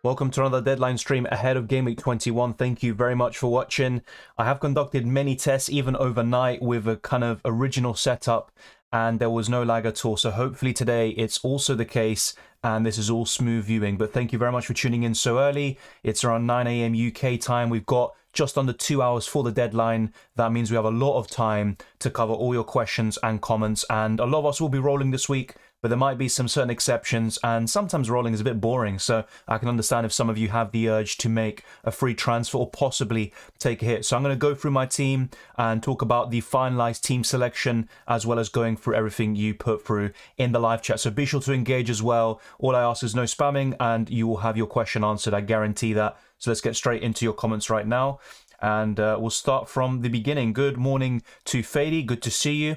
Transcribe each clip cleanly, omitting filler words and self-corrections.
Welcome to another deadline stream ahead of Game Week 21. Thank you very much for watching. I have conducted many tests, even overnight, with a kind of original setup, and there was no lag at all. So hopefully today it's also the case, and this is all smooth viewing. But thank you very much for tuning in so early. It's around 9 a.m. UK time. We've got just under 2 hours for the deadline. That means we have a lot of time to cover all your questions and comments, and a lot of us will be rolling this week, but there might be some certain exceptions, and sometimes rolling is a bit boring, so I can understand if some of you have the urge to make a free transfer or possibly take a hit. So I'm going to go through my team and talk about the finalized team selection, as well as going through everything you put through in the live chat. So be sure to engage as well. All I ask is no spamming, and you will have your question answered. I guarantee that. So let's get straight into your comments right now, and we'll start from the beginning. Good morning to Fady. Good to see you.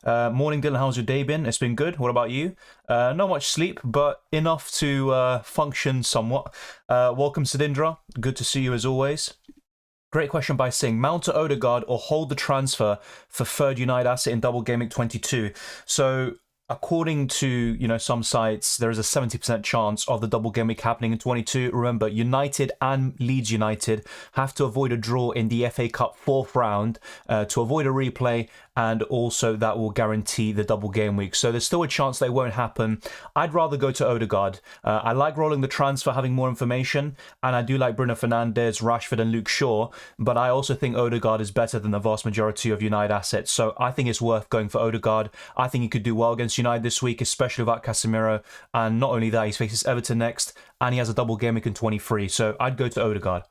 Morning, Dylan. How's your day been? It's been good. What about you? Not much sleep, but enough to function somewhat. Welcome, Sidindra. Good to see you as always. Great question by Singh. Mount to Odegaard or hold the transfer for third United asset in Double Gameweek 22. So, according to some sites, there is a 70% chance of the double game week happening in 22. Remember, United and Leeds United have to avoid a draw in the FA Cup fourth round to avoid a replay, and also that will guarantee the double game week. So there's still a chance that it won't happen. I'd rather go to Odegaard. I like rolling the transfer, having more information, and I do like Bruno Fernandes, Rashford and Luke Shaw, but I also think Odegaard is better than the vast majority of United assets. So I think it's worth going for Odegaard. I think he could do well against United this week, especially without Casemiro. And not only that, he faces Everton next, and he has a double game week in 23. So I'd go to Odegaard.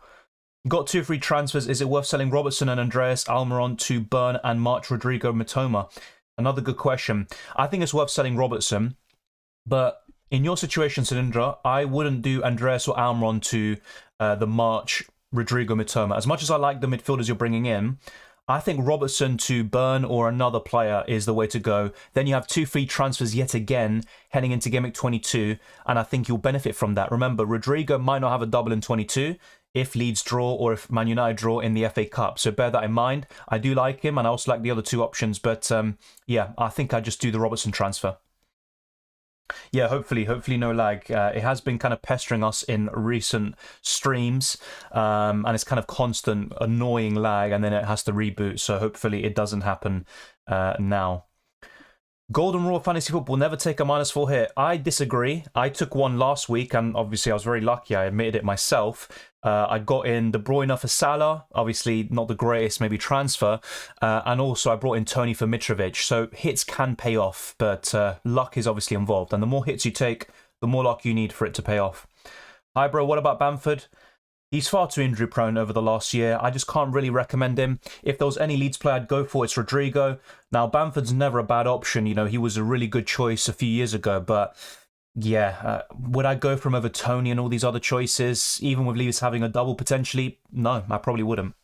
Got 2 free transfers. Is it worth selling Robertson and Andreas Almiron to Burn and March Rodrigo Mitoma? Another good question. I think it's worth selling Robertson, but in your situation, Cilindra, I wouldn't do Andreas or Almiron to the March Rodrigo Mitoma. As much as I like the midfielders you're bringing in, I think Robertson to Burn or another player is the way to go. Then you have 2 free transfers yet again heading into Game Week 22, and I think you'll benefit from that. Remember, Rodrigo might not have a double in 22 if Leeds draw or if Man United draw in the FA Cup. So bear that in mind. I do like him, and I also like the other 2 options, but yeah, I think I just do the Robertson transfer. Yeah, hopefully no lag. It has been kind of pestering us in recent streams, and it's kind of constant, annoying lag, and then it has to reboot. So hopefully it doesn't happen now. Golden Rule of Fantasy Football, never take a -4 hit. I disagree. I took one last week, and obviously I was very lucky. I admitted it myself. I got in De Bruyne for Salah, obviously not the greatest maybe transfer, and also I brought in Tony for Mitrovic. So hits can pay off, but luck is obviously involved, and the more hits you take, the more luck you need for it to pay off. Hi bro, what about Bamford? He's far too injury prone over the last year. I just can't really recommend him. If there was any Leeds player I'd go for, it's Rodrigo. Now, Bamford's never a bad option. He was a really good choice a few years ago, but yeah, would I go for him over Tony and all these other choices, even with Leeds having a double potentially? No, I probably wouldn't.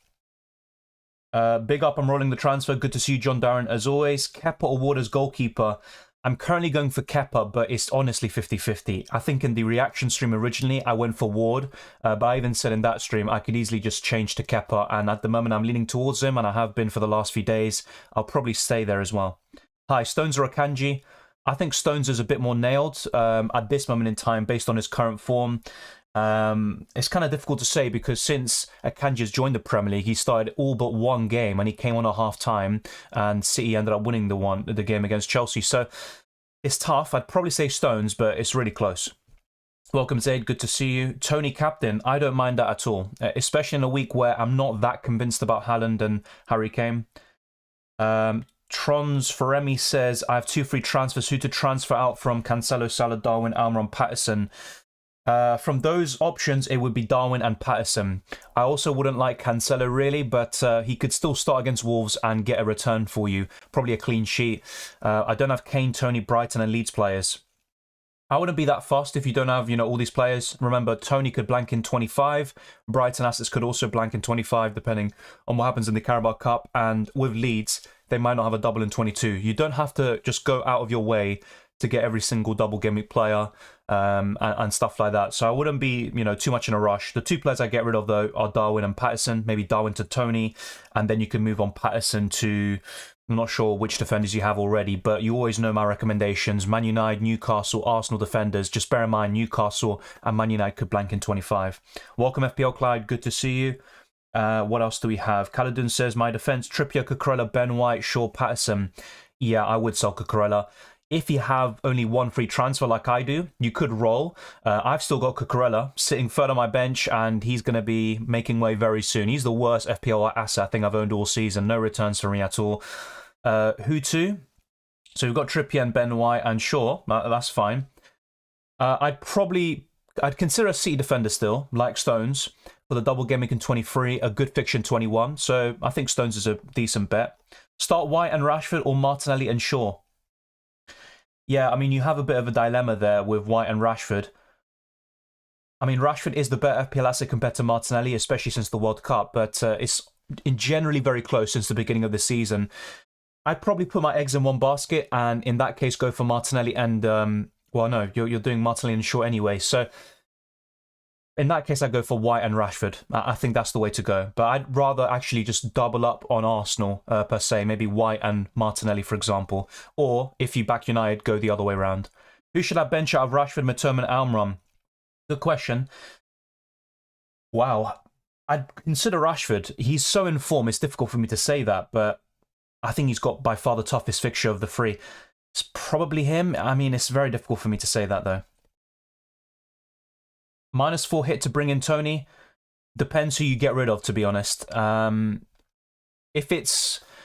Big up, I'm rolling the transfer. Good to see you, John Darren, as always. Kepa or Ward as goalkeeper? I'm currently going for Kepa, but it's honestly 50-50. I think in the reaction stream originally, I went for Ward, but I even said in that stream, I could easily just change to Kepa, and at the moment, I'm leaning towards him, and I have been for the last few days. I'll probably stay there as well. Hi, Stones or Akanji? I think Stones is a bit more nailed at this moment in time, based on his current form. It's kind of difficult to say because since Akanji has joined the Premier League, he started all but one game and he came on at half time, and City ended up winning the game against Chelsea. So it's tough. I'd probably say Stones, but it's really close. Welcome, Zaid. Good to see you. Tony captain. I don't mind that at all, especially in a week where I'm not that convinced about Haaland and Harry Kane. Trons Feremi says, I have 2 free transfers. Who to transfer out from? Cancelo, Salah, Darwin, Almiron, Patterson. From those options, it would be Darwin and Patterson. I also wouldn't like Cancelo really, but he could still start against Wolves and get a return for you. Probably a clean sheet. I don't have Kane, Tony, Brighton and Leeds players. I wouldn't be that fast if you don't have, all these players. Remember, Tony could blank in 25. Brighton assets could also blank in 25, depending on what happens in the Carabao Cup. And with Leeds, they might not have a double in 22. You don't have to just go out of your way to get every single double game week player and stuff like that. So I wouldn't be, too much in a rush. The 2 players I get rid of, though, are Darwin and Patterson. Maybe Darwin to Tony, and then you can move on Patterson to I'm not sure which defenders you have already, but you always know my recommendations. Man United, Newcastle, Arsenal defenders. Just bear in mind, Newcastle and Man United could blank in 25. Welcome, FPL Clyde. Good to see you. What else do we have? Caledon says, my defence, Trippier, Cucurella, Ben White, Shaw, Patterson. Yeah, I would sell Cucurella. If you have only one free transfer like I do, you could roll. I've still got Cucurella sitting third on my bench, and he's going to be making way very soon. He's the worst FPL asset I think I've owned all season. No returns for me at all. Who to? So we've got Trippier and Ben White and Shaw. That's fine. I'd consider a City defender still, like Stones, for the double Gameweek in 23, a good fiction 21. So I think Stones is a decent bet. Start White and Rashford or Martinelli and Shaw. Yeah, I mean, you have a bit of a dilemma there with White and Rashford. I mean, Rashford is the better FPL asset compared to Martinelli, especially since the World Cup, but it's generally very close since the beginning of the season. I'd probably put my eggs in one basket, and in that case, go for Martinelli and, well, no, you're doing Martinelli and Shaw anyway, so in that case, I'd go for White and Rashford. I think that's the way to go. But I'd rather actually just double up on Arsenal, per se. Maybe White and Martinelli, for example. Or, if you back United, go the other way around. Who should I bench out of Rashford, Matoma, and Almiron? Good question. Wow. I'd consider Rashford. He's so in form, it's difficult for me to say that. But I think he's got by far the toughest fixture of the three. It's probably him. I mean, it's very difficult for me to say that, though. -4 hit to bring in Tony. Depends who you get rid of, to be honest.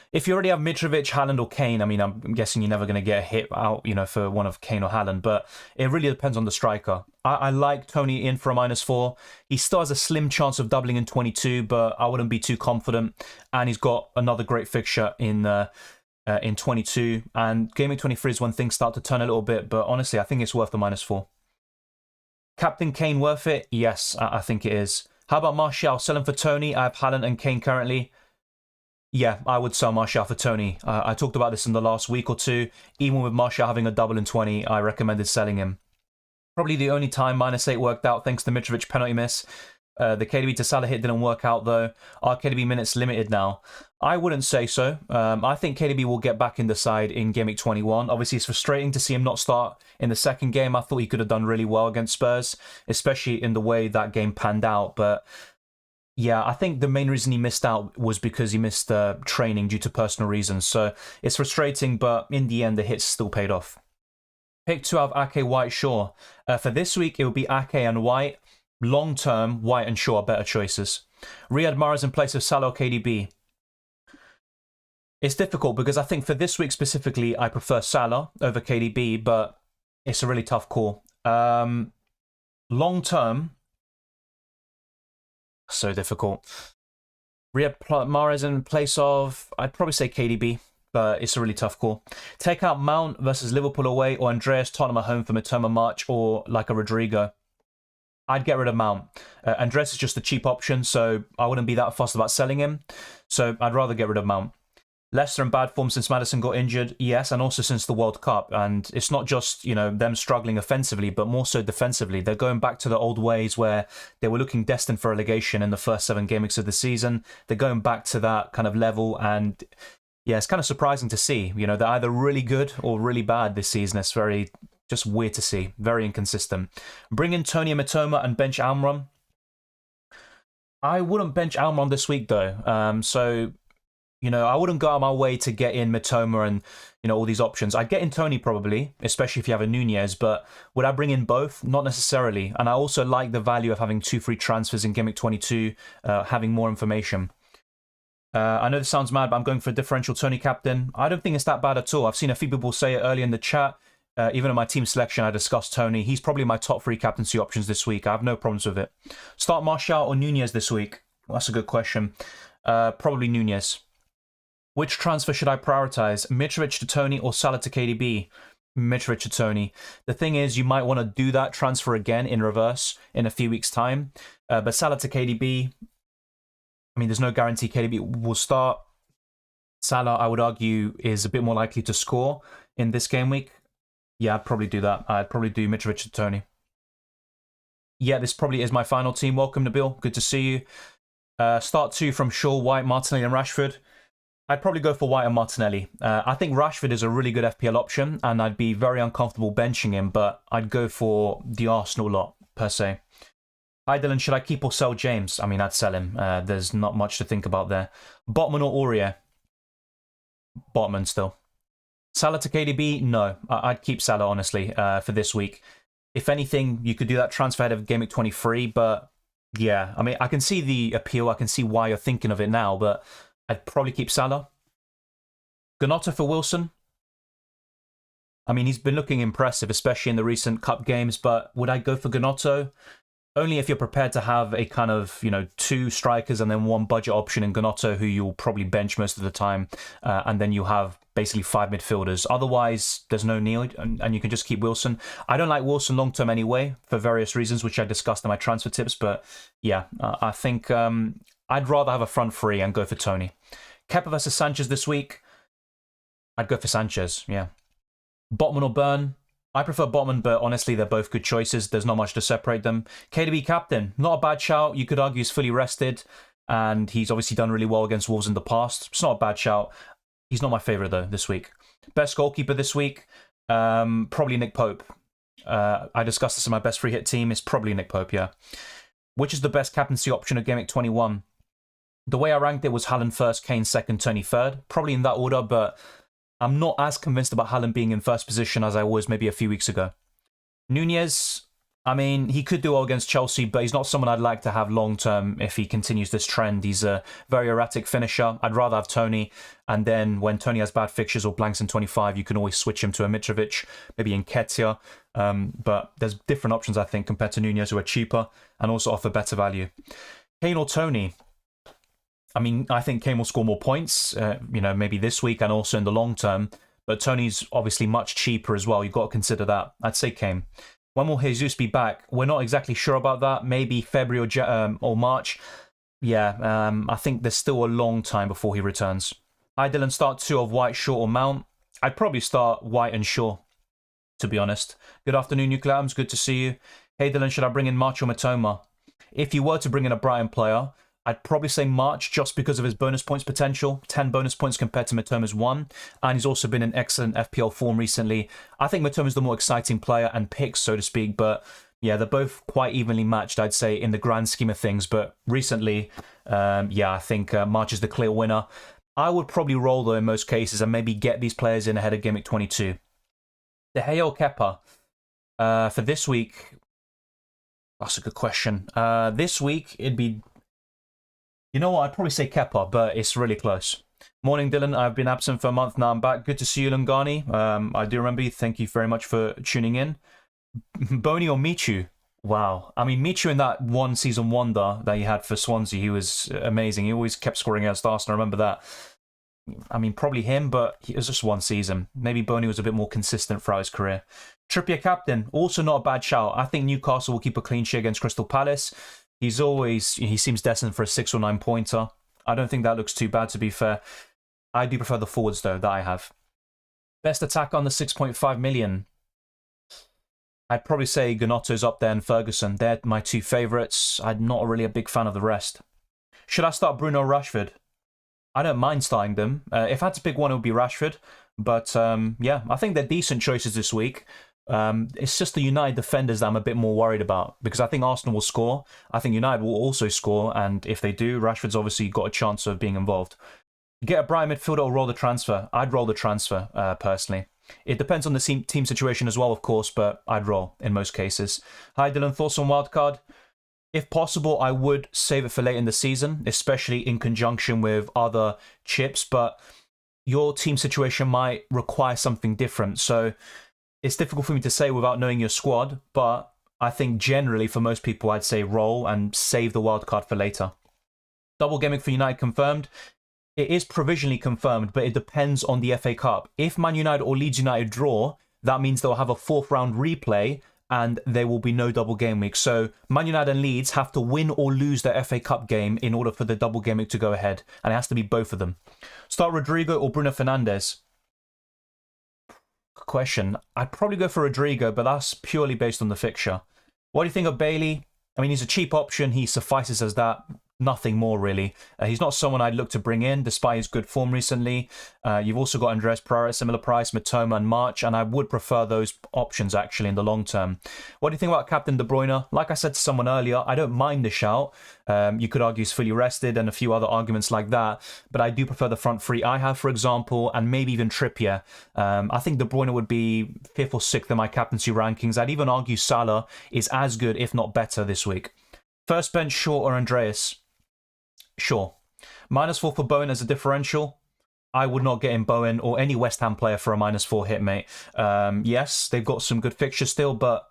If you already have Mitrovic, Haaland, or Kane, I mean, I'm guessing you're never going to get a hit out, for one of Kane or Haaland. But it really depends on the striker. I like Tony in for a -4. He still has a slim chance of doubling in 22, but I wouldn't be too confident. And he's got another great fixture in 22. And Gameweek 23 is when things start to turn a little bit. But honestly, I think it's worth the -4. Captain Kane worth it? Yes, I think it is. How about Martial? Sell him for Tony. I have Haaland and Kane currently. Yeah, I would sell Martial for Tony. I talked about this in the last week or two. Even with Martial having a double in 20, I recommended selling him. Probably the only time -8 worked out thanks to Mitrovic penalty miss. The KDB to Salah hit didn't work out though. Are KDB minutes limited now? I wouldn't say so. I think KDB will get back in the side in Gameweek 21. Obviously, it's frustrating to see him not start in the second game. I thought he could have done really well against Spurs, especially in the way that game panned out. But yeah, I think the main reason he missed out was because he missed training due to personal reasons. So it's frustrating, but in the end, the hits still paid off. Pick 2 out of Ake, White, Shaw. For this week, it would be Ake and White. Long term, White and Shaw are better choices. Riyad Mahrez in place of Salah or KDB. It's difficult because I think for this week specifically, I prefer Salah over KDB, but it's a really tough call. Long term, so difficult. Riyad Mahrez in place of, I'd probably say KDB, but it's a really tough call. Take out Mount versus Liverpool away, or Andreas Tottenham at home for Matoma March, or like a Rodrigo. I'd get rid of Mount. Andres is just a cheap option, so I wouldn't be that fussed about selling him. So I'd rather get rid of Mount. Leicester in bad form since Maddison got injured, yes, and also since the World Cup. And it's not just, them struggling offensively, but more so defensively. They're going back to the old ways where they were looking destined for relegation in the first 7 game weeks of the season. They're going back to that kind of level, and yeah, it's kind of surprising to see. They're either really good or really bad this season. It's very just weird to see. Very inconsistent. Bring in Tony and Matoma and bench Almiron. I wouldn't bench Almiron this week, though. I wouldn't go out of my way to get in Matoma and, all these options. I'd get in Tony probably, especially if you have a Nunez, but would I bring in both? Not necessarily. And I also like the value of having 2 free transfers in Gameweek 22, having more information. I know this sounds mad, but I'm going for a differential Tony captain. I don't think it's that bad at all. I've seen a few people say it earlier in the chat. Even in my team selection, I discussed Tony. He's probably my top 3 captaincy options this week. I have no problems with it. Start Martial or Nunez this week? Well, that's a good question. Probably Nunez. Which transfer should I prioritize? Mitrovic to Tony or Salah to KDB? Mitrovic to Tony. The thing is, you might want to do that transfer again in reverse in a few weeks' time. But Salah to KDB, I mean, there's no guarantee KDB will start. Salah, I would argue, is a bit more likely to score in this game week. Yeah, I'd probably do that. I'd probably do Mitrovic to Tony. Yeah, this probably is my final team. Welcome, Nabil. Good to see you. Start 2 from Shaw, White, Martinelli, and Rashford. I'd probably go for White and Martinelli. I think Rashford is a really good FPL option, and I'd be very uncomfortable benching him, but I'd go for the Arsenal lot, per se. Hi, Dylan. Should I keep or sell James? I mean, I'd sell him. There's not much to think about there. Botman or Aurier? Botman still. Salah to KDB? No. I'd keep Salah, honestly, for this week. If anything, you could do that transfer ahead of Game Week 23, but yeah. I mean, I can see the appeal. I can see why you're thinking of it now, but I'd probably keep Salah. Gnotto for Wilson? I mean, he's been looking impressive, especially in the recent cup games, but would I go for Gnotto? Only if you're prepared to have a kind of, 2 strikers and then 1 budget option in Gnotto, who you'll probably bench most of the time, and then you have basically 5 midfielders. Otherwise, there's no need, and you can just keep Wilson. I don't like Wilson long-term anyway, for various reasons, which I discussed in my transfer tips, but yeah, I think I'd rather have a front three and go for Tony. Kepa versus Sanchez this week. I'd go for Sanchez, yeah. Botman or Burn? I prefer Botman, but honestly, they're both good choices. There's not much to separate them. KDB captain, not a bad shout. You could argue he's fully rested, and he's obviously done really well against Wolves in the past. It's not a bad shout. He's not my favourite, though, this week. Best goalkeeper this week? Probably Nick Pope. I discussed this in my best free hit team. It's probably Nick Pope, yeah. Which is the best captaincy option of Game Week 21? The way I ranked it was Haaland first, Kane second, Tony third. Probably in that order, but I'm not as convinced about Haaland being in first position as I was maybe a few weeks ago. Nunez, I mean, he could do well against Chelsea, but he's not someone I'd like to have long-term if he continues this trend. He's a very erratic finisher. I'd rather have Tony, and then when Tony has bad fixtures or blanks in 25, you can always switch him to a Mitrovic, maybe Nketiah. But there's different options, I think, compared to Nunez, who are cheaper and also offer better value. Kane or Tony? I mean, I think Kane will score more points, maybe this week and also in the long term. But Tony's obviously much cheaper as well. You've got to consider that. I'd say Kane. When will Jesus be back? We're not exactly sure about that. Maybe February or March. Yeah, I think there's still a long time before he returns. Hi, Dylan. Start 2 of White, Shaw or Mount? I'd probably start White and Shaw, to be honest. Good afternoon, Nuclear Atoms. Good to see you. Hey, Dylan, should I bring in March or Matoma? If you were to bring in a Brighton player, I'd probably say March just because of his bonus points potential. 10 bonus points compared to Matoma's 1. And he's also been in excellent FPL form recently. I think Matoma's the more exciting player and pick, so to speak. But yeah, they're both quite evenly matched, I'd say, in the grand scheme of things. But recently, I think March is the clear winner. I would probably roll, though, in most cases and maybe get these players in ahead of Game Week 22. De Gea or Kepa? For this week, that's a good question. This week, it'd be... You know what, I'd probably say Kepa, but it's really close. Morning, Dylan. I've been absent for a month, now I'm back. Good to see you, Lungani. I do remember you. Thank you very much for tuning in. Boney or Michu? Wow. I mean, Michu in that one season wonder that he had for Swansea, he was amazing. He always kept scoring against Arsenal, I remember that. I mean, probably him, but it was just one season. Maybe Boney was a bit more consistent throughout his career. Trippier captain, also not a bad shout. I think Newcastle will keep a clean sheet against Crystal Palace. He seems destined for a 6 or 9 pointer. I don't think that looks too bad, to be fair. I do prefer the forwards, though, that I have. Best attack on the 6.5 million. I'd probably say Gnotto's up there and Ferguson. They're my 2 favourites. I'm not really a big fan of the rest. Should I start Bruno or Rashford? I don't mind starting them. If I had to pick one, it would be Rashford. But yeah, I think they're decent choices this week. It's just the United defenders that I'm a bit more worried about, because I think Arsenal will score. I think United will also score, and if they do, Rashford's obviously got a chance of being involved. Get a Brighton midfielder or roll the transfer? I'd roll the transfer, personally. It depends on the team situation as well, of course, but I'd roll in most cases. Hi, Dylan. Thoughts on wildcard? If possible, I would save it for late in the season, especially in conjunction with other chips, but your team situation might require something different, so it's difficult for me to say without knowing your squad, but I think generally for most people I'd say roll and save the wildcard for later. Double Gameweek for United confirmed. It is provisionally confirmed, but it depends on the FA Cup. If Man United or Leeds United draw, that means they'll have a 4th round replay and there will be no Double Gameweek. So Man United and Leeds have to win or lose their FA Cup game in order for the Double Gameweek to go ahead, and it has to be both of them. Start Rodrigo or Bruno Fernandes? Question. I'd probably go for Rodrigo, but that's purely based on the fixture. What do you think of Bailey? I mean, he's a cheap option. He suffices as that. nothing more really. He's not someone I'd look to bring in despite his good form recently. You've also got Andreas Pereira, similar price, Mitoma and March, and I would prefer those options actually in the long term. What do you think about Captain De Bruyne? Like I said to someone earlier, I don't mind the shout. You could argue he's fully rested and a few other arguments like that, but I do prefer the front three I have, for example, and maybe even Trippier. I think De Bruyne would be 5th or 6th in my captaincy rankings. I'd even argue Salah is as good, if not better, this week. First bench, Shaw or Andreas? Sure. -4 for Bowen as a differential. I would not get in Bowen or any West Ham player for a -4 hit, mate. Yes, they've got some good fixtures still, but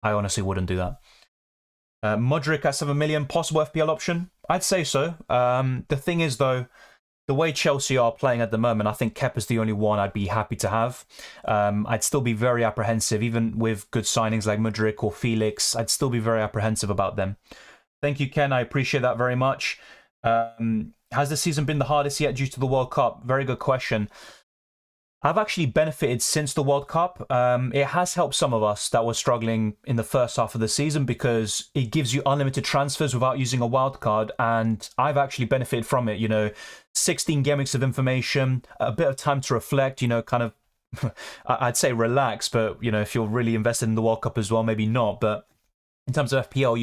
I honestly wouldn't do that. Modric at 7 million, possible FPL option? I'd say so. The thing is, though, the way Chelsea are playing at the moment, I think Kepa's the only one I'd be happy to have. I'd still be very apprehensive, even with good signings like Modric or Felix. I'd still be very apprehensive about them. Thank you, Ken. I appreciate that very much. Has the season been the hardest yet due to the World Cup? Very good question. I've actually benefited since the World Cup. It has helped some of us that were struggling in the first half of the season because it gives you unlimited transfers without using a wild card, and I've actually benefited from it. 16 game weeks of information, a bit of time to reflect, kind of, I'd say relax, but, if you're really invested in the World Cup as well, maybe not, but in terms of FPL,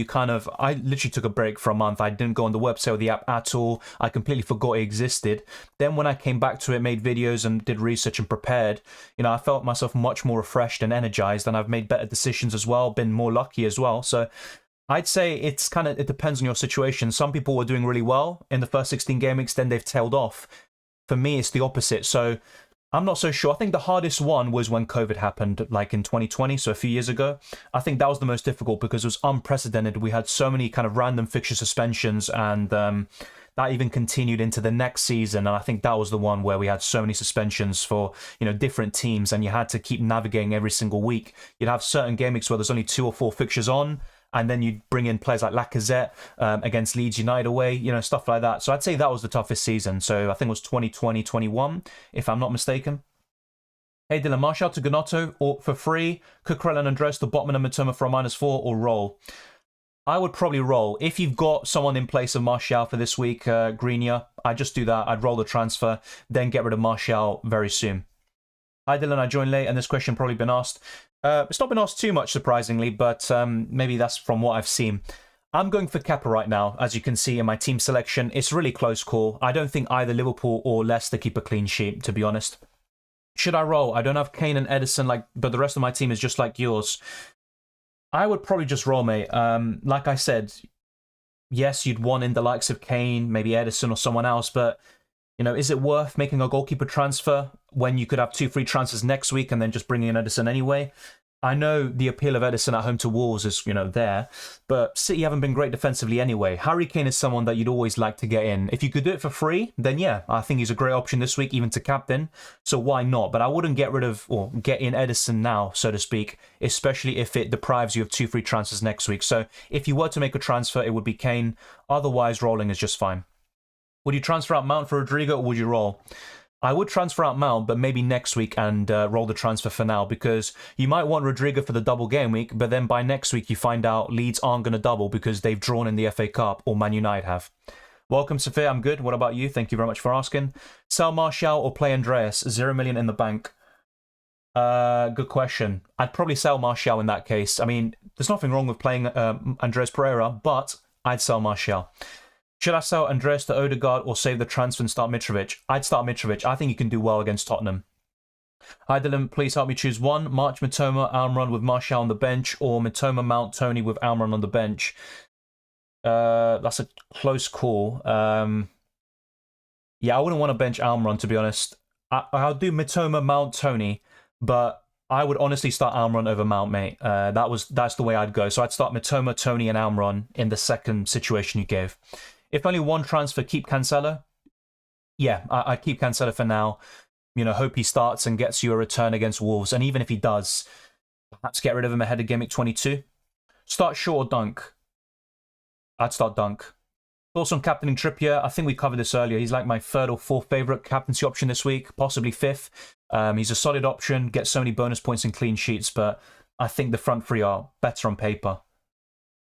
I literally took a break for a month. I didn't go on the website or the app at all. I completely forgot it existed. Then when I came back to it, made videos and did research and prepared, I felt myself much more refreshed and energized, and I've made better decisions as well, been more lucky as well. So I'd say it depends on your situation. Some people were doing really well in the first 16 game weeks, then they've tailed off. For me, it's the opposite. So I'm not so sure. I think the hardest one was when COVID happened, like in 2020, so a few years ago. I think that was the most difficult because it was unprecedented. We had so many kind of random fixture suspensions, and that even continued into the next season. And I think that was the one where we had so many suspensions for, different teams, and you had to keep navigating every single week. You'd have certain game weeks where there's only 2 or 4 fixtures on, and then you'd bring in players like Lacazette against Leeds United away, stuff like that. So I'd say that was the toughest season. So I think it was 2020-21, if I'm not mistaken. Hey Dylan, Martial to Gnonto or for free, Cucurella and Andres to Botman and Mitoma for a -4, or roll? I would probably roll. If you've got someone in place of Martial for this week, Greenia, I'd just do that. I'd roll the transfer, then get rid of Martial very soon. Hi Dylan, I joined late and this question probably been asked. It's not been asked too much, surprisingly, but maybe that's from what I've seen. I'm going for Kepa right now, as you can see in my team selection. It's a really close call. I don't think either Liverpool or Leicester keep a clean sheet, to be honest. Should I roll? I don't have Kane and Edison, but the rest of my team is just like yours. I would probably just roll, mate. Like I said, yes, you'd want in the likes of Kane, maybe Edison or someone else, but is it worth making a goalkeeper transfer when you could have 2 free transfers next week and then just bringing in Edison anyway? I know the appeal of Edison at home to Wolves is, there, but City haven't been great defensively anyway. Harry Kane is someone that you'd always like to get in. If you could do it for free, then yeah, I think he's a great option this week, even to captain. So why not? But I wouldn't get rid of or get in Edison now, so to speak, especially if it deprives you of 2 free transfers next week. So if you were to make a transfer, it would be Kane. Otherwise, rolling is just fine. Would you transfer out Mount for Rodrigo, or would you roll? I would transfer out Mount, but maybe next week and roll the transfer for now, because you might want Rodrigo for the double game week, but then by next week you find out Leeds aren't going to double because they've drawn in the FA Cup, or Man United have. Welcome, Sophia. I'm good. What about you? Thank you very much for asking. Sell Martial or play Andreas? 0 million in the bank. Good question. I'd probably sell Martial in that case. I mean, there's nothing wrong with playing Andreas Pereira, but I'd sell Martial. Should I sell Andreas to Odegaard or save the transfer and start Mitrovic? I'd start Mitrovic. I think he can do well against Tottenham. Hi Dylan, please help me choose one. March, Mitoma, Almiron with Martial on the bench, or Mitoma, Mount, Tony with Almiron on the bench. That's a close call. Yeah, I wouldn't want to bench Almiron, to be honest. I'll do Mitoma, Mount, Tony, but I would honestly start Almiron over Mount, mate. That's the way I'd go. So I'd start Mitoma, Tony, and Almiron in the second situation you gave. If only one transfer, keep Cancelo. Yeah, I'd keep Cancelo for now. Hope he starts and gets you a return against Wolves. And even if he does, perhaps get rid of him ahead of Game Week 22. Start Shaw or Dunk? I'd start Dunk. Thoughts on captaining Trippier? I think we covered this earlier. He's like my 3rd or 4th favourite captaincy option this week, possibly 5th. He's a solid option, gets so many bonus points and clean sheets, but I think the front three are better on paper.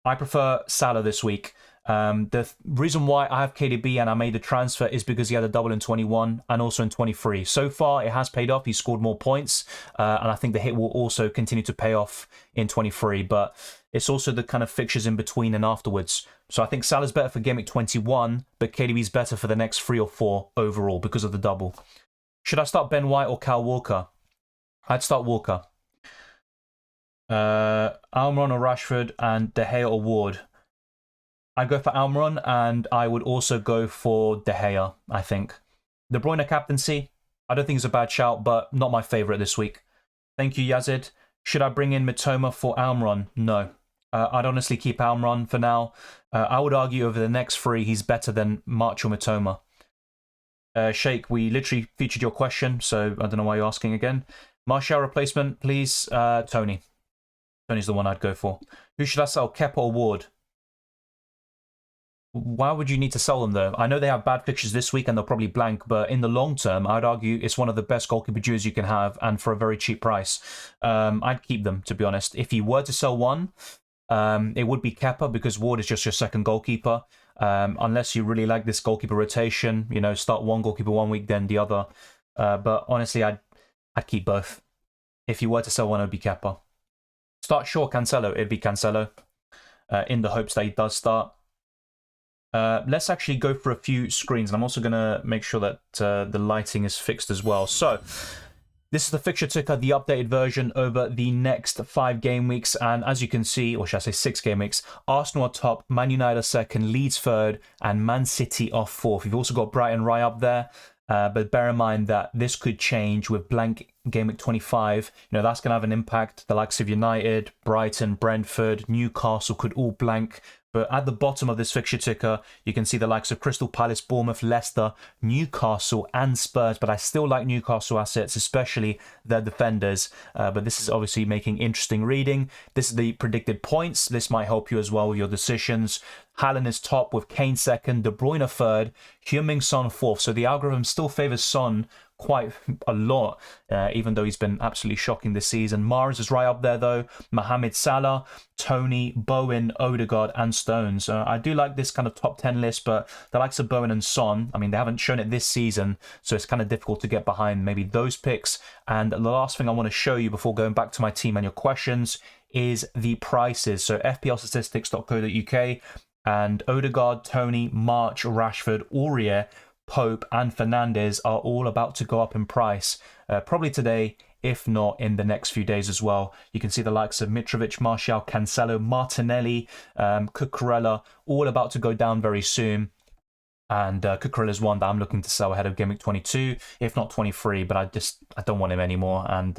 I prefer Salah this week. The reason why I have KDB and I made the transfer is because he had a double in 21 and also in 23. So far, it has paid off. He scored more points, and I think the hit will also continue to pay off in 23. But it's also the kind of fixtures in between and afterwards. So I think Salah's better for Game Week 21, but KDB's better for the next 3 or 4 overall because of the double. Should I start Ben White or Kyle Walker? I'd start Walker. Almiron or Rashford and De Gea or Ward. I'd go for Almiron, and I would also go for De Gea, I think. De Bruyne captaincy, I don't think it's a bad shout, but not my favourite this week. Thank you, Yazid. Should I bring in Mitoma for Almiron? No. I'd honestly keep Almiron for now. I would argue over the next 3, he's better than March or Mitoma. Sheikh, we literally featured your question, so I don't know why you're asking again. Martial replacement, please. Tony. Tony's the one I'd go for. Who should I sell, Kepa or Ward? Why would you need to sell them, though? I know they have bad fixtures this week and they'll probably blank, but in the long term, I'd argue it's one of the best goalkeeper duos you can have, and for a very cheap price. I'd keep them, to be honest. If you were to sell one, it would be Kepa, because Ward is just your second goalkeeper. Unless you really like this goalkeeper rotation, you know, start one goalkeeper one week, then the other. But honestly, I'd keep both. If you were to sell one, it would be Kepa. Start Shaw, Cancelo, it'd be Cancelo, in the hopes that he does start. Let's actually go for a few screens. I'm also going to make sure that the lighting is fixed as well. So this is the fixture ticker, the updated version over the next 5 game weeks. And as you can see, or should I say 6 game weeks, Arsenal are top, Man United are second, Leeds third, and Man City are fourth. You've also got Brighton right up there. But bear in mind that this could change with blank Game Week 25. You know, that's going to have an impact. The likes of United, Brighton, Brentford, Newcastle could all blank. But at the bottom of this fixture ticker, you can see the likes of Crystal Palace, Bournemouth, Leicester, Newcastle and Spurs. But I still like Newcastle assets, especially their defenders. But this is obviously making interesting reading. This is the predicted points. This might help you as well with your decisions. Haaland is top with Kane second, De Bruyne third, Heung-min Son fourth. So the algorithm still favours Son quite a lot, even though he's been absolutely shocking this season. Mahrez is right up there though. Mohamed Salah, Tony, Bowen, Odegaard and Stones. I do like this kind of top 10 list, but the likes of Bowen and Son, I mean, they haven't shown it this season, so it's kind of difficult to get behind maybe those picks. And the last thing I want to show you before going back to my team and your questions is the prices. So fplstatistics.co.uk, and Odegaard, Tony, March, Rashford, Aurier, Pope and Fernandes are all about to go up in price, probably today, if not in the next few days as well. You can see the likes of Mitrovic, Martial, Cancelo, Martinelli, Cucurella, all about to go down very soon. And Cucurella is one that I'm looking to sell ahead of Game Week 22, if not 23, but I don't want him anymore, and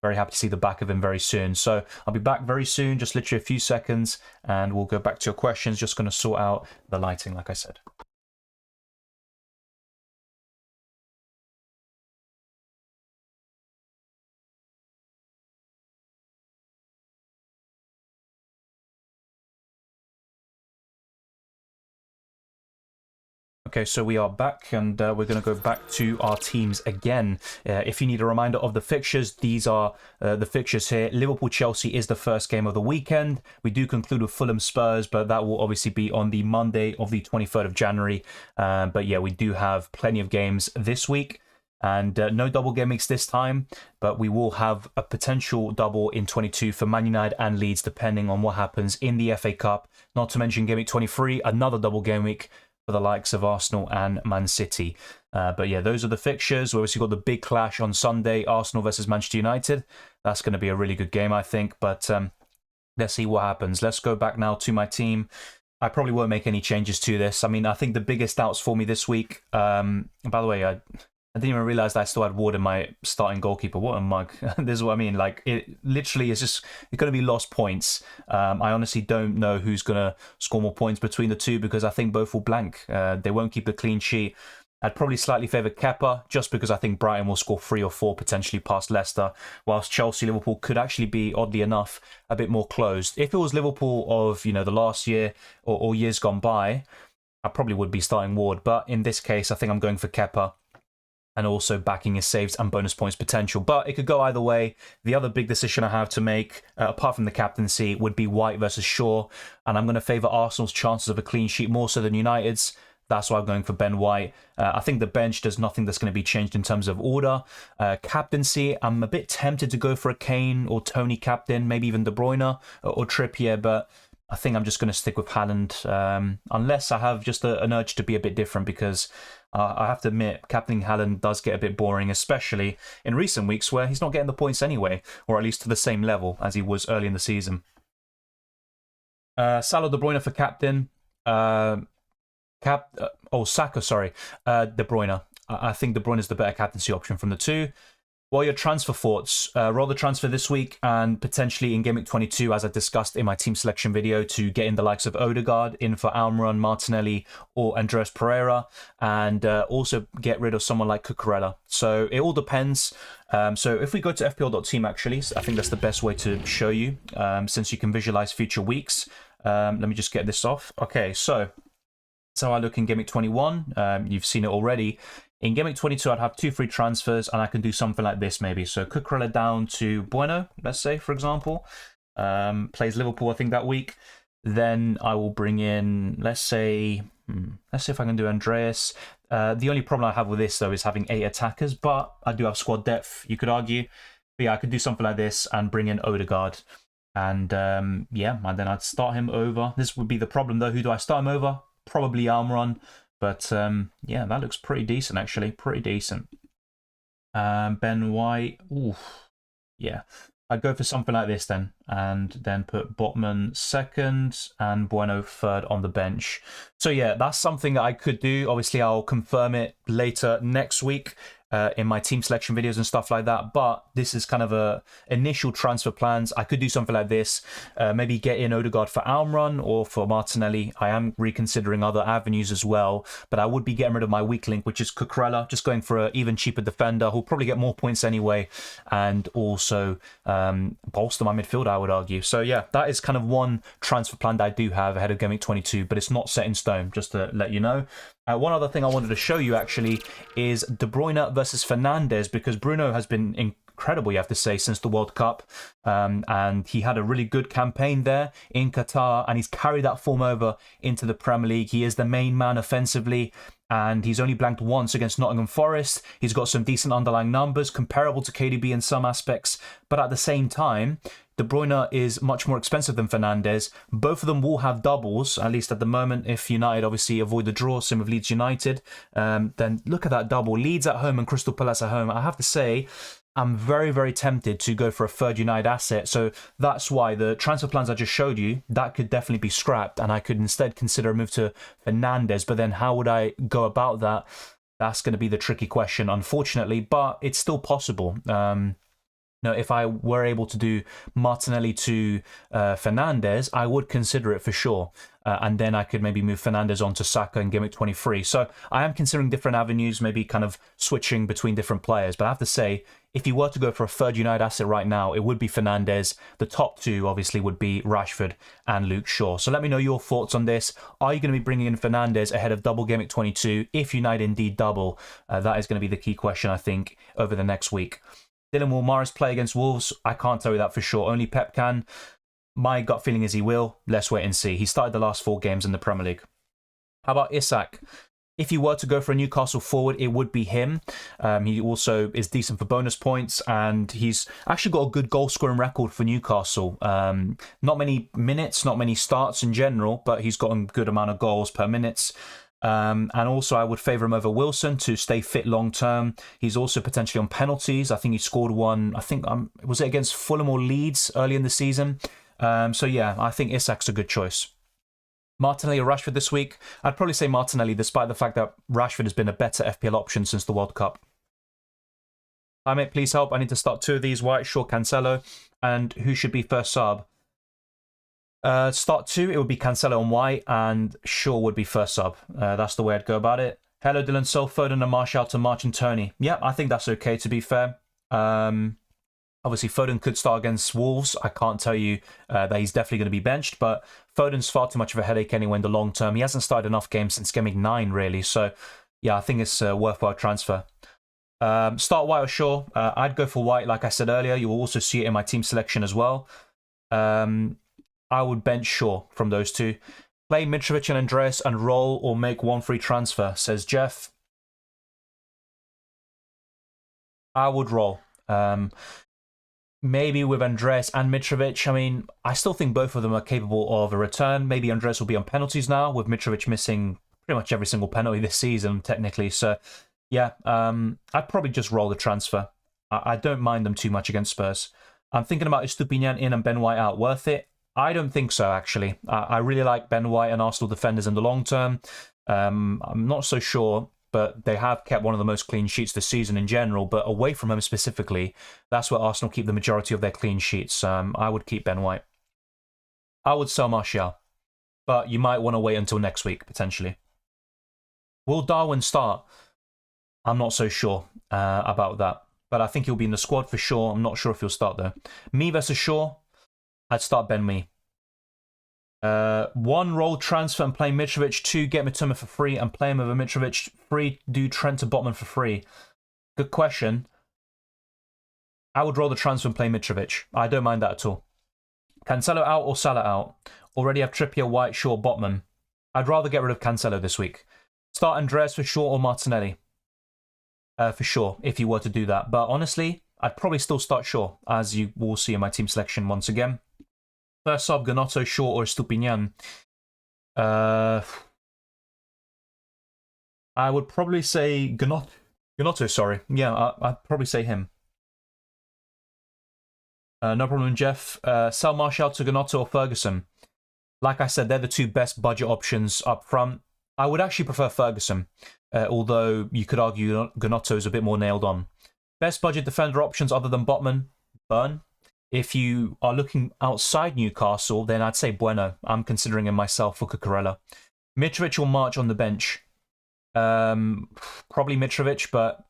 very happy to see the back of him very soon. So I'll be back very soon, just literally a few seconds, and we'll go back to your questions. Just going to sort out the lighting, like I said. Okay, so we are back, and we're going to go back to our teams again. If you need a reminder of the fixtures, these are the fixtures here. Liverpool-Chelsea is the first game of the weekend. We do conclude with Fulham-Spurs, but that will obviously be on the Monday of the 23rd of January. But yeah, we do have plenty of games this week. And no double game weeks this time, but we will have a potential double in 22 for Man United and Leeds, depending on what happens in the FA Cup. Not to mention game week 23, another double game week for the likes of Arsenal and Man City. But yeah, those are the fixtures. We obviously got the big clash on Sunday, Arsenal versus Manchester United. That's going to be a really good game, I think. But let's see what happens. Let's go back now to my team. I probably won't make any changes to this. I mean, I think the biggest doubts for me this week, by the way, I didn't even realize that I still had Ward in my starting goalkeeper. What a mug. This is what I mean. Like, it literally is just, it's going to be lost points. I honestly don't know who's going to score more points between the two, because I think both will blank. They won't keep a clean sheet. I'd probably slightly favour Kepa, just because I think Brighton will score 3 or 4 potentially past Leicester, whilst Chelsea, Liverpool could actually be, oddly enough, a bit more closed. If it was Liverpool of, you know, the last year or years gone by, I probably would be starting Ward. But in this case, I think I'm going for Kepa. and also backing his saves and bonus points potential. But it could go either way. The other big decision I have to make, apart from the captaincy, would be White versus Shaw, and I'm going to favour Arsenal's chances of a clean sheet more so than United's. That's why I'm going for Ben White. I think the bench does nothing that's going to be changed in terms of order. Captaincy, I'm a bit tempted to go for a Kane or Tony captain, maybe even De Bruyne or Trippier, but I think I'm just going to stick with Haaland, unless I have just an urge to be a bit different, because I have to admit, captaining Haaland does get a bit boring, especially in recent weeks where he's not getting the points anyway, or at least to the same level as he was early in the season. Salah, De Bruyne for captain. Saka, sorry. De Bruyne. I think De Bruyne is the better captaincy option from the two. What are your transfer thoughts? Roll the transfer this week and potentially in Game Week 22, as I discussed in my team selection video, to get in the likes of Odegaard, in for Almiron, Martinelli, or Andreas Pereira, and also get rid of someone like Cucurella. So it all depends. So if we go to FPL.team, actually, I think that's the best way to show you, since you can visualize future weeks. Let me just get this off. Okay, so that's how I look in Game Week 21. You've seen it already. In Game Week 22, I'd have 2 free transfers, and I can do something like this maybe. So Cucurella down to Bueno, let's say, for example. Plays Liverpool, I think, that week. Then I will bring in, let's see if I can do Andreas. The only problem I have with this, though, is having 8 attackers, but I do have squad depth, you could argue. But yeah, I could do something like this and bring in Odegaard. And yeah, and then I'd start him over. This would be the problem, though. Who do I start him over? Probably Almiron. But yeah, that looks pretty decent, actually. Pretty decent. Ben White. Ooh, yeah. I'd go for something like this then. And then put Botman second and Bueno third on the bench. So yeah, that's something that I could do. Obviously, I'll confirm it later next week. In my team selection videos and stuff like that, but this is kind of a initial transfer plans. I could do something like this, maybe get in Odegaard for Almiron or for Martinelli. I am reconsidering other avenues as well, but I would be getting rid of my weak link, which is Cucurella, just going for an even cheaper defender who'll probably get more points anyway, and also bolster my midfield, I would argue. So yeah, that is kind of one transfer plan that I do have ahead of Game Week 22, but it's not set in stone, just to let you know. One other thing I wanted to show you, actually, is De Bruyne versus Fernandes, because Bruno has been incredible, you have to say, since the World Cup. And he had a really good campaign there in Qatar, and he's carried that form over into the Premier League. He is the main man offensively, and he's only blanked once against Nottingham Forest. He's got some decent underlying numbers, comparable to KDB in some aspects, but at the same time, De Bruyne is much more expensive than Fernandes. Both of them will have doubles, at least at the moment, if United obviously avoid the draw, same with Leeds United. Then look at that double. Leeds at home and Crystal Palace at home. I have to say, I'm very, very tempted to go for a third United asset. So that's why the transfer plans I just showed you, that could definitely be scrapped, and I could instead consider a move to Fernandes. But then how would I go about that? That's going to be the tricky question, unfortunately, but it's still possible. Now, if I were able to do Martinelli to Fernandes, I would consider it for sure. And then I could maybe move Fernandes on to Saka in Game Week 23. So I am considering different avenues, maybe kind of switching between different players. But I have to say, if you were to go for a third United asset right now, it would be Fernandes. The top two, obviously, would be Rashford and Luke Shaw. So let me know your thoughts on this. Are you going to be bringing in Fernandes ahead of Double Game Week 22? If United indeed double, that is going to be the key question, I think, over the next week. Dylan, will Mahrez play against Wolves? I can't tell you that for sure. Only Pep can. My gut feeling is he will. Let's wait and see. He started the last 4 games in the Premier League. How about Isak? If you were to go for a Newcastle forward, it would be him. He also is decent for bonus points, and he's actually got a good goal-scoring record for Newcastle. Not many minutes, not many starts in general, but he's got a good amount of goals per minute. And also, I would favour him over Wilson to stay fit long term. He's also potentially on penalties. I think he scored one. I think was it against Fulham or Leeds early in the season. So yeah, I think Isak's a good choice. Martinelli or Rashford this week? I'd probably say Martinelli, despite the fact that Rashford has been a better FPL option since the World Cup. Hi mate, please help. I need to start 2 of these: White, Shaw, Cancelo. And who should be first sub? Start 2, it would be Cancelo and White, and Shaw would be first sub. That's the way I'd go about it. Hello, Dylan. Sol, Foden and Martial to March and Tony. Yeah, I think that's okay, to be fair. Obviously, Foden could start against Wolves. I can't tell you that he's definitely going to be benched, but Foden's far too much of a headache anyway in the long term. He hasn't started enough games since Game Week 9, really. So, yeah, I think it's a worthwhile transfer. Start White or Shaw. I'd go for White, like I said earlier. You will also see it in my team selection as well. I would bench Shaw from those two. Play Mitrovic and Andreas and roll or make one free transfer, says Jeff. I would roll. Maybe with Andreas and Mitrovic. I mean, I still think both of them are capable of a return. Maybe Andreas will be on penalties now, with Mitrovic missing pretty much every single penalty this season, technically. So, yeah, I'd probably just roll the transfer. I don't mind them too much against Spurs. I'm thinking about Estupiñán in and Ben White out. Worth it? I don't think so, actually. I really like Ben White and Arsenal defenders in the long term. I'm not so sure, but they have kept one of the most clean sheets this season in general. But away from home specifically, that's where Arsenal keep the majority of their clean sheets. I would keep Ben White. I would sell Martial, but you might want to wait until next week, potentially. Will Darwin start? I'm not so sure about that, but I think he'll be in the squad for sure. I'm not sure if he'll start, though. Me versus Shaw, I'd start Ben Mee. 1, roll transfer and play Mitrovic. 2, get Mitoma for free and play him over Mitrovic. 3, do Trent to Botman for free. Good question. I would roll the transfer and play Mitrovic. I don't mind that at all. Cancelo out or Salah out? Already have Trippier, White, Shaw, Botman. I'd rather get rid of Cancelo this week. Start Andreas for Shaw or Martinelli. For sure, if you were to do that. But honestly, I'd probably still start Shaw, as you will see in my team selection once again. First sub, Gnonto, Shaw, or Estupiñán. I would probably say Gnonto, sorry. Yeah, I'd probably say him. No problem, Jeff. Sell Martial to Gnonto or Ferguson. Like I said, they're the two best budget options up front. I would actually prefer Ferguson, although you could argue Gnonto is a bit more nailed on. Best budget defender options other than Botman, Burn. If you are looking outside Newcastle, then I'd say Bueno. I'm considering him myself for Cucurella. Mitrovic or March on the bench? Probably Mitrovic, but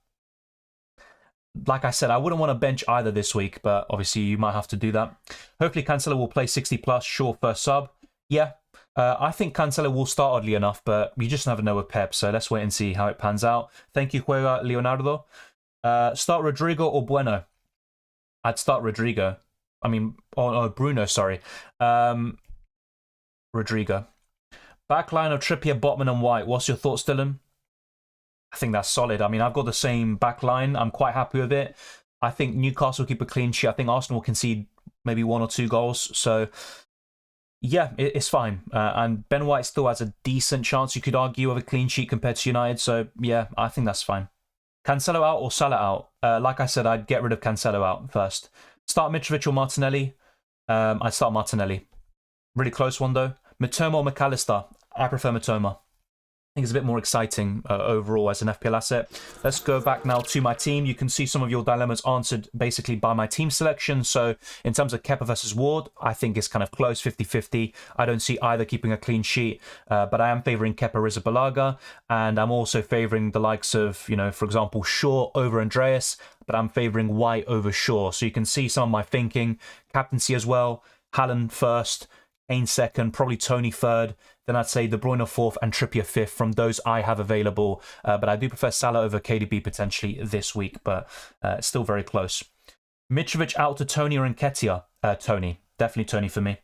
like I said, I wouldn't want to bench either this week, but obviously you might have to do that. Hopefully Cancelo will play 60 plus, Shaw first sub. Yeah, I think Cancelo will start oddly enough, but you just never know with Pep, so let's wait and see how it pans out. Thank you, Juega Leonardo. Start Rodrigo or Bueno? I'd start Rodrigo. I mean, Bruno, sorry. Rodrigo. Backline of Trippier, Botman and White. What's your thoughts, Dylan? I think that's solid. I mean, I've got the same backline. I'm quite happy with it. I think Newcastle keep a clean sheet. I think Arsenal will concede maybe 1 or 2 goals. So, yeah, it's fine. And Ben White still has a decent chance, you could argue, of a clean sheet compared to United. So, yeah, I think that's fine. Cancelo out or Salah out? Like I said, I'd get rid of Cancelo out first. Start Mitrovic or Martinelli? I'd start Martinelli. Really close one, though. Mitoma or McAllister? I prefer Mitoma. I think it's a bit more exciting overall as an FPL asset. Let's go back now to my team. You can see some of your dilemmas answered basically by my team selection. So in terms of Kepa versus Ward, I think it's kind of close, 50-50. I don't see either keeping a clean sheet, but I am favouring Kepa Arrizabalaga, and I'm also favouring the likes of, you know, for example, Shaw over Andreas, but I'm favouring White over Shaw. So you can see some of my thinking. Captaincy as well. Haaland first, Kane second, probably Tony third. Then I'd say De Bruyne 4th and Trippier 5th from those I have available. But I do prefer Salah over KDB potentially this week, but still very close. Mitrovic out to Tony or Nketiah? Tony. Definitely Tony for me.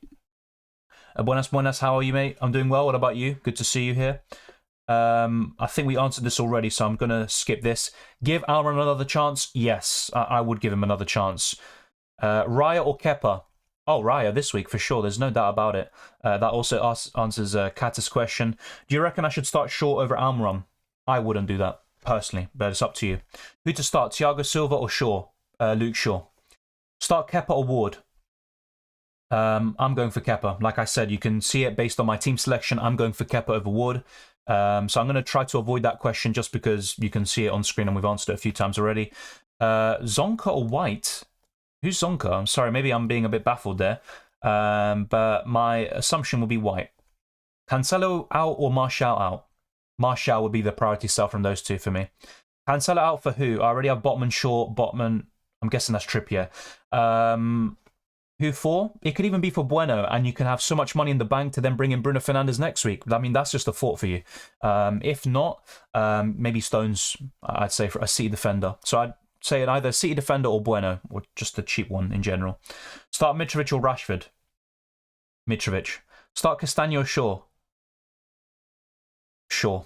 Buenas, how are you, mate? I'm doing well. What about you? Good to see you here. I think we answered this already, so I'm going to skip this. Give Almiron another chance? Yes, I would give him another chance. Raya or Kepa? Oh, Raya this week for sure. There's no doubt about it. That also answers Kata's question. Do you reckon I should start Shaw over Almiron? I wouldn't do that personally, but it's up to you. Who to start, Thiago Silva or Shaw? Luke Shaw. Start Kepa or Ward? I'm going for Kepa. Like I said, you can see it based on my team selection. I'm going for Kepa over Ward. So I'm going to try to avoid that question just because you can see it on screen and we've answered it a few times already. Zonka or White? Who's Zonka? I'm sorry, maybe I'm being a bit baffled there. But my assumption would be White. Cancelo out or Martial out? Martial would be the priority sell from those two for me. Cancelo out for who? I already have Botman, Shaw, Botman. I'm guessing that's Trippier. Who for? It could even be for Bueno, and you can have so much money in the bank to then bring in Bruno Fernandes next week. I mean, that's just a thought for you. If not, maybe Stones, I'd say, for a City defender. So I'd say either City defender or Bueno, or just a cheap one in general. Start Mitrovic or Rashford? Mitrovic. Start Castagne or Shaw? Shaw.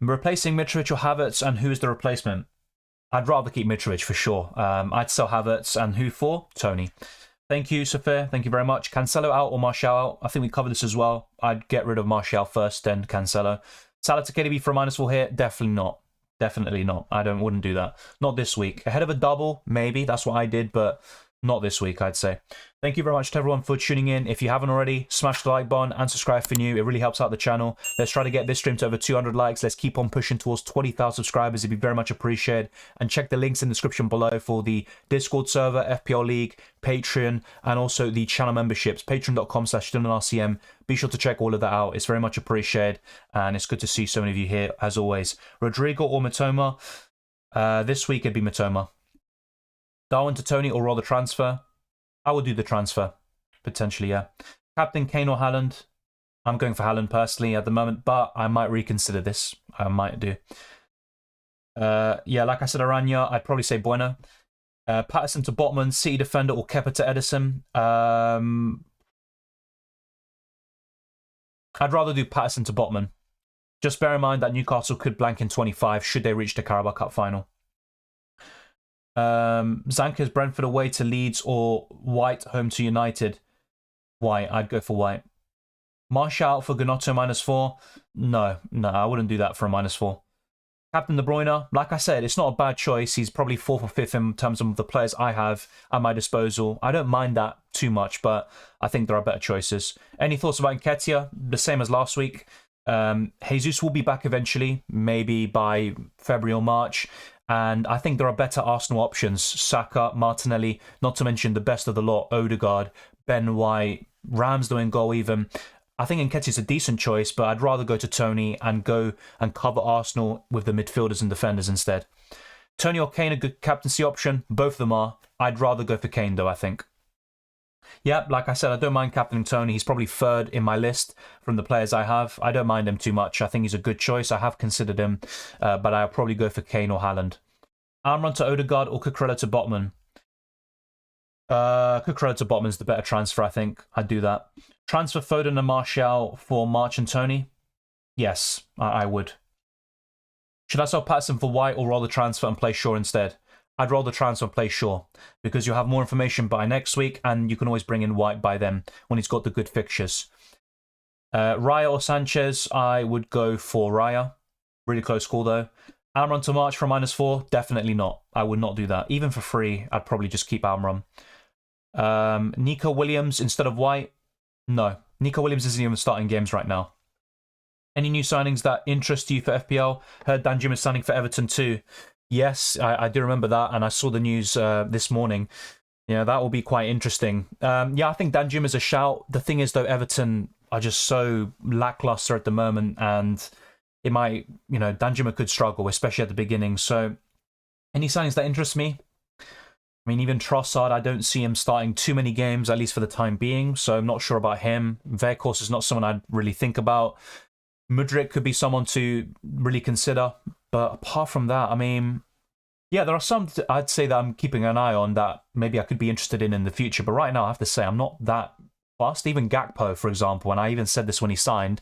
Replacing Mitrovic or Havertz, and who's the replacement? I'd rather keep Mitrovic for sure. I'd sell Havertz, and who for? Tony. Thank you, Sophia. Thank you very much. Cancelo out or Martial out? I think we covered this as well. I'd get rid of Martial first, then Cancelo. Salah to KDB for a -4 here? Definitely not. Definitely not. Wouldn't do that. Not this week. Ahead of a double, maybe. That's what I did, but not this week, I'd say. Thank you very much to everyone for tuning in. If you haven't already, smash the like button and subscribe for new. It really helps out the channel. Let's try to get this stream to over 200 likes. Let's keep on pushing towards 20,000 subscribers. It'd be very much appreciated. And check the links in the description below for the Discord server, FPL League, Patreon, and also the channel memberships. Patreon.com/DylanRCM. Be sure to check all of that out. It's very much appreciated. And it's good to see so many of you here, as always. Rodrigo or Matoma? This week it'd be Matoma. Darwin to Tony or rather transfer? I would do the transfer, potentially, yeah. Captain Kane or Haaland? I'm going for Haaland personally at the moment, but I might reconsider this. I might do. Yeah, like I said, Aranya, I'd probably say Bueno. Patterson to Botman, City defender, or Kepa to Edison? I'd rather do Patterson to Botman. Just bear in mind that Newcastle could blank in 25 should they reach the Carabao Cup final. Zanka's Brentford away to Leeds or White home to United? White. I'd go for White. Martial out for Gnotto -4? No, I wouldn't do that for a -4. Captain De Bruyne, like I said, it's not a bad choice. He's probably 4th or 5th in terms of the players I have at my disposal. I don't mind that too much, but I think there are better choices. Any thoughts about Nketiah? The same as last week. Jesus will be back eventually, maybe by February or March. And I think there are better Arsenal options. Saka, Martinelli, not to mention the best of the lot, Odegaard, Ben White, Ramsdale in goal even. I think Nketiah's a decent choice, but I'd rather go to Tony and go and cover Arsenal with the midfielders and defenders instead. Tony or Kane, a good captaincy option? Both of them are. I'd rather go for Kane though, I think. Yeah, like I said, I don't mind captaining Tony. He's probably 3rd in my list from the players I have. I don't mind him too much. I think he's a good choice. I have considered him, but I'll probably go for Kane or Haaland. Amran to Odegaard or Cucurella to Botman? Cucurella to Botman is the better transfer, I think. I'd do that. Transfer Foden and Martial for March and Tony? Yes, I would. Should I sell Patterson for White or rather transfer and play Shaw instead? I'd rather transfer and play Shaw because you'll have more information by next week and you can always bring in White by then when he's got the good fixtures. Raya or Sanchez? I would go for Raya. Really close call though. Amran to March for -4? Definitely not. I would not do that. Even for free, I'd probably just keep Amran. Nico Williams instead of White? No. Nico Williams isn't even starting games right now. Any new signings that interest you for FPL? Heard Danjuma is signing for Everton too. Yes, I do remember that, and I saw the news this morning. Yeah, that will be quite interesting. Yeah, I think Danjuma is a shout. The thing is, though, Everton are just so lackluster at the moment, and it might, Danjuma could struggle, especially at the beginning. So, any signings that interest me? I mean, even Trossard, I don't see him starting too many games, at least for the time being, so I'm not sure about him. Weghorst is not someone I'd really think about. Mudryk could be someone to really consider. But apart from that, I mean, yeah, there are some I'd say that I'm keeping an eye on that maybe I could be interested in the future. But right now, I have to say, I'm not that fast. Even Gakpo, for example, and I even said this when he signed,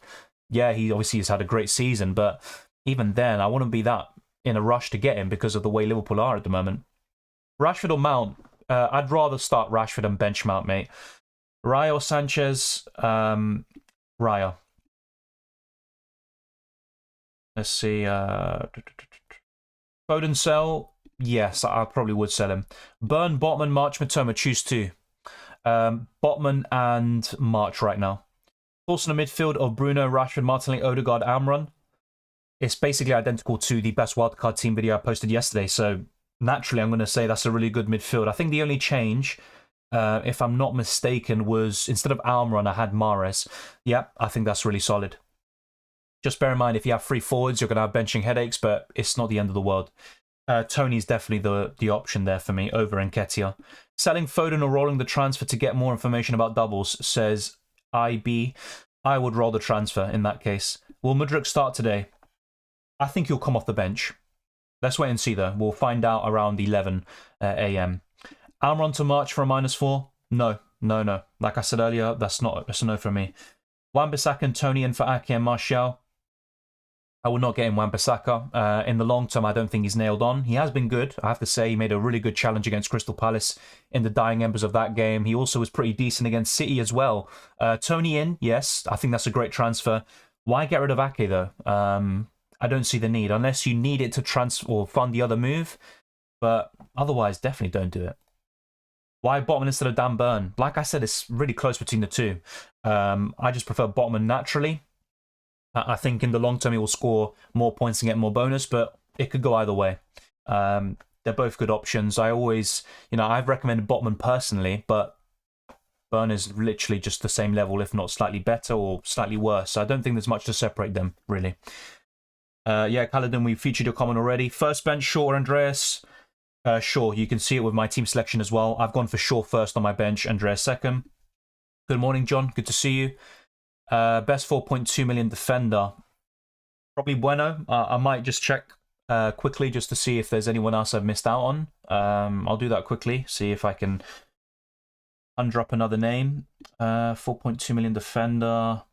yeah, he obviously has had a great season. But even then, I wouldn't be that in a rush to get him because of the way Liverpool are at the moment. Rashford or Mount? I'd rather start Rashford and bench Mount, mate. Raya or Sanchez? Raya. Let's see. Foden sell? Yes, I probably would sell him. Burn, Botman, March, Matoma. Choose 2. Botman and March right now. Also in the midfield of Bruno, Rashford, Martinelli, Odegaard, Amran. It's basically identical to the best wildcard team video I posted yesterday. So naturally, I'm going to say that's a really good midfield. I think the only change, if I'm not mistaken, was instead of Amran, I had Mahrez. Yeah, I think that's really solid. Just bear in mind, if you have 3 forwards, you're going to have benching headaches, but it's not the end of the world. Tony's definitely the option there for me over Nketiah. Selling Foden or rolling the transfer to get more information about doubles, says IB. I would roll the transfer in that case. Will Mudryk start today? I think he'll come off the bench. Let's wait and see though. We'll find out around 11 a.m. Almiron to March for a -4? No. Like I said earlier, that's a no for me. Wan-Bissaka and Tony in for Ake and Martial. I would not get in Wan-Bissaka. In the long term, I don't think he's nailed on. He has been good. I have to say, he made a really good challenge against Crystal Palace in the dying embers of that game. He also was pretty decent against City as well. Tony in, yes. I think that's a great transfer. Why get rid of Ake, though? I don't see the need, unless you need it to transfer or fund the other move. But otherwise, definitely don't do it. Why Botman instead of Dan Burn? Like I said, it's really close between the two. I just prefer Botman naturally. I think in the long term he will score more points and get more bonus, but it could go either way. They're both good options. I always, I've recommended Botman personally, but Burn is literally just the same level, if not slightly better or slightly worse. So I don't think there's much to separate them, really. Yeah, Kaladin, we featured your comment already. First bench, Shaw or Andreas? Shaw, you can see it with my team selection as well. I've gone for Shaw first on my bench, Andreas second. Good morning, John. Good to see you. Best 4.2 million defender. Probably Bueno. I might just check quickly just to see if there's anyone else I've missed out on. I'll do that quickly, see if I can conjure up another name. 4.2 million defender.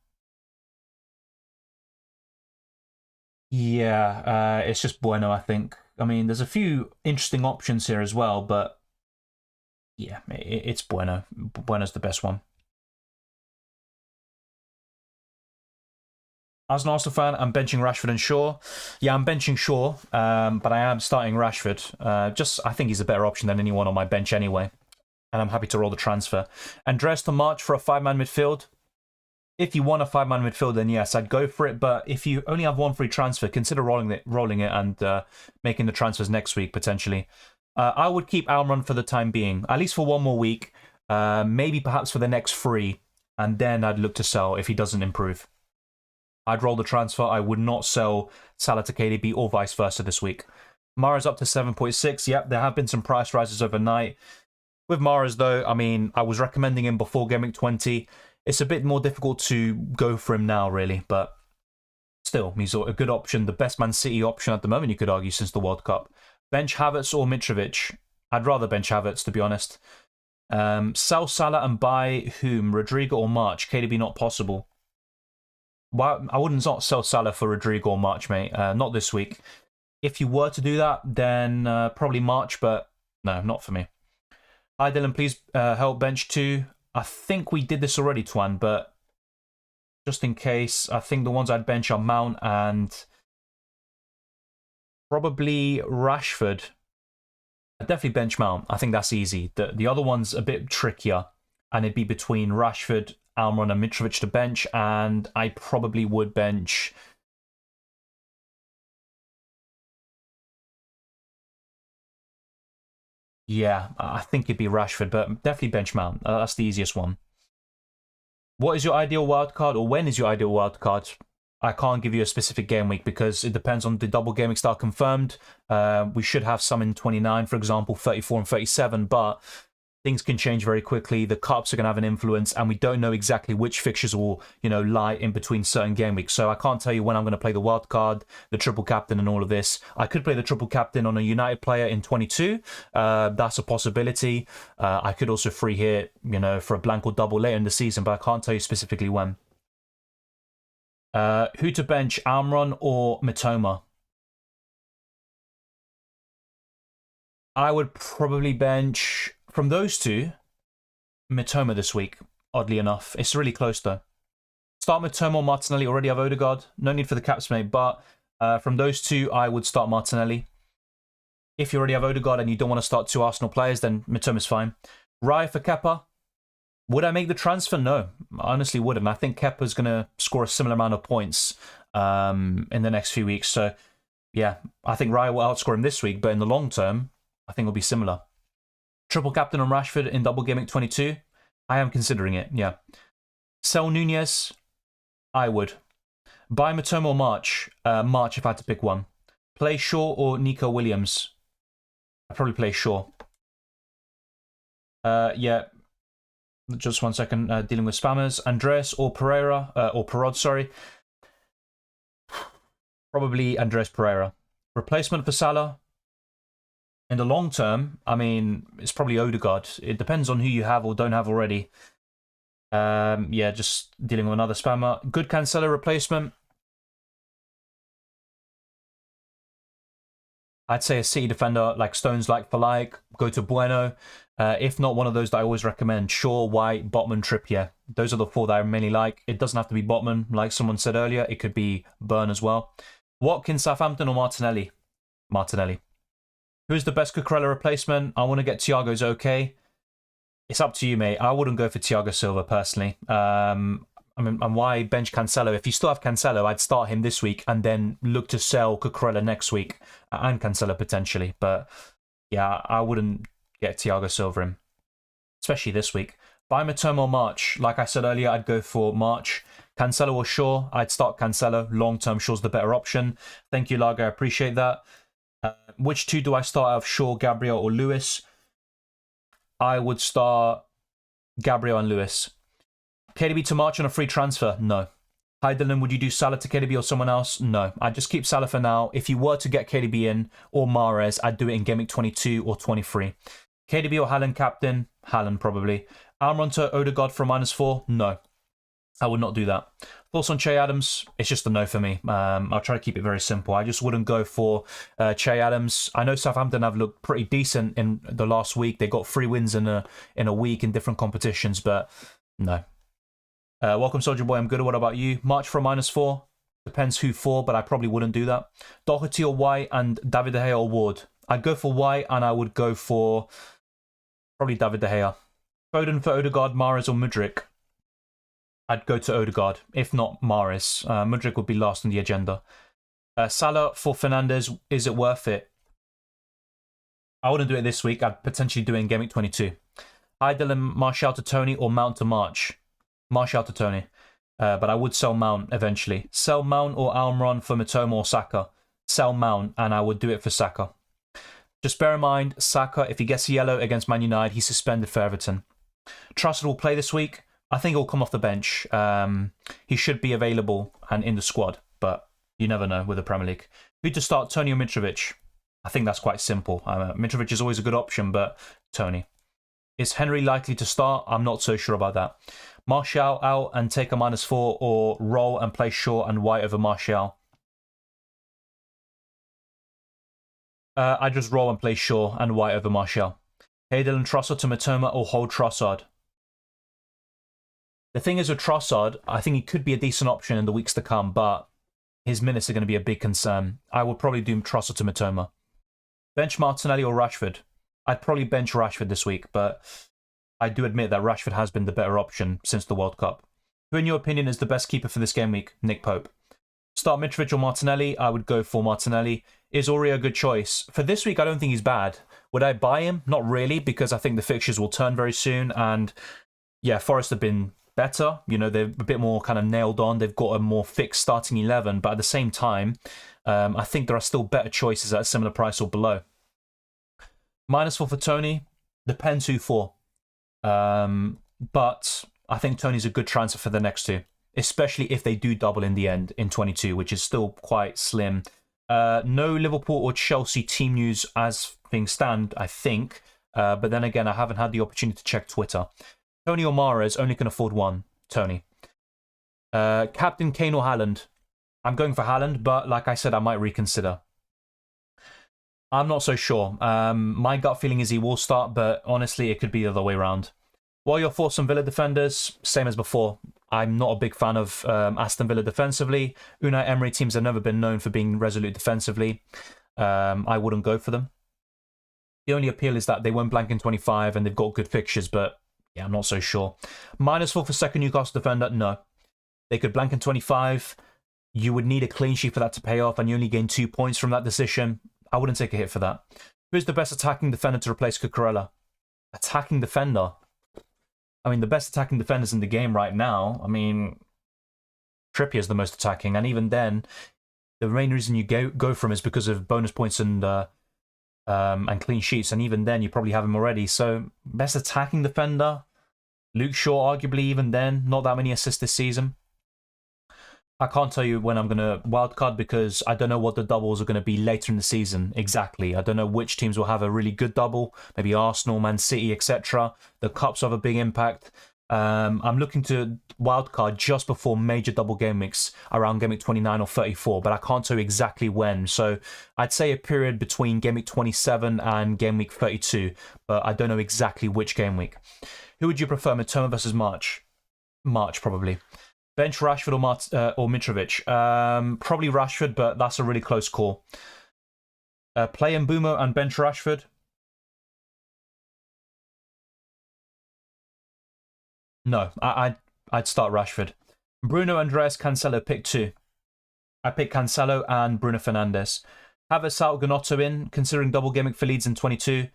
Yeah, it's just Bueno, I think. I mean, there's a few interesting options here as well, but yeah, it's Bueno. Bueno's the best one. As an Arsenal fan, I'm benching Rashford and Shaw. Yeah, I'm benching Shaw, but I am starting Rashford. I think he's a better option than anyone on my bench anyway. And I'm happy to roll the transfer. Andreas to March for a 5-man midfield. If you want a 5-man midfield, then yes, I'd go for it. But if you only have one free transfer, consider rolling it and making the transfers next week, potentially. I would keep Almiron for the time being, at least for one more week. Maybe perhaps for the next free. And then I'd look to sell if he doesn't improve. I'd roll the transfer. I would not sell Salah to KDB or vice versa this week. Mahrez up to 7.6. Yep, there have been some price rises overnight. With Mahrez, though, I mean, I was recommending him before Gameweek 20. It's a bit more difficult to go for him now, really. But still, he's a good option. The best Man City option at the moment, you could argue, since the World Cup. Bench Havertz or Mitrovic? I'd rather bench Havertz, to be honest. Sell Salah and buy whom? Rodrigo or March? KDB not possible. Well, I wouldn't not sell Salah for Rodrigo or March, mate. Not this week. If you were to do that, then probably March, but no, not for me. Hi, Dylan. Please help bench 2. I think we did this already, Twan, but just in case, I think the ones I'd bench are Mount and probably Rashford. I'd definitely bench Mount. I think that's easy. The other one's a bit trickier, and it'd be between Rashford, Almiron and Mitrovic to bench, and I probably would bench... Yeah, I think it'd be Rashford, but definitely bench Mount. That's the easiest one. What is your ideal wildcard, or when is your ideal wildcard? I can't give you a specific game week because it depends on the double game week start confirmed. We should have some in 29, for example, 34 and 37, but things can change very quickly. The cups are going to have an influence, and we don't know exactly which fixtures will, lie in between certain game weeks. So I can't tell you when I'm going to play the wild card, the triple captain, and all of this. I could play the triple captain on a United player in 22. That's a possibility. I could also free hit, for a blank or double later in the season, but I can't tell you specifically when. Who to bench, Almiron or Mitoma? I would probably bench... From those two, Mitoma this week, oddly enough. It's really close, though. Start Mitoma or Martinelli. Already have Odegaard. No need for the caps, mate. But from those two, I would start Martinelli. If you already have Odegaard and you don't want to start 2 Arsenal players, then Mitoma's fine. Raya for Kepa. Would I make the transfer? No. I honestly wouldn't. I think Kepa's going to score a similar amount of points in the next few weeks. So, yeah, I think Raya will outscore him this week. But in the long term, I think it'll be similar. Triple captain on Rashford in Double Gameweek 22. I am considering it, yeah. Sell Nunez. I would. Buy Mitoma or March. March if I had to pick one. Play Shaw or Nico Williams. I'd probably play Shaw. Yeah, just 1 second. Dealing with spammers. Andres or Pereira, or Perod, sorry. Probably Andres Pereira. Replacement for Salah. In the long term, I mean, it's probably Odegaard. It depends on who you have or don't have already. Yeah, just dealing with another spammer. Good Cancelo replacement. I'd say a City defender like Stones, like for like. Go to Bueno. If not, one of those that I always recommend: Shaw, White, Botman, Trippier. Those are the four that I mainly like. It doesn't have to be Botman, like someone said earlier. It could be Burn as well. Watkins, Southampton, or Martinelli? Martinelli. Who's the best Cucurella replacement? I want to get Thiago's okay. It's up to you, mate. I wouldn't go for Thiago Silva personally. I mean, and why bench Cancelo? If you still have Cancelo, I'd start him this week and then look to sell Cucurella next week and Cancelo potentially. But yeah, I wouldn't get Thiago Silva in, especially this week. Buy Matoma or March. Like I said earlier, I'd go for March. Cancelo or Shaw, I'd start Cancelo. Long-term, Shaw's the better option. Thank you, Lager. I appreciate that. Which two do I start out of, Shaw, Gabriel, or Lewis? I would start Gabriel and Lewis. KDB to March on a free transfer? No. Hi Dylan, would you do Salah to KDB or someone else? No. I'd just keep Salah for now. If you were to get KDB in or Mahrez, I'd do it in Gameweek 22 or 23. KDB or Haaland captain? Haaland probably. Almiron to Odegaard for a -4? No. I would not do that. Thoughts on Che Adams? It's just a no for me. I'll try to keep it very simple. I just wouldn't go for Che Adams. I know Southampton have looked pretty decent in the last week. They got 3 wins in a week in different competitions, but no. Welcome, Soldier Boy. I'm good. What about you? March for a -4. Depends who for, but I probably wouldn't do that. Doherty or White and David De Gea or Ward? I'd go for White and I would go for probably David De Gea. Foden for Odegaard, Mahrez or Mudryk? I'd go to Odegaard, if not Mahrez. Mudryk would be last on the agenda. Salah for Fernandes, is it worth it? I wouldn't do it this week. I'd potentially do it in Gameweek 22. Hi Dylan, Martial to Tony or Mount to March? Martial to Tony. But I would sell Mount eventually. Sell Mount or Almiron for Matoma or Saka? Sell Mount, and I would do it for Saka. Just bear in mind, Saka, if he gets a yellow against Man United, he's suspended for Everton. Trussard will play this week. I think he'll come off the bench. He should be available and in the squad, but you never know with the Premier League. Who to start, Tony or Mitrovic? I think that's quite simple. Mitrovic is always a good option, but Tony. Is Henry likely to start? I'm not so sure about that. Martial out and take a -4, or roll and play Shaw and White over Martial? I just roll and play Shaw and White over Martial. Hayden and Trossard to Matoma or hold Trossard? The thing is with Trossard, I think he could be a decent option in the weeks to come, but his minutes are going to be a big concern. I would probably do Trossard to Matoma. Bench Martinelli or Rashford? I'd probably bench Rashford this week, but I do admit that Rashford has been the better option since the World Cup. Who, in your opinion, is the best keeper for this game week? Nick Pope. Start Mitrovic or Martinelli? I would go for Martinelli. Is Aurier a good choice? For this week, I don't think he's bad. Would I buy him? Not really, because I think the fixtures will turn very soon, and yeah, Forest have been better. You know, they're a bit more kind of nailed on. They've got a more fixed starting 11, but at the same time, I think there are still better choices at a similar price or below. -4 for Tony. Depends who for. But I think Tony's a good transfer for the next two, especially if they do double in the end in 22, which is still quite slim. No Liverpool or Chelsea team news as things stand, I think. But then again, I haven't had the opportunity to check Twitter. Tony or Mahrez, only can afford one. Tony. Captain Kane or Haaland? I'm going for Haaland, but like I said, I might reconsider. I'm not so sure. My gut feeling is he will start, but honestly, it could be the other way around. What are your thoughts on Villa defenders? Same as before. I'm not a big fan of Aston Villa defensively. Unai Emery teams have never been known for being resolute defensively. I wouldn't go for them. The only appeal is that they won't blank in 25 and they've got good fixtures, but yeah, I'm not so sure. -4 for second Newcastle defender? No. They could blank in 25. You would need a clean sheet for that to pay off, and you only gain 2 points from that decision. I wouldn't take a hit for that. Who's the best attacking defender to replace Cucurella? Attacking defender? I mean, the best attacking defenders in the game right now, I mean, Trippier is the most attacking, and even then, the main reason you go for him is because of bonus points and and clean sheets, and even then you probably have him already. So best attacking defender, Luke Shaw, arguably even then, not that many assists this season. I can't tell you when I'm going to wildcard because I don't know what the doubles are going to be later in the season exactly. I don't know which teams will have a really good double, maybe Arsenal, Man City, etc. The Cups have a big impact. I'm looking to wildcard just before major double game weeks, around game week 29 or 34, but I can't tell you exactly when. So I'd say a period between game week 27 and game week 32, but I don't know exactly which game week. Who would you prefer, Mitoma versus March? March, probably. Bench Rashford or Mitrovic? Probably Rashford, but that's a really close call. Play Mbeumo and bench Rashford? No, I'd start Rashford. Bruno, Andreas, Cancelo, pick two. I pick Cancelo and Bruno Fernandes. Havertz out, Gnotto in, considering double gaming for Leeds in 22.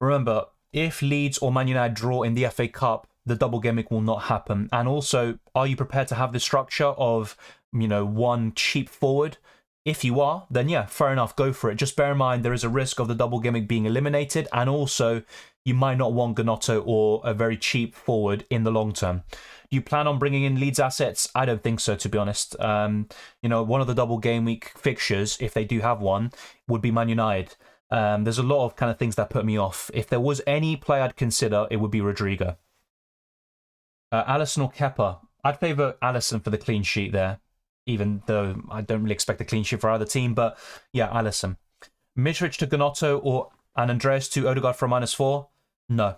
Remember, if Leeds or Man United draw in the FA Cup, the double gimmick will not happen. And also, are you prepared to have the structure of, one cheap forward? If you are, then yeah, fair enough, go for it. Just bear in mind there is a risk of the double gimmick being eliminated, and also you might not want Gnotto or a very cheap forward in the long term. Do you plan on bringing in Leeds assets? I don't think so, to be honest. One of the double game week fixtures, if they do have one, would be Man United. There's a lot of kind of things that put me off. If there was any play I'd consider, it would be Rodrigo. Alisson or Kepa? I'd favour Alisson for the clean sheet there, even though I don't really expect a clean sheet for either team. But yeah, Alisson. Mitrovic to Gnotto and Andreas to Odegaard for a -4? No,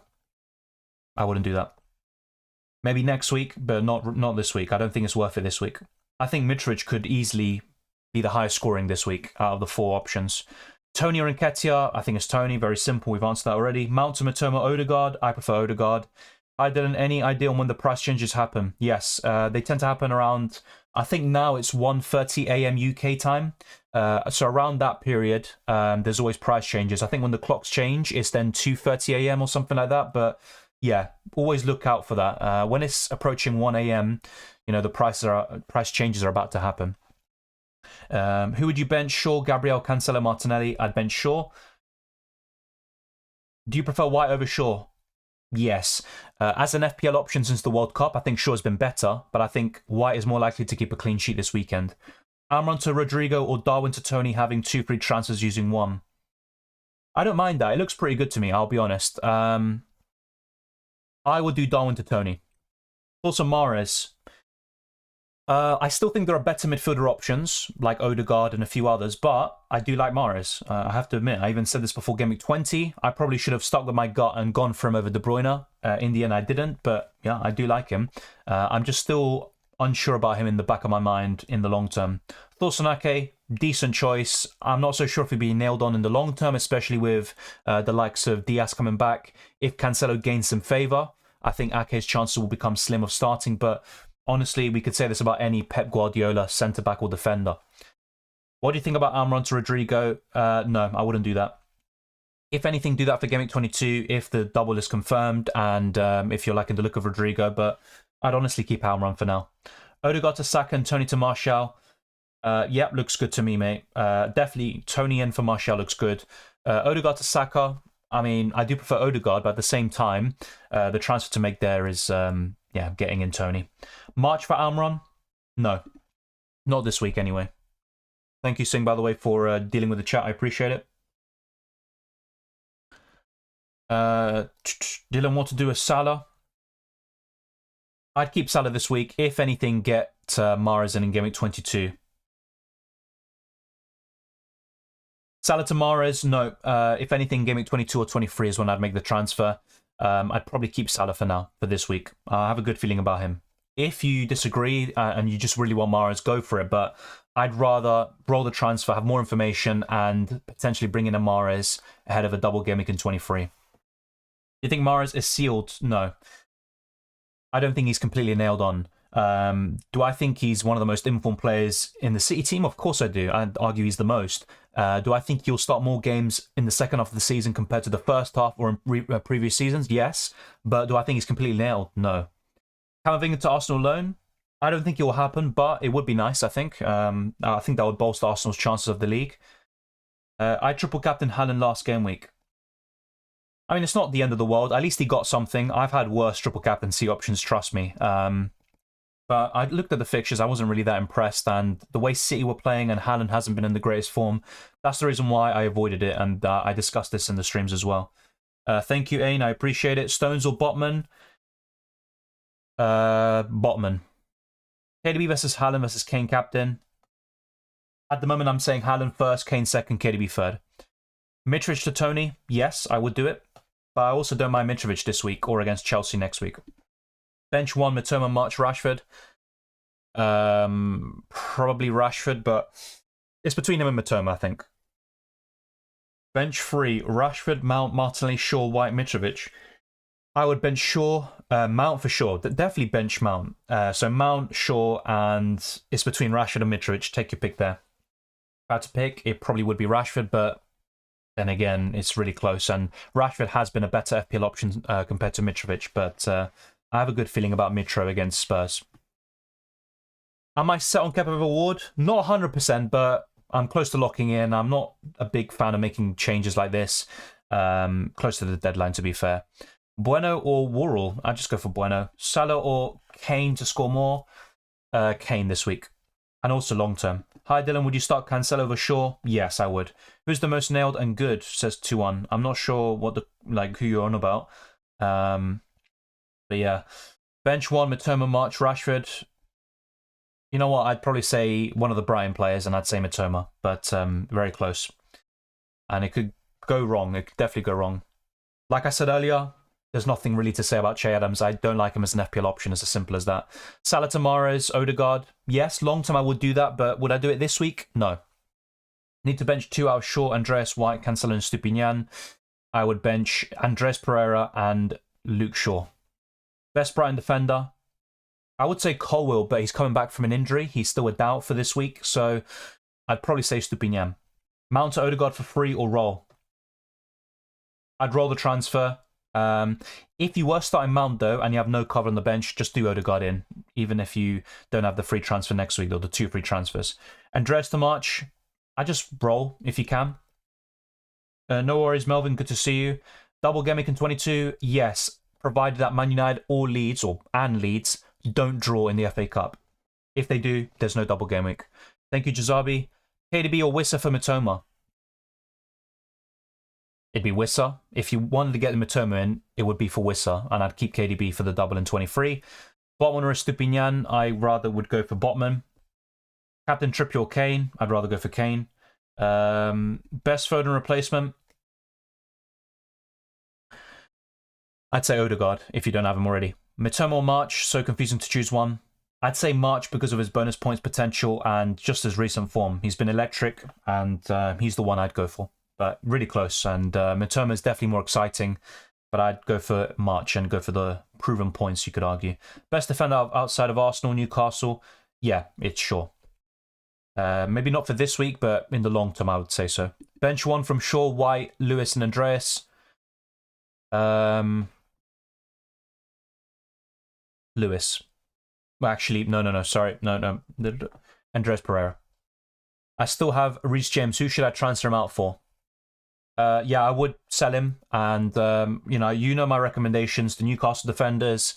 I wouldn't do that. Maybe next week, but not this week. I don't think it's worth it this week. I think Mitrovic could easily be the highest scoring this week out of the 4 options. Tony or Nketiah? I think it's Tony. Very simple. We've answered that already. Mount to Mitoma, Odegaard? I prefer Odegaard. I didn't any idea on when the price changes happen. Yes, they tend to happen around, I think now it's 1:30 a.m. UK time. So around that period, there's always price changes. I think when the clocks change, it's then 2:30 a.m. or something like that. But yeah, always look out for that. When it's approaching 1 a.m., the price changes are about to happen. Who would you bench? Shaw, Gabriel, Cancelo, Martinelli? I'd bench Shaw. Do you prefer White over Shaw? Yes. As an FPL option since the World Cup, I think Shaw's been better, but I think White is more likely to keep a clean sheet this weekend. Amron to Rodrigo or Darwin to Tony, having 2 free transfers using 1. I don't mind that. It looks pretty good to me, I'll be honest. I would do Darwin to Tony. Also Mahrez. I still think there are better midfielder options, like Odegaard and a few others, but I do like Mahrez. I have to admit, I even said this before Game Week 20. I probably should have stuck with my gut and gone for him over De Bruyne. In the end, I didn't, but yeah, I do like him. I'm just still unsure about him in the back of my mind in the long term. Thorson Ake, decent choice. I'm not so sure if he'll be nailed on in the long term, especially with the likes of Diaz coming back. If Cancelo gains some favour, I think Ake's chances will become slim of starting, but honestly, we could say this about any Pep Guardiola centre-back or defender. What do you think about Amron to Rodrigo? No, I wouldn't do that. If anything, do that for Game Week 22 if the double is confirmed and if you're liking the look of Rodrigo, but I'd honestly keep Amron for now. Odegaard to Saka and Tony to Martial. Yep, looks good to me, mate. Definitely Tony in for Martial looks good. Odegaard to Saka. I mean, I do prefer Odegaard, but at the same time, the transfer to make there is, getting in Tony. March for Amron? No. Not this week, anyway. Thank you, Singh, by the way, for dealing with the chat. I appreciate it. Dylan, what to do with Salah? I'd keep Salah this week. If anything, get Mahrez in Game Week 22. Salah to Mahrez? No. If anything, Game Week 22 or 23 is when I'd make the transfer. I'd probably keep Salah for now, for this week. I have a good feeling about him. If you disagree and you just really want Mahrez, go for it. But I'd rather roll the transfer, have more information, and potentially bring in a Mahrez ahead of a double game week in 23. You think Mahrez is sealed? No. I don't think he's completely nailed on. Do I think he's one of the most informed players in the City team? Of course I do. I'd argue he's the most. Do I think he'll start more games in the second half of the season compared to the first half or in previous seasons? Yes. But do I think he's completely nailed? No. Camavinga to Arsenal loan? I don't think it will happen, but it would be nice, I think. I think that would bolster Arsenal's chances of the league. I triple captain Haaland last game week. I mean, it's not the end of the world. At least he got something. I've had worse triple captaincy options, trust me. But I looked at the fixtures. I wasn't really that impressed. And the way City were playing and Haaland hasn't been in the greatest form, that's the reason why I avoided it. And I discussed this in the streams as well. Thank you, Ain. I appreciate it. Stones or Botman? Botman. KDB versus Haaland versus Kane captain. At the moment, I'm saying Haaland first, Kane second, KDB third. Mitrovic to Tony? Yes, I would do it. But I also don't mind Mitrovic this week or against Chelsea next week. Bench 1, Mitoma, March, Rashford. Probably Rashford, but it's between him and Mitoma, I think. Bench 3, Rashford, Mount, Martinelli, Shaw, White, Mitrovic. I would bench Shaw, Mount for sure. Definitely bench Mount. So Mount, Shaw, and it's between Rashford and Mitrovic. Take your pick there. If I had to pick, it probably would be Rashford, but then again, it's really close. And Rashford has been a better FPL option compared to Mitrovic, but I have a good feeling about Mitro against Spurs. Am I set on Kepa over Ward? Not 100%, but I'm close to locking in. I'm not a big fan of making changes like this. Close to the deadline, to be fair. Bueno or Worrell? I'd just go for Bueno. Salah or Kane to score more? Kane this week. And also long term. Hi Dylan, would you start Cancelo over Shaw? Yes, I would. Who's the most nailed and good? Says 2-1. I'm not sure what who you're on about. But yeah. Bench 1, Mitoma, March, Rashford. You know what? I'd probably say one of the Brighton players, and I'd say Mitoma. But very close. And it could go wrong. It could definitely go wrong. Like I said earlier, there's nothing really to say about Che Adams. I don't like him as an FPL option. It's as simple as that. Salah, Tamares, Odegaard. Yes, long term I would do that, but would I do it this week? No. Need to bench 2 out of Shaw, Andreas White, Cancelo, and Stupinian. I would bench Andres Pereira and Luke Shaw. Best Brighton defender. I would say Colwill, but he's coming back from an injury. He's still a doubt for this week, so I'd probably say Stupinian. Mount to Odegaard for free or roll? I'd roll the transfer. If you were starting Mount though and you have no cover on the bench, just do Odegaard in, even if you don't have the free transfer next week or the 2 free transfers. Andreas to March, I just roll if you can. No worries, Melvin, good to see you. Double Gameweek in 22, yes, provided that Man United or Leeds and Leeds don't draw in the FA Cup. If they do, there's no Double Gameweek. Thank you, Jazabi. KDB or Wissa for Mitoma? It'd be Wissa. If you wanted to get the Mitoma in, it would be for Wissa, and I'd keep KDB for the double in 23. Botman or Stupinian, I rather would go for Botman. Captain Trippier or Kane, I'd rather go for Kane. Best Foden replacement, I'd say Odegaard, if you don't have him already. Mitoma or March, so confusing to choose one. I'd say March because of his bonus points potential and just his recent form. He's been electric, and he's the one I'd go for. But really close, and Mitoma is definitely more exciting, but I'd go for March and go for the proven points, you could argue. Best defender outside of Arsenal, Newcastle, yeah, it's Shaw. Maybe not for this week, but in the long term, I would say so. Bench 1 from Shaw, White, Lewis, and Andreas. Lewis. Well, actually, no, sorry. No. Andreas Pereira. I still have Reece James. Who should I transfer him out for? Yeah, I would sell him, and you know my recommendations: the Newcastle defenders,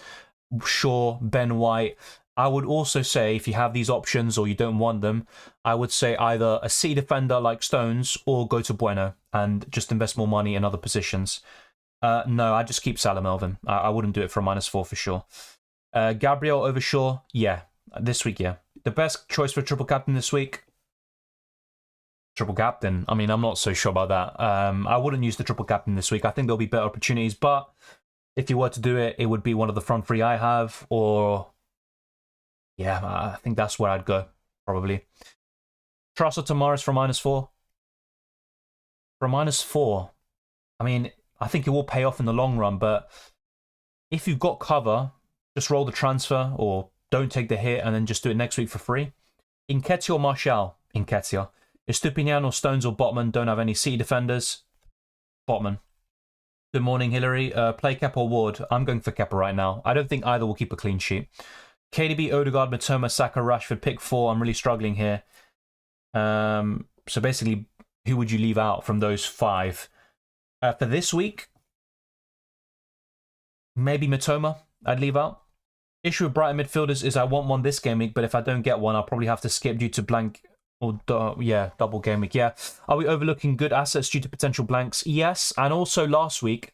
Shaw, Ben White. I would also say, if you have these options or you don't want them, I would say either a City defender like Stones or go to Bueno and just invest more money in other positions. No, I just keep Salah, Melvin. I wouldn't do it for a -4 for sure. Gabriel over Shaw, yeah, this week, yeah. The best choice for triple captain this week. Triple captain. I mean, I'm not so sure about that. I wouldn't use the triple captain this week. I think there'll be better opportunities, but if you were to do it, it would be one of the front 3 I have, or yeah, I think that's where I'd go, probably. Truss or Tamares for -4? For -4, I mean, I think it will pay off in the long run, but if you've got cover, just roll the transfer or don't take the hit and then just do it next week for free. Nketiah or Martial? Nketiah. Estupinian or Stones or Botman don't have any City defenders. Botman. Good morning, Hillary. Play Kepa or Ward? I'm going for Kepa right now. I don't think either will keep a clean sheet. KDB, Odegaard, Mitoma, Saka, Rashford, pick 4. I'm really struggling here. So basically, who would you leave out from those 5? For this week, maybe Mitoma I'd leave out. Issue with Brighton midfielders is I want one this game week, but if I don't get one, I'll probably have to skip due to blank or double game week. Yeah. Are we overlooking good assets due to potential blanks? Yes. And also last week,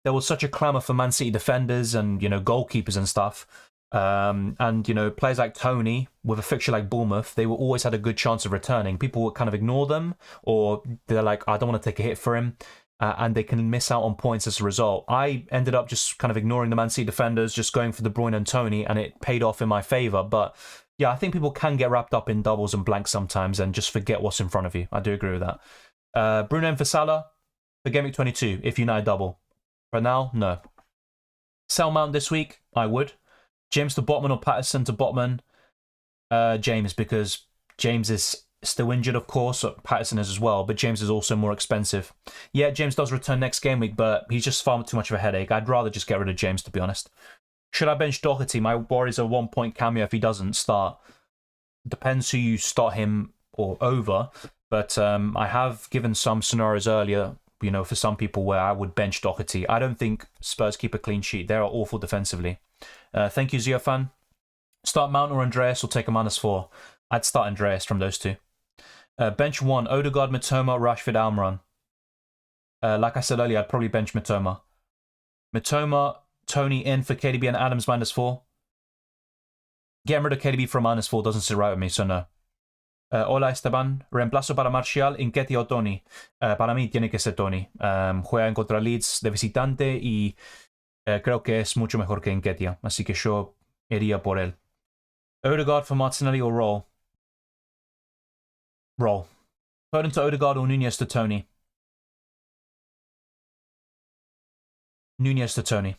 there was such a clamour for Man City defenders and, goalkeepers and stuff. And, players like Tony, with a fixture like Bournemouth, they always had a good chance of returning. People would kind of ignore them, or they're like, I don't want to take a hit for him. And they can miss out on points as a result. I ended up just kind of ignoring the Man City defenders, just going for De Bruyne and Tony, and it paid off in my favour. But yeah, I think people can get wrapped up in doubles and blanks sometimes and just forget what's in front of you. I do agree with that. Bruno and for Salah for Game Week 22, if United double. For now, no. Sell Mount this week, I would. James to Botman or Patterson to Botman? James, because James is still injured, of course. Patterson is as well, but James is also more expensive. Yeah, James does return next game week, but he's just far too much of a headache. I'd rather just get rid of James, to be honest. Should I bench Doherty? My worries are 1 point cameo if he doesn't start. Depends who you start him or over, but I have given some scenarios earlier, for some people where I would bench Doherty. I don't think Spurs keep a clean sheet. They are awful defensively. Thank you, Ziofan. Start Mount or Andreas or take a -4. I'd start Andreas from those two. Bench 1, Odegaard, Mitoma, Rashford, Almiron. Like I said earlier, I'd probably bench Mitoma. Mitoma, Tony in for KDB and Adams -4. Getting rid of KDB for a -4 doesn't sit right with me, so no. Hola Esteban, reemplazo para Martial, Nketiah o Tony. Para mí tiene que ser Tony. Juega en contra Leeds de visitante y creo que es mucho mejor que Nketiah, así que yo iría por él. Odegaard for Martinelli or Roll? Roll. Foden to Odegaard or Nunez to Tony? Nunez to Tony.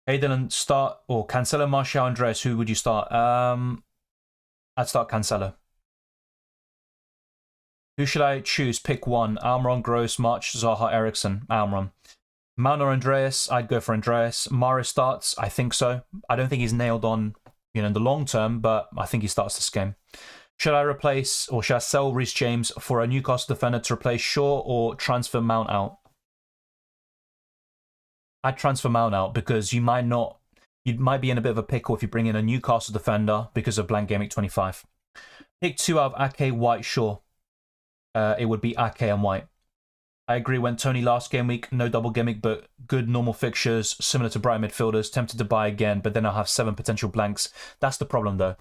Hey Dylan, start or Cancelo, Martial, Andres. Who would you start? I'd start Cancelo. Who should I choose? Pick one. Almiron, Gross, March, Zaha, Eriksson. Almiron. Mount or Andreas? I'd go for Andreas. Mahrez starts? I think so. I don't think he's nailed on, in the long term, but I think he starts this game. Should I replace or should I sell Reece James for a Newcastle defender to replace Shaw or transfer Mount out? I'd transfer Mount out because you might be in a bit of a pickle if you bring in a Newcastle defender because of blank Game Week 25. Pick 2 out of Ake, White, Shaw. It would be Ake and White. I agree, went Tony last game week, no double game week, but good normal fixtures, similar to Brighton midfielders, tempted to buy again, but then I'll have 7 potential blanks. That's the problem though.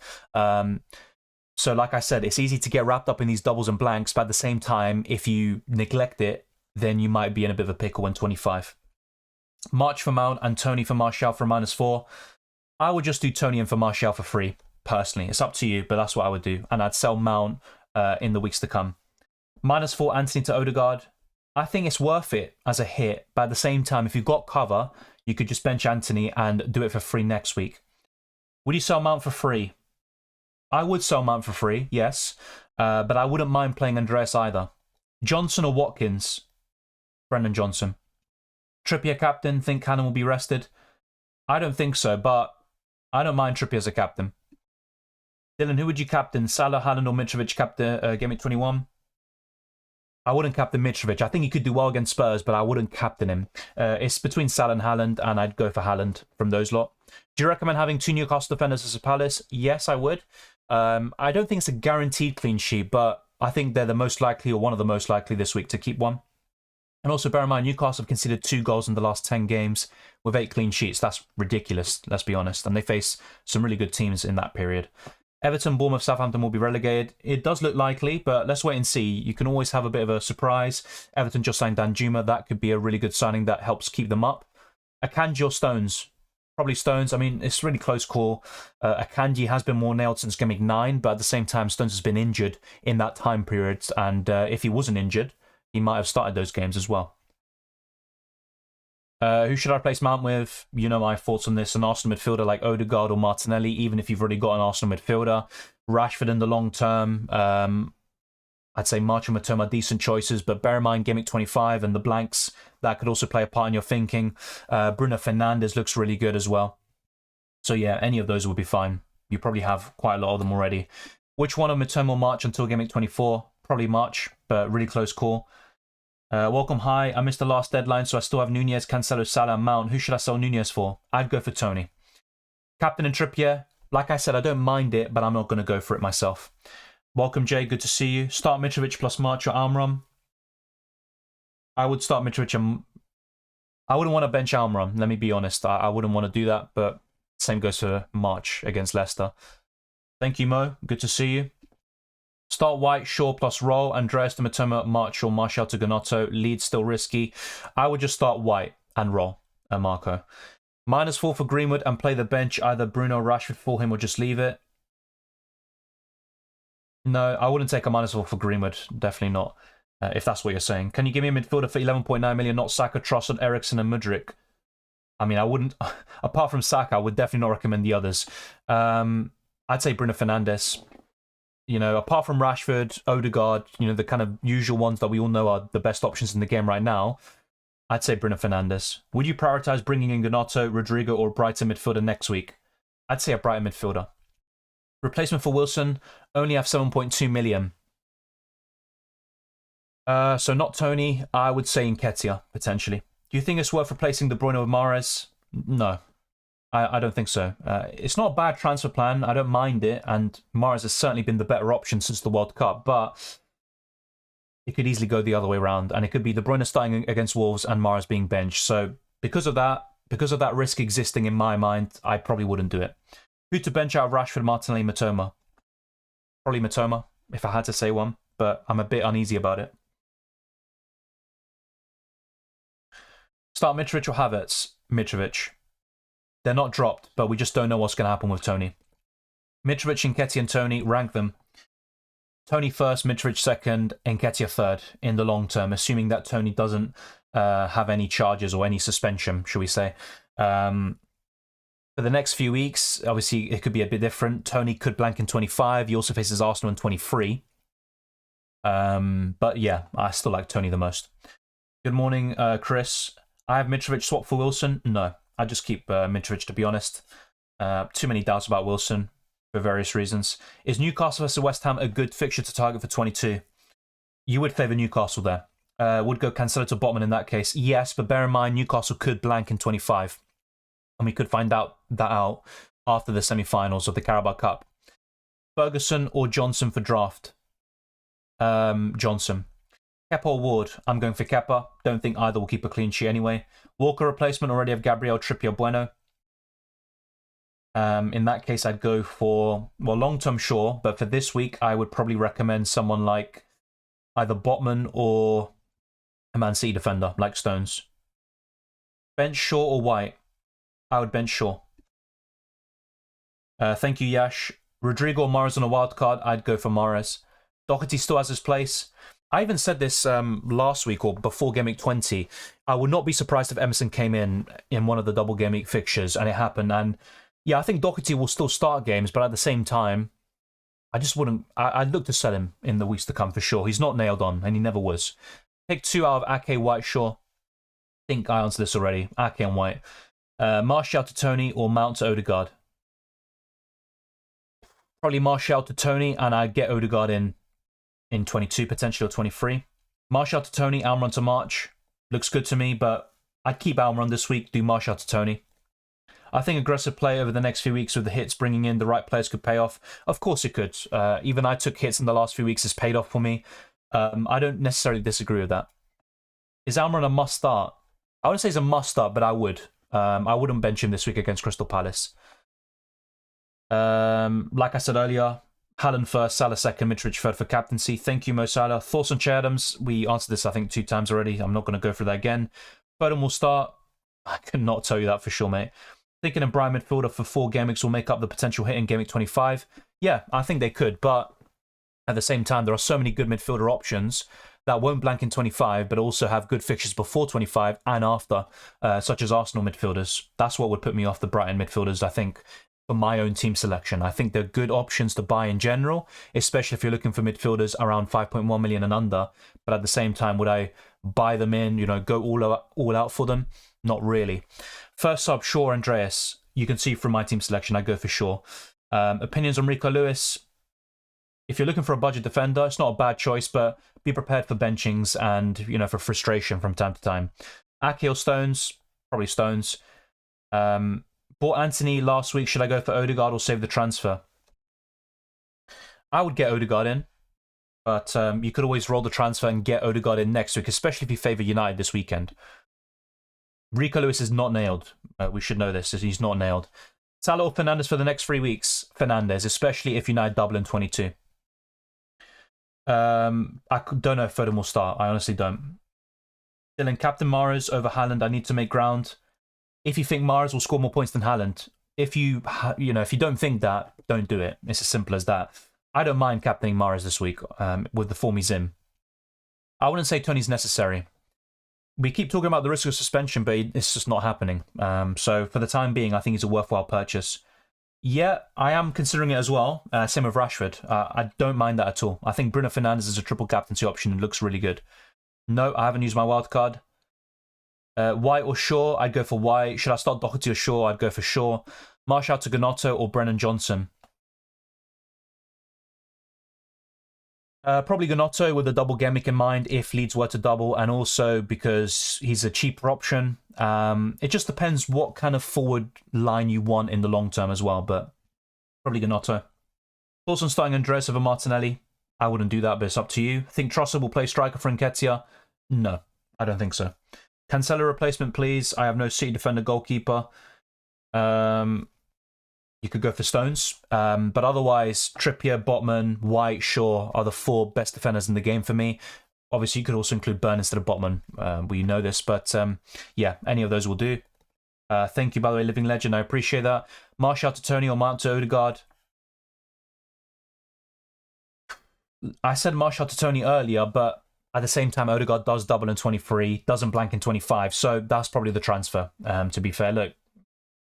So like I said, it's easy to get wrapped up in these doubles and blanks, but at the same time, if you neglect it, then you might be in a bit of a pickle in 25. March for Mount and Tony for Martial for -4. I would just do Tony and for Martial for free, personally. It's up to you, but that's what I would do. And I'd sell Mount in the weeks to come. -4 Anthony to Odegaard. I think it's worth it as a hit, but at the same time, if you've got cover, you could just bench Anthony and do it for free next week. Would you sell Mount for free? I would sell Mount for free, yes, but I wouldn't mind playing Andreas either. Johnson or Watkins? Brendan Johnson. Trippier captain, think Cannon will be rested? I don't think so, but I don't mind Trippier as a captain. Dylan, who would you captain? Salah, Haaland or Mitrovic captain Game Week 21? I wouldn't captain Mitrovic. I think he could do well against Spurs, but I wouldn't captain him. It's between Salah and Haaland, and I'd go for Haaland from those lot. Do you recommend having 2 Newcastle defenders as a Palace? Yes, I would. I don't think it's a guaranteed clean sheet, but I think they're the most likely or one of the most likely this week to keep one. And also bear in mind, Newcastle have conceded 2 goals in the last 10 games with 8 clean sheets. That's ridiculous, let's be honest. And they face some really good teams in that period. Everton, Bournemouth, Southampton will be relegated. It does look likely, but let's wait and see. You can always have a bit of a surprise. Everton just signed Danjuma. That could be a really good signing that helps keep them up. Akanji or Stones? Probably Stones. I mean, it's a really close call. Akanji has been more nailed since Game Week 9, but at the same time, Stones has been injured in that time period. And if he wasn't injured, he might have started those games as well. Who should I replace Mount with? You know my thoughts on this. An Arsenal midfielder like Odegaard or Martinelli, even if you've already got an Arsenal midfielder. Rashford in the long term. I'd say March and Matoma, decent choices, but bear in mind Game Week 25 and the blanks. That could also play a part in your thinking. Bruno Fernandes looks really good as well. So yeah, any of those would be fine. You probably have quite a lot of them already. Which one of Matoma or March until Game Week 24? Probably March. but really close call. Welcome, hi. I missed the last deadline, so I still have Nunez, Cancelo, Salah, and Mount. Who should I sell Nunez for? I'd go for Tony. Captain and Trippier. Like I said, I don't mind it, but I'm not going to go for it myself. Welcome, Jay. Good to see you. Start Mitrovic plus March or Almiron. I would start Mitrovic and I wouldn't want to bench Almiron. Let me be honest. I wouldn't want to do that, but same goes for March against Leicester. Thank you, Mo. Good to see you. Start White, Shaw plus Roll, Andreas to Matoma, Martial, Martial to Gnonto. Leeds still risky. I would just start White and Roll and Marco. -4 for Greenwood and play the bench. Either Bruno or Rashford for him or just leave it. No, I wouldn't take a -4 for Greenwood. Definitely not. If that's what you're saying. Can you give me a midfielder for 11.9 million, not Saka, Trossard, Eriksen and Mudryk? I mean, I wouldn't... apart from Saka, I would definitely not recommend the others. I'd say Bruno Fernandes. You know, apart from Rashford, Odegaard, you know, the kind of usual ones that we all know are the best options in the game right now, I'd say Bruno Fernandes. Would you prioritise bringing in Gnonto, Rodrigo or Brighton midfielder next week? I'd say a Brighton midfielder. Replacement for Wilson, only have 7.2 million. So not Tony, I would say Nketiah, potentially. Do you think it's worth replacing De Bruyne with Mahrez? No. I don't think so. It's not a bad transfer plan. I don't mind it. And Mahrez has certainly been the better option since the World Cup. But it could easily go the other way around. And it could be De Bruyne starting against Wolves and Mahrez being benched. So because of that risk existing in my mind, I probably wouldn't do it. Who to bench out of Rashford, Martinelli, Matoma? Probably Matoma, if I had to say one. But I'm a bit uneasy about it. Start Mitrovic or Havertz? Mitrovic. They're not dropped, but we just don't know what's going to happen with Tony. Mitrovic, Nketiah and Tony, rank them. Tony first, Mitrovic second, Nketiah third in the long term, assuming that Tony doesn't have any charges or any suspension, should we say. For the next few weeks, obviously, it could be a bit different. Tony could blank in 25. He also faces Arsenal in 23. But yeah, I still like Tony the most. Good morning, Chris. I have Mitrovic swap for Wilson. No, I just keep Mitrovic, to be honest. Too many doubts about Wilson for various reasons. Is Newcastle vs West Ham a good fixture to target for 22? You would favour Newcastle there. Would go Cancelo to Botman in that case. Yes, but bear in mind Newcastle could blank in 25. And we could find out after the semi-finals of the Carabao Cup. Ferguson or Johnson for draft? Johnson. Kepa or Ward? I'm going for Kepa. Don't think either will keep a clean sheet anyway. Walker replacement, already have Gabriel, Trippier, Bueno. In that case, I'd go for, well, long-term, sure, but for this week, I would probably recommend someone like either Botman or a Man City defender, like Stones. Bench Shaw or White? I would bench Shaw. Thank you, Yash. Rodrigo or Mahrez on a wild card? I'd go for Mahrez. Doherty still has his place. I even said this last week or before Game Week 20. I would not be surprised if Emerson came in one of the double Game Week fixtures and it happened. And yeah, I think Doherty will still start games, but at the same time, I just wouldn't. I'd look to sell him in the weeks to come for sure. He's not nailed on, and he never was. Pick 2 out of Ake, White, Shaw. I think I answered this already. Ake and White. Martial to Tony or Mount to Odegaard? Probably Martial to Tony, and I'd get Odegaard in 22, potentially, or 23. Martial to Tony, Almiron to March. Looks good to me, but I'd keep Almiron this week, do Martial to Tony. I think aggressive play over the next few weeks with the hits, bringing in the right players could pay off. Of course it could. Even I took hits in the last few weeks. It's paid off for me. I don't necessarily disagree with that. Is Almiron a must start? I wouldn't say he's a must start, but I would. I wouldn't bench him this week against Crystal Palace. Like I said earlier, Haaland first, Salah second, Mitrovic third for captaincy. Thank you, Mo Salah. Thoughts on Che Adams? We answered this, I think, 2 times already. I'm not going to go through that again. Foden will start. I cannot tell you that for sure, mate. Thinking a Brian midfielder for 4 game weeks will make up the potential hit in Game Week 25. Yeah, I think they could, but at the same time, there are so many good midfielder options that won't blank in 25, but also have good fixtures before 25 and after, such as Arsenal midfielders. That's what would put me off the Brighton midfielders, I think, for my own team selection. I think they're good options to buy in general, especially if you're looking for midfielders around 5.1 million and under. But at the same time, would I buy them in, go all out for them? Not really. First sub, Shaw, Andreas. You can see from my team selection, I go for Shaw. Opinions on Rico Lewis? if you're looking for a budget defender, it's not a bad choice, but be prepared for benchings and, you know, for frustration from time to time. Ake or Stones? Probably Stones. Bought Anthony last week. Should I go for Odegaard or save the transfer? I would get Odegaard in, but you could always roll the transfer and get Odegaard in next week, especially if you favour United this weekend. Rico Lewis is not nailed. We should know this. He's not nailed. Salah or Fernandes for the next 3 weeks? Fernandes, especially if United double in 22. I don't know if Foden will start. I honestly don't. Dylan, Captain Mahrez over Haaland. I need to make ground. If you think Mahrez will score more points than Haaland, if you don't think that, don't do it. It's as simple as that. I don't mind captaining Mahrez this week with the form he's in. I wouldn't say Tony's necessary. We keep talking about the risk of suspension, but it's just not happening. So for the time being, I think it's a worthwhile purchase. Yeah, I am considering it as well. Same with Rashford. I don't mind that at all. I think Bruno Fernandes is a triple captaincy option and looks really good. No, I haven't used my wild card. White or Shaw? I'd go for White. Should I start Doherty or Shaw? I'd go for Shaw. Martial to Gnonto or Brennan Johnson? Probably Gnonto with a double Gameweek in mind if Leeds were to double, and also because he's a cheaper option. It just depends what kind of forward line you want in the long term as well, but probably Gnonto. Thoughts on starting Andreas over Martinelli? I wouldn't do that, but it's up to you. Think Trossard will play striker for Nketiah? No, I don't think so. Cancelo replacement, please. I have no City defender goalkeeper. You could go for Stones. But otherwise, Trippier, Botman, White, Shaw are the 4 best defenders in the game for me. Obviously, you could also include Burn instead of Botman. We know this, but yeah, any of those will do. Thank you, by the way, Living Legend. I appreciate that. Martial to Tony or Mount to Odegaard? I said Martial to Tony earlier, but at the same time, Odegaard does double in 23, doesn't blank in 25, so that's probably the transfer, to be fair. Look,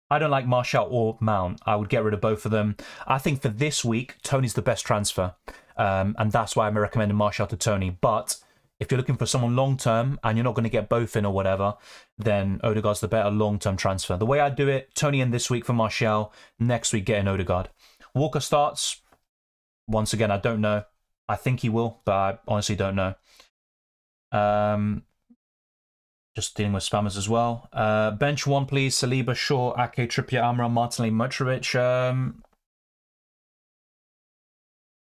I don't like Martial or Mount. I would get rid of both of them. I think for this week, Tony's the best transfer, and that's why I'm recommending Martial to Tony. But if you're looking for someone long-term and you're not going to get both in or whatever, then Odegaard's the better long-term transfer. The way I do it, Tony in this week for Martial, next week getting Odegaard. Walker starts. Once again, I don't know. I think he will, but I honestly don't know. Just dealing with spammers as well. Bench 1, please. Saliba, Shaw, Ake, Trippier, Amram, Martinelli, Mitrovic.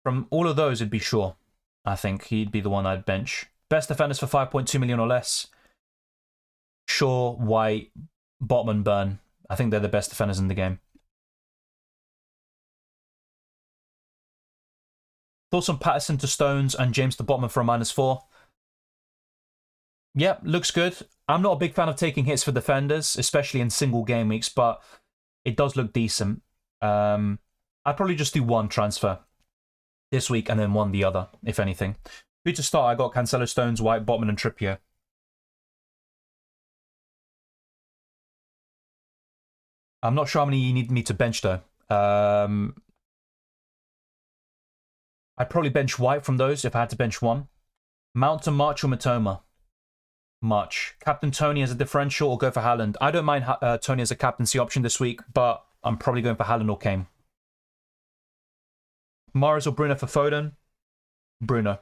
From all of those, it'd be Shaw. I think he'd be the one I'd bench. Best defenders for 5.2 million or less. Shaw, White, Botman, Burn. I think they're the best defenders in the game. Thoughts on Patterson to Stones and James to Botman for a -4? Yep, looks good. I'm not a big fan of taking hits for defenders, especially in single game weeks, but it does look decent. I'd probably just do 1 transfer this week and then 1 the other, if anything. Who to start? I got Cancelo, Stones, White, Botman, and Trippier. I'm not sure how many you need me to bench, though. I'd probably bench White from those if I had to bench 1. Mount to March or Matoma? March. Captain Tony as a differential or go for Haaland? I don't mind Tony as a captaincy option this week, but I'm probably going for Haaland or Kane. Mahrez or Bruno for Foden? Bruno.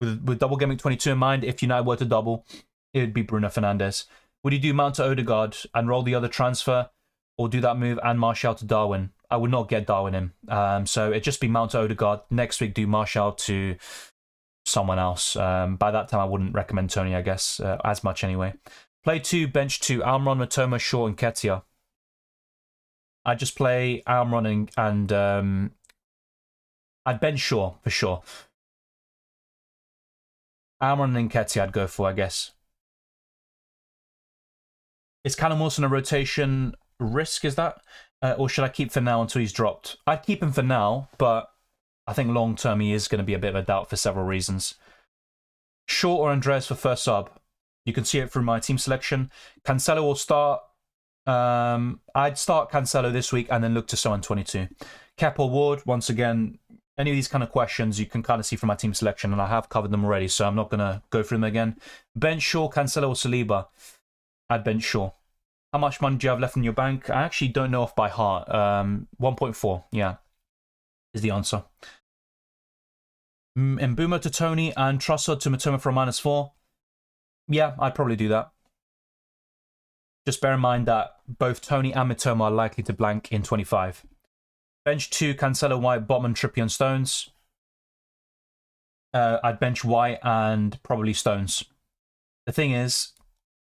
With double Gameweek 22 in mind, if United were to double, it would be Bruno Fernandes. Would you do Mount to Odegaard and roll the other transfer, or do that move and Martial to Darwin? I would not get Darwin in. So it'd just be Mount to Odegaard. Next week, do Martial to someone else. By that time, I wouldn't recommend Tony, I guess, as much anyway. Play 2, bench 2, Almiron, Matoma, Shaw, and Nketiah. I'd just play Almiron and I'd bench Shaw for sure. Almiron and Nketiah I'd go for, I guess. Is Callum Wilson a rotation risk, is that? Or should I keep for now until he's dropped? I'd keep him for now, but I think long term he is going to be a bit of a doubt for several reasons. Shaw or Andreas for first sub? You can see it through my team selection. Cancelo will start. I'd start Cancelo this week and then look to someone 22. Cap or Ward, once again, any of these kind of questions you can kind of see from my team selection, and I have covered them already, so I'm not going to go through them again. Bench Shaw, Cancelo or Saliba? I'd bench Shaw. How much money do you have left in your bank? I actually don't know off by heart. 1.4, yeah, is the answer. Mbeumo to Tony and Trossard to Mitoma for a -4. Yeah, I'd probably do that. Just bear in mind that both Tony and Mitoma are likely to blank in 25. Bench 2, Cancelo, White, Botman, Trippier and Stones. I'd bench White and probably Stones. The thing is,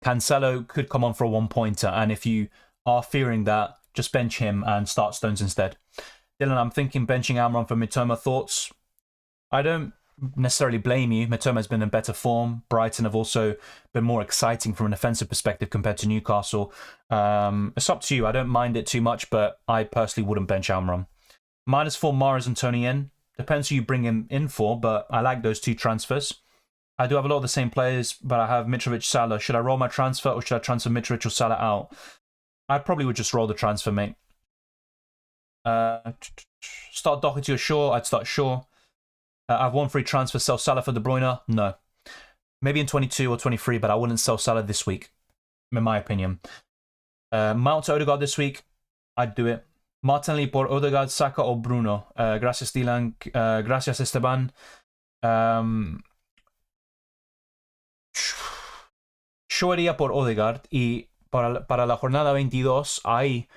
Cancelo could come on for a 1-pointer, and if you are fearing that, just bench him and start Stones instead. Dylan, I'm thinking benching Amron for Mitoma. Thoughts? I don't necessarily blame you. Mitoma has been in better form. Brighton have also been more exciting from an offensive perspective compared to Newcastle. It's up to you. I don't mind it too much, but I personally wouldn't bench Amron. -4 Mahrez and Tony in. Depends who you bring him in for, but I like those two transfers. I do have a lot of the same players, but I have Mitrovic, Salah. Should I roll my transfer or should I transfer Mitrovic or Salah out? I probably would just roll the transfer, mate. Start Doherty or Shaw? I'd start Shaw. I have one free transfer, sell Salah for De Bruyne? No. Maybe in 22 or 23, but I wouldn't sell Salah this week, in my opinion. Mount to Odegaard this week? I'd do it. Martinelli por Odegaard, Saka or Bruno? Gracias, Dylan. Gracias, Esteban. Yo haría por Odegaard y para la jornada 22 ahí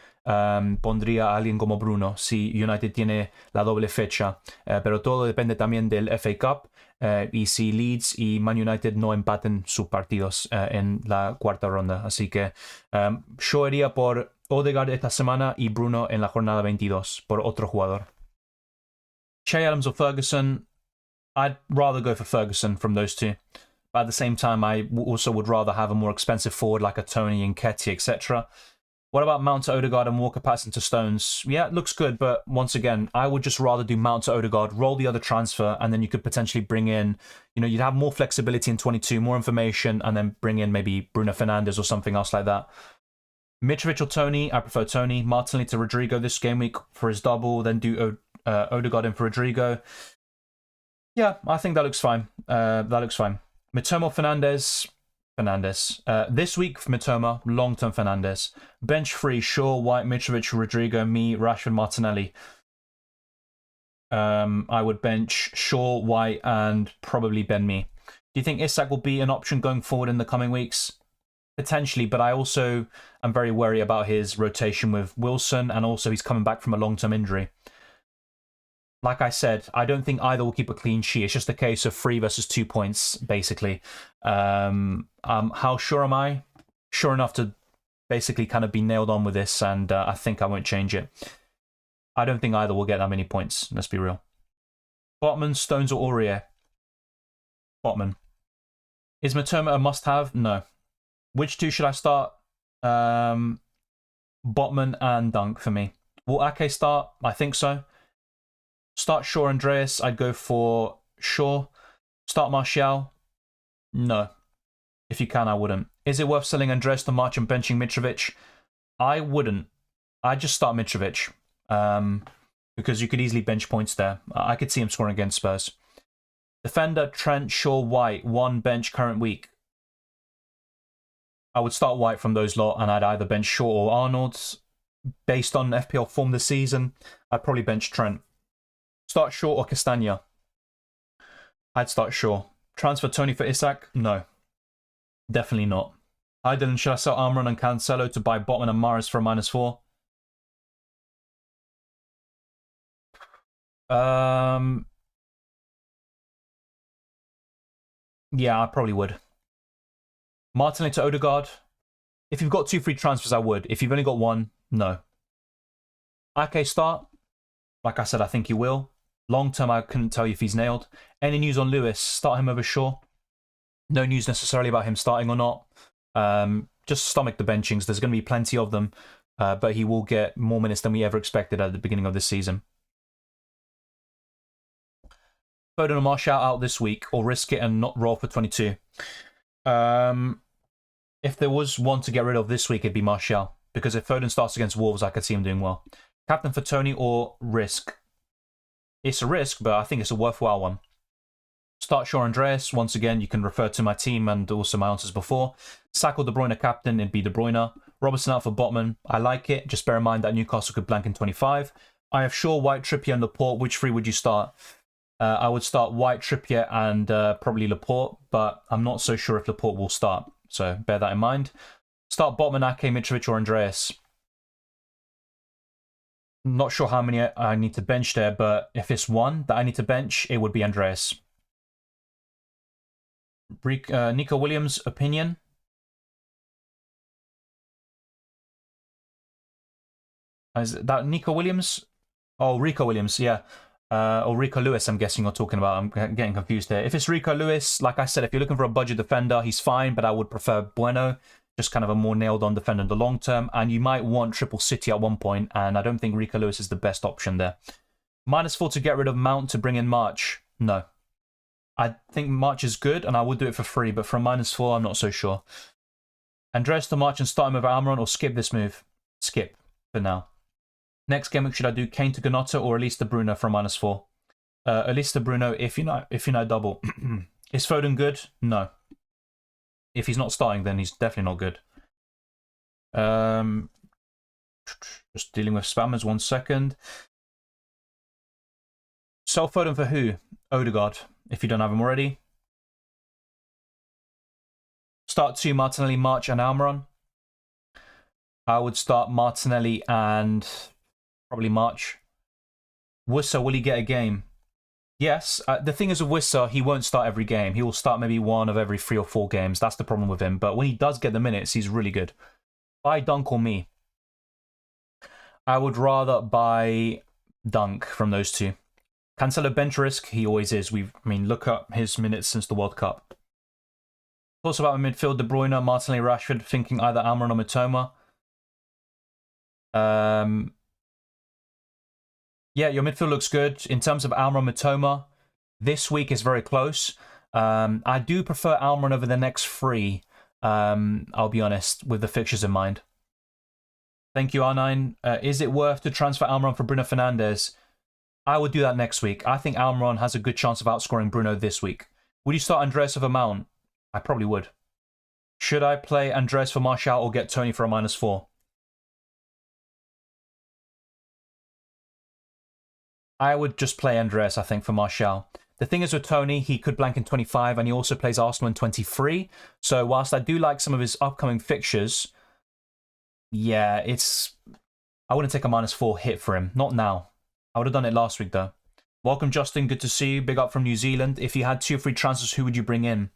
pondría a alguien como Bruno si United tiene la doble fecha. Pero todo depende también del FA Cup y si Leeds y Man United no empaten sus partidos en la cuarta ronda. Así que yo haría por Odegaard esta semana y Bruno en la jornada 22 por otro jugador. Che Adams or Ferguson? I'd rather go for Ferguson from those two. But at the same time, I also would rather have a more expensive forward like a Tony and Nketiah, etc. What about Mount to Odegaard and Walker Patterson to Stones? Yeah, it looks good, but once again, I would just rather do Mount to Odegaard, roll the other transfer, and then you could potentially bring in, you'd have more flexibility in 22, more information, and then bring in maybe Bruno Fernandes or something else like that. Mitrovic or Tony? I prefer Tony. Martinelli to Rodrigo this game week for his double, then do Odegaard in for Rodrigo. Yeah, I think that looks fine. Mitoma Fernandes. This week for Mitoma, long-term Fernandes. Bench free, Shaw, White, Mitrovic, Rodrigo, me, Rashford, Martinelli. I would bench Shaw, White, and probably Ben Mee. Do you think Isak will be an option going forward in the coming weeks? Potentially, but I also am very worried about his rotation with Wilson, and also he's coming back from a long-term injury. Like I said, I don't think either will keep a clean sheet. It's just a case of 3 versus 2 points, basically. How sure am I? Sure enough to basically kind of be nailed on with this, and I think I won't change it. I don't think either will get that many points, let's be real. Botman, Stones or Aurier? Botman. Is Mitoma a must-have? No. Which two should I start? Botman and Dunk for me. Will Ake start? I think so. Start Shaw Andreas, I'd go for Shaw. Start Martial? No. If you can, I wouldn't. Is it worth selling Andreas to March and benching Mitrovic? I wouldn't. I'd just start Mitrovic. Because you could easily bench points there. I could see him scoring against Spurs. Defender, Trent, Shaw, White. 1 bench current week. I would start White from those lot, and I'd either bench Shaw or Arnold. Based on FPL form this season, I'd probably bench Trent. Start Shaw or Castagna? I'd start Shaw. Transfer Tony for Isak? No. Definitely not. Hi Dylan, should I sell Amron and Cancelo to buy Botman and Mahrez for a -4? Yeah, I probably would. Martinelli to Odegaard? If you've got 2 free transfers, I would. If you've only got 1, no. Ake start? Like I said, I think he will. Long term, I couldn't tell you if he's nailed. Any news on Lewis? Start him over Shaw? No news necessarily about him starting or not. Just stomach the benchings. There's going to be plenty of them. But he will get more minutes than we ever expected at the beginning of this season. Foden or Martial out this week, or risk it and not roll for 22? If there was one to get rid of this week, it'd be Martial. Because if Foden starts against Wolves, I could see him doing well. Captain for Tony or risk? It's a risk, but I think it's a worthwhile one. Start Shaw Andreas. Once again, you can refer to my team and also my answers before. Saka De Bruyne captain, it'd be De Bruyne. Robertson out for Botman. I like it. Just bear in mind that Newcastle could blank in 25. I have Shaw, White, Trippier and Laporte. Which 3 would you start? I would start White, Trippier, and probably Laporte, but I'm not so sure if Laporte will start, so bear that in mind. Start Botman, Ake, Mitrovic, or Andreas. Not sure how many I need to bench there, but if it's one that I need to bench, it would be Andreas. Nico Williams' opinion? Is that Nico Williams? Oh, Rico Williams, yeah. Or Rico Lewis, I'm guessing you're talking about. I'm getting confused there. If it's Rico Lewis, like I said, if you're looking for a budget defender, he's fine, but I would prefer Bueno. Just kind of a more nailed-on defender in the long term. And you might want Triple City at one point, and I don't think Rico Lewis is the best option there. -4 to get rid of Mount to bring in March. No. I think March is good, and I would do it for free, but from -4, I'm not so sure. Andreas to March and start him over Almiron, or skip this move? Skip, for now. Next game, should I do Kane to Gnonto or Elise to Bruno from -4? Elise to Bruno if you know double. Is Foden good? No. If he's not starting, then he's definitely not good. Just dealing with spammers, 1 second. Sell Foden for who? Odegaard, if you don't have him already. Start 2 Martinelli, March, and Almiron. I would start Martinelli and probably March. Wissa, will he get a game? Yes. The thing is with Wissa, he won't start every game. He will start maybe 1 of every 3 or 4 games. That's the problem with him. But when he does get the minutes, he's really good. Buy Dunk or me? I would rather buy Dunk from those two. Cancelo bench risk, he always is. Look up his minutes since the World Cup. Thoughts about my midfield, De Bruyne, Martinelli, Rashford, thinking either Almiron or Mitoma. Yeah, your midfield looks good. In terms of Almiron, Mitoma, this week is very close. I do prefer Almiron over the next 3, I'll be honest, with the fixtures in mind. Thank you, R9. Is it worth to transfer Almiron for Bruno Fernandes? I would do that next week. I think Almiron has a good chance of outscoring Bruno this week. Would you start Andreas over Mount? I probably would. Should I play Andreas for Martial or get Tony for a -4? I would just play Andreas, I think, for Martial. The thing is with Tony, he could blank in 25 and he also plays Arsenal in 23. So whilst I do like some of his upcoming fixtures, yeah, I wouldn't take a -4 hit for him. Not now. I would have done it last week, though. Welcome, Justin. Good to see you. Big up from New Zealand. If you had 2 free transfers, who would you bring in?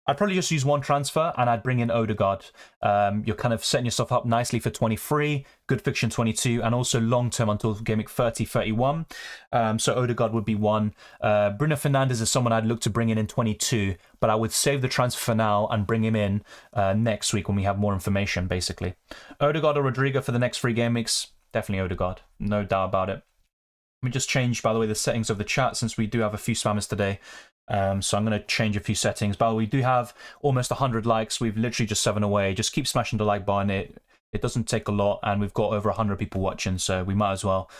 I'd probably just use 1 transfer and I'd bring in Odegaard. You're kind of setting yourself up nicely for 23, good fiction 22, and also long-term until Game Week 30, 31. So Odegaard would be 1. Bruno Fernandes is someone I'd look to bring in 22, but I would save the transfer for now and bring him in next week when we have more information, basically. Odegaard or Rodrigo for the next 3 Game Weeks? Definitely Odegaard, no doubt about it. Let me just change, by the way, the settings of the chat since we do have a few spammers today. So I'm going to change a few settings. But we do have almost 100 likes. We've literally just 7 away. Just keep smashing the like button. It doesn't take a lot, and we've got over 100 people watching, so we might as well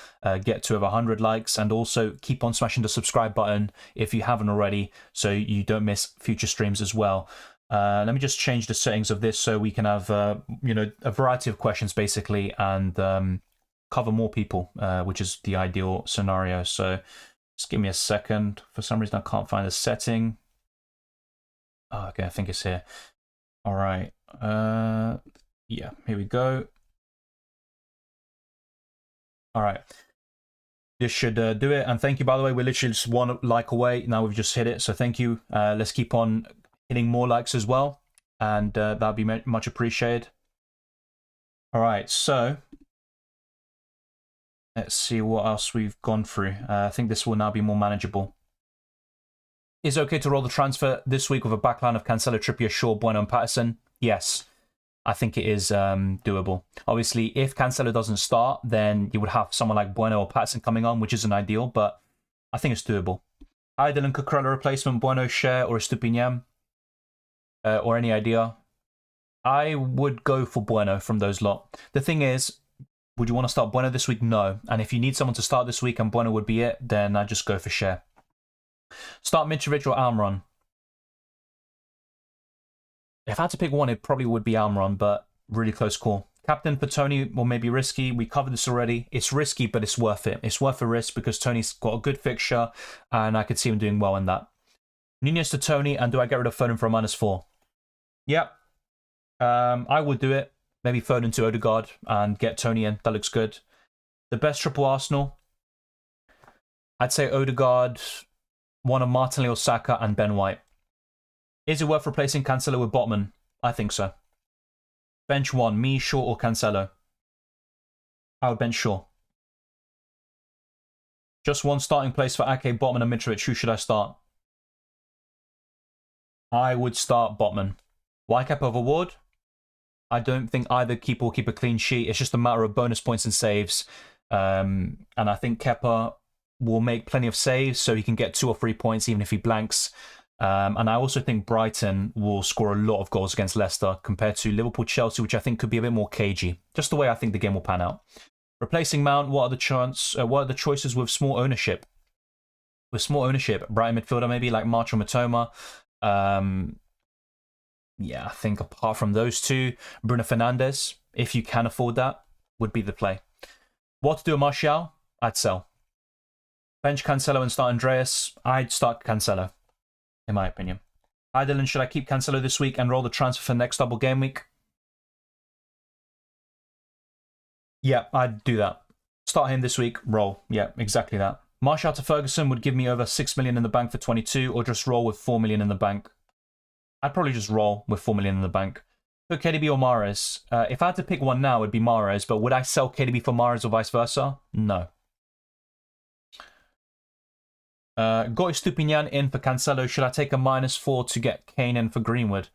get to over 100 likes. And also keep on smashing the subscribe button if you haven't already, so you don't miss future streams as well. Let me just change the settings of this so we can have a variety of questions basically, and cover more people, which is the ideal scenario. So just give me a second. For some reason, I can't find a setting. Oh, okay, I think it's here. All right. Yeah, here we go. All right. This should do it. And thank you, by the way. We're literally just 1 like away. Now we've just hit it. So thank you. Let's keep on hitting more likes as well. And that'd be much appreciated. All right. So let's see what else we've gone through. I think this will now be more manageable. Is it okay to roll the transfer this week with a backline of Cancelo, Trippier, Shaw, Bueno, and Patterson? Yes, I think it is doable. Obviously, if Cancelo doesn't start, then you would have someone like Bueno or Patterson coming on, which isn't ideal, but I think it's doable. Idle and Cucurella replacement, Bueno, Cher, or Estupiñán? Or any idea? I would go for Bueno from those lot. The thing is, would you want to start Bueno this week? No. And if you need someone to start this week and Bueno would be it, then I'd just go for Cher. Start Mitrovic or Almiron? If I had to pick one, it probably would be Almiron, but really close call. Captain for Tony, or maybe risky. We covered this already. It's risky, but it's worth it. It's worth a risk because Tony's got a good fixture, and I could see him doing well in that. Nunez to Tony, and do I get rid of Foden for a -4? Yep. I would do it. Maybe Foden to Odegaard and get Tony in. That looks good. The best triple Arsenal, I'd say Odegaard, one of Martinelli or Saka, and Ben White. Is it worth replacing Cancelo with Botman? I think so. Bench 1, me, Shaw, or Cancelo? I would bench Shaw. Just one starting place for Ake, Botman, and Mitrovic. Who should I start? I would start Botman. Why Kepa over Ward? I don't think either keeper will keep a clean sheet. It's just a matter of bonus points and saves. And I think Kepa will make plenty of saves, so he can get 2 or 3 points even if he blanks. And I also think Brighton will score a lot of goals against Leicester compared to Liverpool-Chelsea, which I think could be a bit more cagey. Just the way I think the game will pan out. Replacing Mount, what are the choices with small ownership? With small ownership, Brighton midfielder maybe like March or Matoma. Yeah, I think apart from those two, Bruno Fernandes, if you can afford that, would be the play. What to do with Martial? I'd sell. Bench Cancelo and start Andreas? I'd start Cancelo, in my opinion. Hi Dylan, should I keep Cancelo this week and roll the transfer for next double game week? Yeah, I'd do that. Start him this week, roll. Yeah, exactly that. Martial to Ferguson would give me over 6 million in the bank for 22, or just roll with 4 million in the bank. I'd probably just roll with 4 million in the bank. Put KDB or Mahrez. If I had to pick one now, it'd be Mahrez, but would I sell KDB for Mahrez or vice versa? No. Got Stupinian in for Cancelo. Should I take a -4 to get Kane in for Greenwood?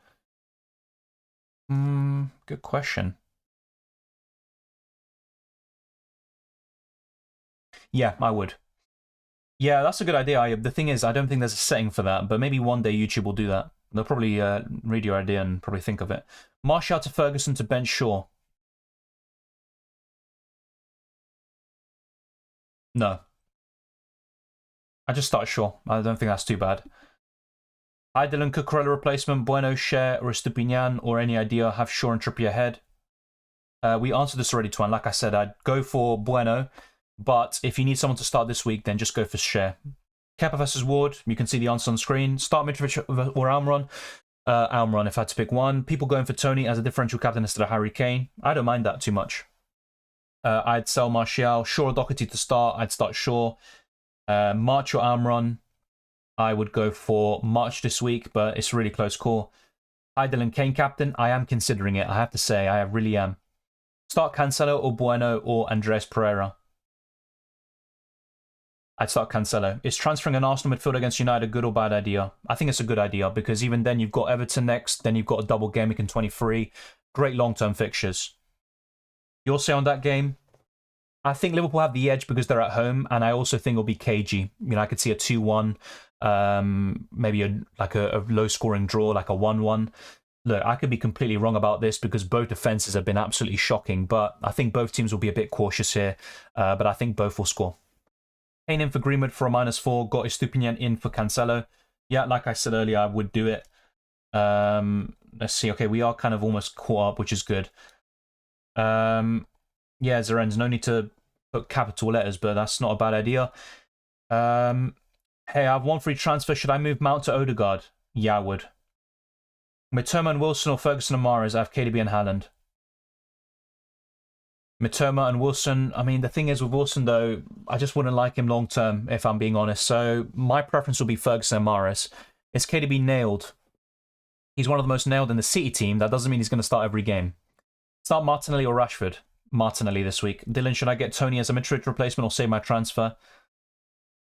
Good question. Yeah, I would. Yeah, that's a good idea. The thing is, I don't think there's a setting for that, but maybe one day YouTube will do that. They'll probably read your idea and probably think of it. Martial to Ferguson to bench Shaw. No. I just start Shaw. I don't think that's too bad. Hi Dylan, Cucurella replacement, Bueno, Share, or Stupinian, or any idea? Have Shaw and Trippier ahead. We answered this already, Twan. Like I said, I'd go for Bueno, but if you need someone to start this week, then just go for Share. Kepa versus Ward, you can see the answer on screen. Start Mitrovic or Almiron. Almiron, if I had to pick one. People going for Tony as a differential captain instead of Harry Kane. I don't mind that too much. I'd sell Martial. Shaw or Doherty to start. I'd start Shaw. March or Almiron. I would go for March this week, but it's a really close call. Hi Dylan, Kane captain. I am considering it. I have to say, I really am. Start Cancelo or Bueno or Andres Pereira. I'd start Cancelo. Is transferring an Arsenal midfielder against United a good or bad idea? I think it's a good idea because even then you've got Everton next, then you've got a double game week in 23. Great long-term fixtures. Your say on that game? I think Liverpool have the edge because they're at home, and I also think it'll be cagey. You know, I could see a 2-1, maybe a low-scoring draw, like a 1-1. Look, I could be completely wrong about this because both defenses have been absolutely shocking, but I think both teams will be a bit cautious here, but I think both will score. Kane in for Greenwood for a -4. Got Estupinian in for Cancelo. Yeah, like I said earlier, I would do it. Let's see. Okay, we are kind of almost caught up, which is good. Yeah, Zaren's no need to put capital letters, but that's not a bad idea. Hey, I have one free transfer. Should I move Mount to Odegaard? Yeah, I would. Mitoma and Wilson or Ferguson and Mahrez? I have KDB and Haaland. Mitoma and Wilson. I mean, the thing is with Wilson, though, I just wouldn't like him long term, if I'm being honest. So my preference will be Ferguson and Mahrez. Is KDB nailed? He's one of the most nailed in the City team. That doesn't mean he's going to start every game. Start Martinelli or Rashford? Martinelli this week. Dylan, should I get Tony as a Mitrovic replacement or save my transfer?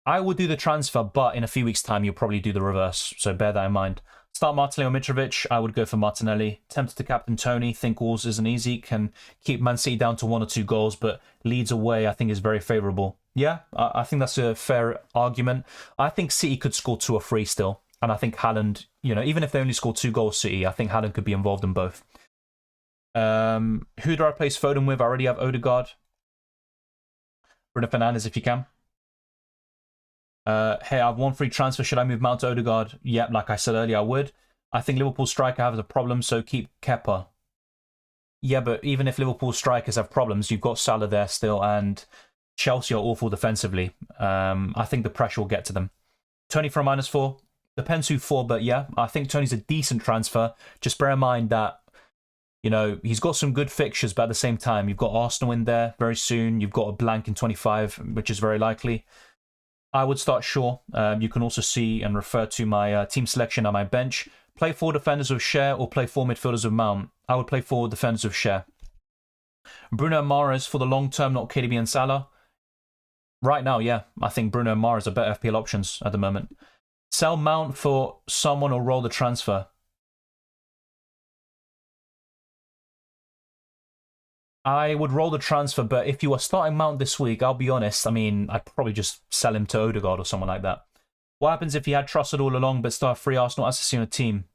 I will do the transfer, but in a few weeks' time, you'll probably do the reverse. So bear that in mind. Start Martinelli or Mitrovic. I would go for Martinelli. Tempted to captain Tony. Think Wolves isn't easy. Can keep Man City down to 1 or 2 goals, but Leeds away, I think, is very favourable. Yeah, I think that's a fair argument. I think City could score 2 or 3 still. And I think Haaland, you know, even if they only score 2 goals, City, I think Haaland could be involved in both. Who do I replace Foden with? I already have Odegaard. Bruno Fernandes if you can. Hey, I have one free transfer. Should I move Mount to Odegaard? Yep, like I said earlier, I would. I think Liverpool striker has a problem, so keep Kepa. Yeah, but even if Liverpool strikers have problems, you've got Salah there still, and Chelsea are awful defensively. I think the pressure will get to them. Tony for a -4. Depends who for, but yeah, I think Tony's a decent transfer. Just bear in mind that, you know, he's got some good fixtures, but at the same time, you've got Arsenal in there very soon. You've got a blank in 25, which is very likely. I would start Shaw. You can also see and refer to my team selection on my bench. Play 4 defenders with Share or play 4 midfielders with Mount. I would play 4 defenders with Share. Bruno and Mahrez for the long term, not KDB and Salah. Right now, yeah, I think Bruno and Mahrez are better FPL options at the moment. Sell Mount for someone or roll the transfer. I would roll the transfer, but if you are starting Mount this week, I'll be honest, I mean, I'd probably just sell him to Odegaard or someone like that. What happens if you had trusted all along but still have 3 Arsenal assets in a team?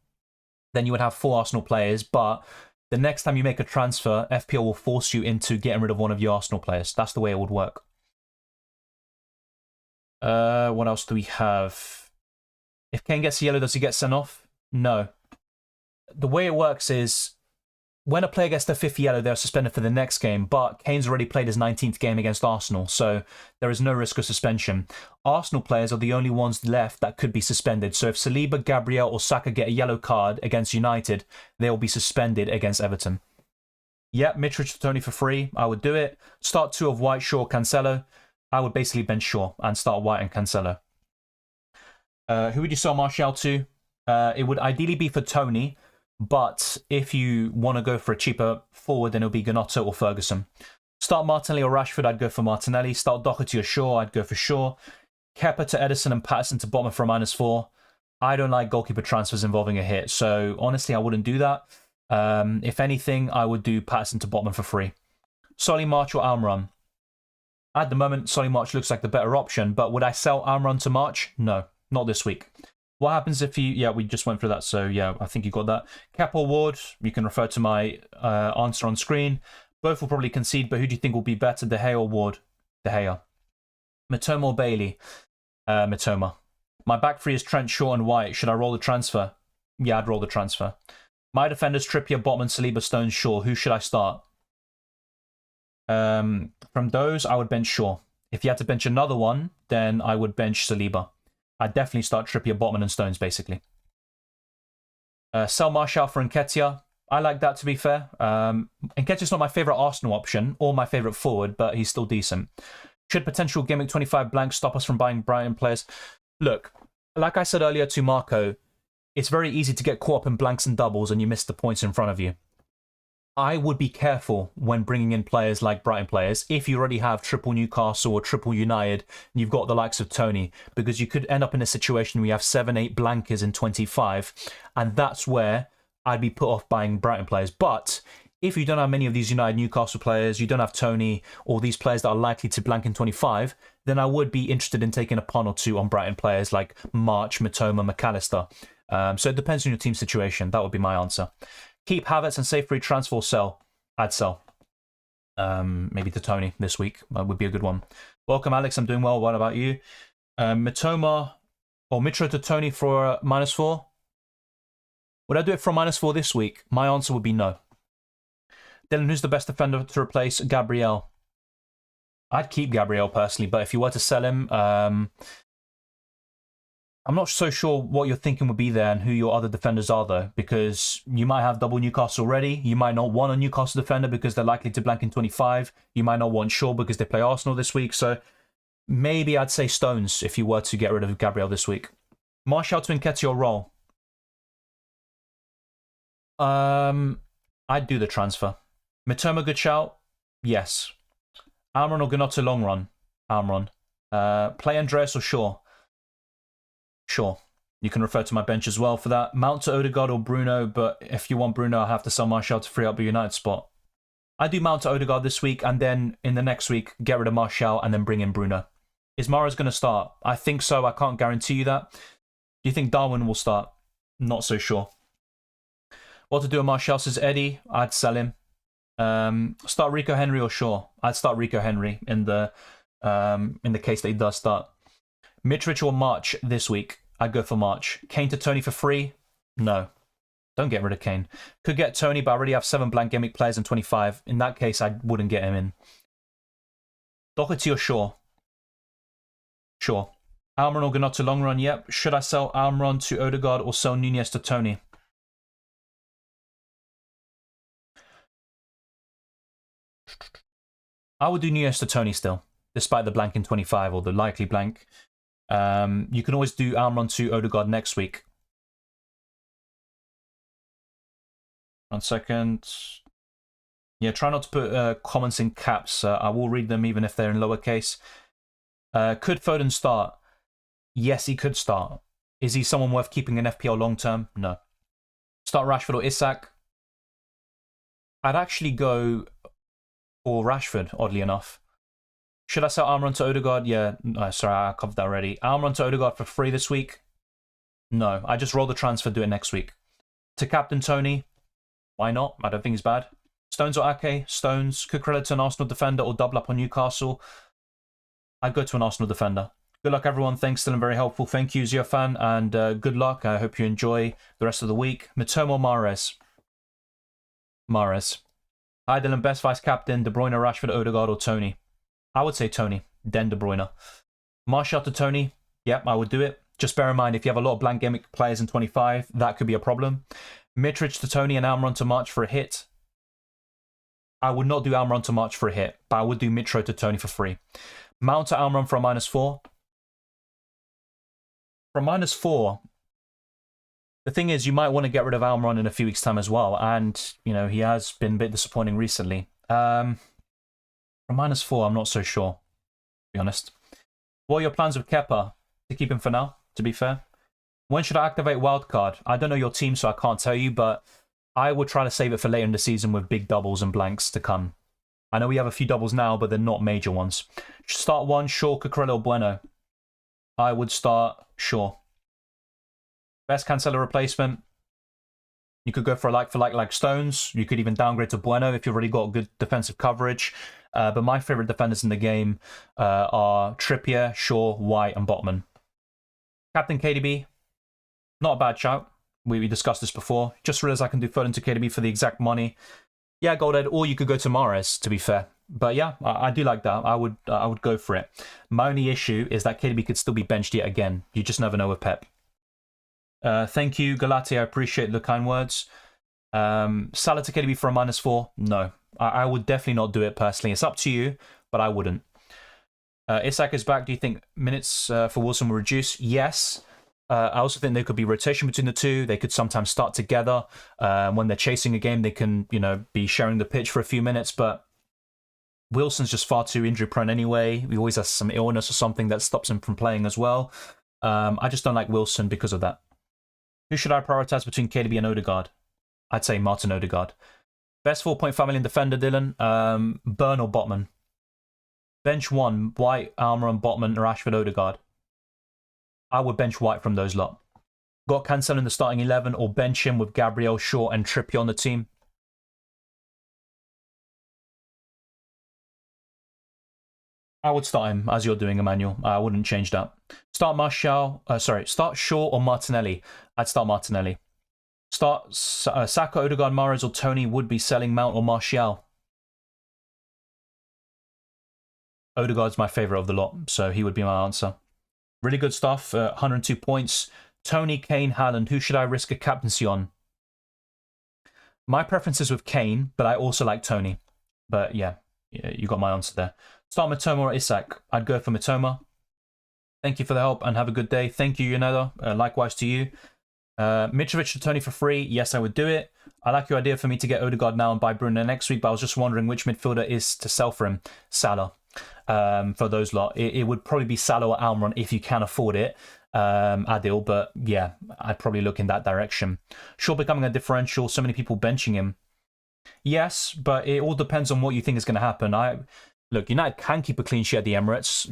Then you would have 4 Arsenal players, but the next time you make a transfer, FPL will force you into getting rid of one of your Arsenal players. That's the way it would work. What else do we have? If Kane gets a yellow, does he get sent off? No. The way it works is, when a player gets their 5th yellow, they're suspended for the next game, but Kane's already played his 19th game against Arsenal, so there is no risk of suspension. Arsenal players are the only ones left that could be suspended, so if Saliba, Gabriel or Saka get a yellow card against United, they will be suspended against Everton. Yeah, Mitrovic to Tony for free, I would do it. Start 2 of White, Shaw, Cancelo. I would basically bench Shaw and start White and Cancelo. Who would you sell Martial to? It would ideally be for Tony, but if you want to go for a cheaper forward, then it'll be Gnonto or Ferguson. Start Martinelli or Rashford, I'd go for Martinelli. Start Doherty or Shaw, I'd go for Shaw. Kepa to Edison and Patterson to Botman for a -4. I don't like goalkeeper transfers involving a hit, so honestly, I wouldn't do that. If anything, I would do Patterson to Botman for free. Solly March or Almiron? At the moment, Solly March looks like the better option, but would I sell Almiron to March? No, not this week. What happens if you... Yeah, we just went through that, so yeah, I think you got that. Kepa or Ward, you can refer to my answer on screen. Both will probably concede, but who do you think will be better, De Gea or Ward? De Gea. Matoma or Bailey? Matoma. My back three is Trent, Shaw and White. Should I roll the transfer? Yeah, I'd roll the transfer. My defenders, Trippier, Botman, Saliba, Stones, Shaw. Who should I start? From those, I would bench Shaw. If you had to bench another one, then I would bench Saliba. I'd definitely start Trippier, Botman and Stones, basically. Sell Martial for Nketiah. I like that, to be fair. Nketiah's not my favourite Arsenal option or my favourite forward, but he's still decent. Should potential Gameweek 25 blank stop us from buying Brighton players? Look, like I said earlier to Marco, it's very easy to get caught up in blanks and doubles and you miss the points in front of you. I would be careful when bringing in players like Brighton players if you already have triple Newcastle or triple United and you've got the likes of Tony, because you could end up in a situation where you have 7-8 blankers in 25, and that's where I'd be put off buying Brighton players. But if you don't have many of these United Newcastle players, you don't have Tony or these players that are likely to blank in 25, then I would be interested in taking a punt or two on Brighton players like March, Matoma, McAllister. So it depends on your team situation. That would be my answer. Keep Havertz and save free transfer or sell. I'd sell. Maybe to Tony this week. That would be a good one. Welcome, Alex. I'm doing well. What about you? Matoma or Mitro to Tony for -4. Would I do it for -4 this week? My answer would be no. Dylan, who's the best defender to replace Gabriel? I'd keep Gabriel personally, but if you were to sell him, I'm not so sure what you're thinking would be there and who your other defenders are, though, because you might have double Newcastle already. You might not want a Newcastle defender because they're likely to blank in 25. You might not want Shaw because they play Arsenal this week. So maybe I'd say Stones if you were to get rid of Gabriel this week. Martial to Nketiah or roll? I'd do the transfer. Matoma, good shout? Yes. Almiron or Gnonto long run? Almiron. Play Andreas or Shaw? Sure. You can refer to my bench as well for that. Mount to Odegaard or Bruno, but if you want Bruno, I'll have to sell Martial to free up a United spot. I do Mount to Odegaard this week, and then in the next week, get rid of Martial and then bring in Bruno. Is Mahrez going to start? I think so. I can't guarantee you that. Do you think Darwin will start? Not so sure. What to do with Martial, says Eddie. I'd sell him. Start Rico Henry or Shaw? I'd start Rico Henry in the case that he does start. Mitrovic or March this week? I'd go for March. Kane to Tony for free? No. Don't get rid of Kane. Could get Tony, but I already have 7 blank gimmick players in 25. In that case, I wouldn't get him in. Doherty or Shaw? Sure. Almiron or Gnonto long run? Yep. Should I sell Almiron to Odegaard or sell Nunez to Tony? I would do Nunez to Tony still, despite the blank in 25 or the likely blank. You can always do Almiron to Odegaard next week. 1 second. Yeah, try not to put comments in caps. I will read them even if they're in lowercase. Could Foden start? Yes, he could start. Is he someone worth keeping in FPL long term? No. Start Rashford or Isak? I'd actually go for Rashford, oddly enough. Should I sell Almiron to Odegaard? Yeah, sorry, I covered that already. Almiron to Odegaard for free this week? No, I just roll the transfer, do it next week. To captain Tony? Why not? I don't think he's bad. Stones or Ake? Stones. Could credit to an Arsenal defender or double up on Newcastle? I'd go to an Arsenal defender. Good luck, everyone. Thanks, still very helpful. Thank you, Zio fan, and good luck. I hope you enjoy the rest of the week. Mitoma or Mahrez? Mahrez. Hi, Dylan. Best vice captain: De Bruyne, Rashford, Odegaard, or Tony? I would say Tony, then De Bruyne. Martial to Tony? Yep, I would do it. Just bear in mind, if you have a lot of blank gimmick players in 25, that could be a problem. Mitrovic to Tony and Almiron to March for a hit. I would not do Almiron to March for a hit, but I would do Mitro to Tony for free. Mount to Almiron for a -4. For a -4, the thing is, you might want to get rid of Almiron in a few weeks' time as well, and, you know, he has been a bit disappointing recently. For a -4, I'm not so sure, to be honest. What are your plans with Kepa? To keep him for now, to be fair. When should I activate Wildcard? I don't know your team, so I can't tell you, but I would try to save it for later in the season with big doubles and blanks to come. I know we have a few doubles now, but they're not major ones. Start 1, Shaw, Cucurella, or Bueno? I would start Shaw. Best Cancelo replacement? You could go for a like Stones. You could even downgrade to Bueno if you've already got good defensive coverage. But my favourite defenders in the game are Trippier, Shaw, White, and Botman. Captain KDB? Not a bad shout. We discussed this before. Just realised I can do Foden to KDB for the exact money. Yeah, Goldhead, or you could go to Mahrez, to be fair. But yeah, I do like that. I would go for it. My only issue is that KDB could still be benched yet again. You just never know with Pep. Thank you, Galati. I appreciate the kind words. Salah to KDB for a -4? No. I would definitely not do it personally. It's up to you, but I wouldn't. Isak is back. Do you think minutes for Wilson will reduce? Yes. I also think there could be rotation between the two. They could sometimes start together. When they're chasing a game, they can, you know, be sharing the pitch for a few minutes. But Wilson's just far too injury prone anyway. He always has some illness or something that stops him from playing as well. I just don't like Wilson because of that. Who should I prioritize between KDB and Odegaard? I'd say Martin Odegaard. Best 4.5 million defender, Dylan. Burn or Botman? Bench 1, White, Almiron, Botman, Rashford, Odegaard. I would bench White from those lot. Got Cancelo in the starting 11 or bench him with Gabriel, Shaw and Trippier on the team? I would start him as you're doing, Emmanuel. I wouldn't change that. Start start Shaw or Martinelli? I'd start Martinelli. Start Saka, Odegaard, Mahrez or Tony would be selling Mount or Martial. Odegaard's my favourite of the lot, so he would be my answer. Really good stuff, 102 points. Tony, Kane, Haaland, who should I risk a captaincy on? My preference is with Kane, but I also like Tony. But yeah, you got my answer there. Start Mitoma or Isak? I'd go for Mitoma. Thank you for the help and have a good day. Thank you, Yoneda. Likewise to you. Mitrovic to Tony for free? Yes, I would do it. I like your idea for me to get Odegaard now and buy Bruno next week, but I was just wondering which midfielder is to sell for him. Salah. For those lot, it would probably be Salah or Almiron if you can afford it, Adil, but yeah, I'd probably look in that direction. Shaw becoming a differential, so many people benching him. Yes, but it all depends on what you think is going to happen. Look, United can keep a clean sheet at the Emirates.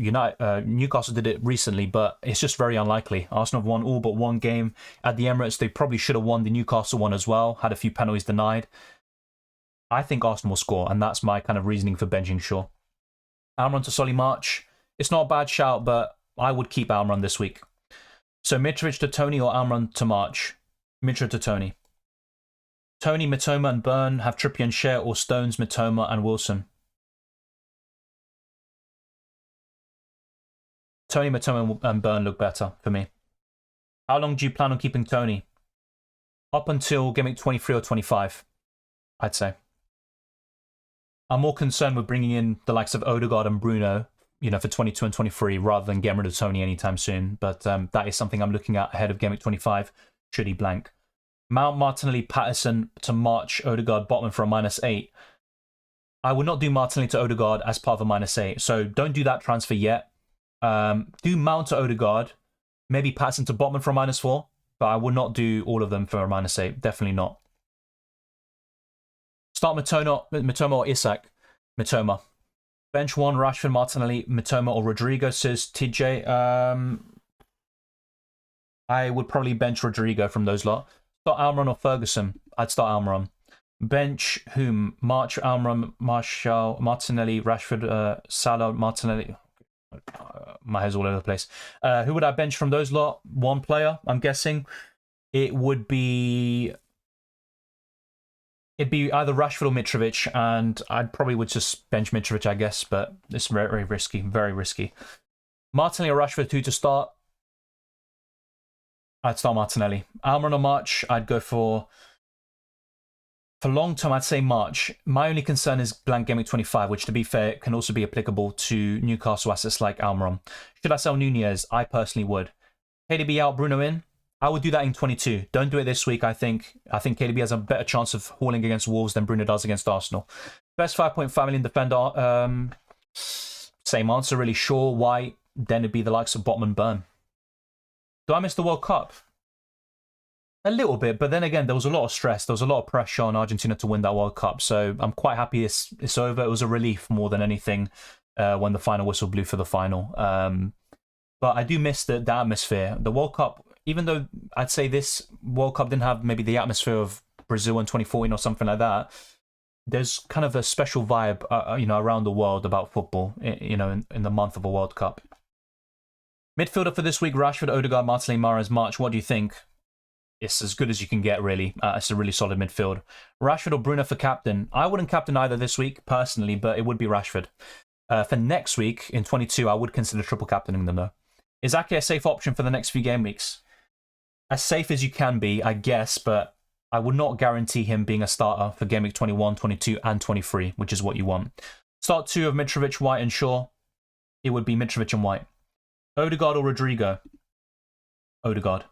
Newcastle did it recently, but it's just very unlikely. Arsenal have won all but one game at the Emirates. They probably should have won the Newcastle one as well, had a few penalties denied. I think Arsenal will score, and that's my kind of reasoning for benching Shaw. Almiron to Solly March. It's not a bad shout, but I would keep Almiron this week. So Mitrovic to Tony or Almiron to March? Mitro to Tony. Tony, Mitoma, and Burn have Trippier and Share, or Stones, Mitoma, and Wilson? Tony, Mitoma, and Burn look better for me. How long do you plan on keeping Tony? Up until Game Week 23 or 25, I'd say. I'm more concerned with bringing in the likes of Odegaard and Bruno, you know, for 22 and 23, rather than getting rid of Tony anytime soon. But that is something I'm looking at ahead of Game Week 25, should he blank. Mount, Martinelli, Patterson to March, Odegaard, Botman for a -8. I would not do Martinelli to Odegaard as part of a -8, so don't do that transfer yet. Do Mount to Odegaard, maybe Patterson to Botman for a -4, but I would not do all of them for a -8, definitely not. Start Mitoma or Isak? Mitoma. Bench 1, Rashford, Martinelli, Mitoma or Rodrigo, says TJ. I would probably bench Rodrigo from those lot. Start Almiron or Ferguson? I'd start Almiron. Bench whom? March, Almiron, Martial, Martinelli, Rashford, Salah, Martinelli. My head's all over the place. Who would I bench from those lot? One player, I'm guessing. It would be... It'd be either Rashford or Mitrovic, and I probably would just bench Mitrovic, I guess, but it's very, very risky, very risky. Martinelli or Rashford, who to start? I'd start Martinelli. Almiron or March, I'd go for long term, I'd say March. My only concern is blank Game Week 25, which, to be fair, can also be applicable to Newcastle assets like Almiron. Should I sell Nunez? I personally would. KDB out, Bruno in? I would do that in 22. Don't do it this week, I think. I think KDB has a better chance of hauling against Wolves than Bruno does against Arsenal. Best 5.5 million defender. Same answer, really. Shaw, White. Then it'd be the likes of Botman, Burn. Do I miss the World Cup? A little bit, but then again, there was a lot of stress. There was a lot of pressure on Argentina to win that World Cup. So I'm quite happy it's over. It was a relief more than anything when the final whistle blew for the final. But I do miss the atmosphere. The World Cup, even though I'd say this World Cup didn't have maybe the atmosphere of Brazil in 2014 or something like that, there's kind of a special vibe, around the world about football, in the month of a World Cup. Midfielder for this week, Rashford, Odegaard, Martinelli, Mahrez, March. What do you think? It's as good as you can get, really. It's a really solid midfield. Rashford or Bruno for captain? I wouldn't captain either this week, personally, but it would be Rashford. For next week, in 22, I would consider triple captaining them, though. Is Ake a safe option for the next few game weeks? As safe as you can be, I guess, but I would not guarantee him being a starter for Game Week 21, 22, and 23, which is what you want. Start 2 of Mitrovic, White, and Shaw. It would be Mitrovic and White. Odegaard or Rodrigo? Odegaard.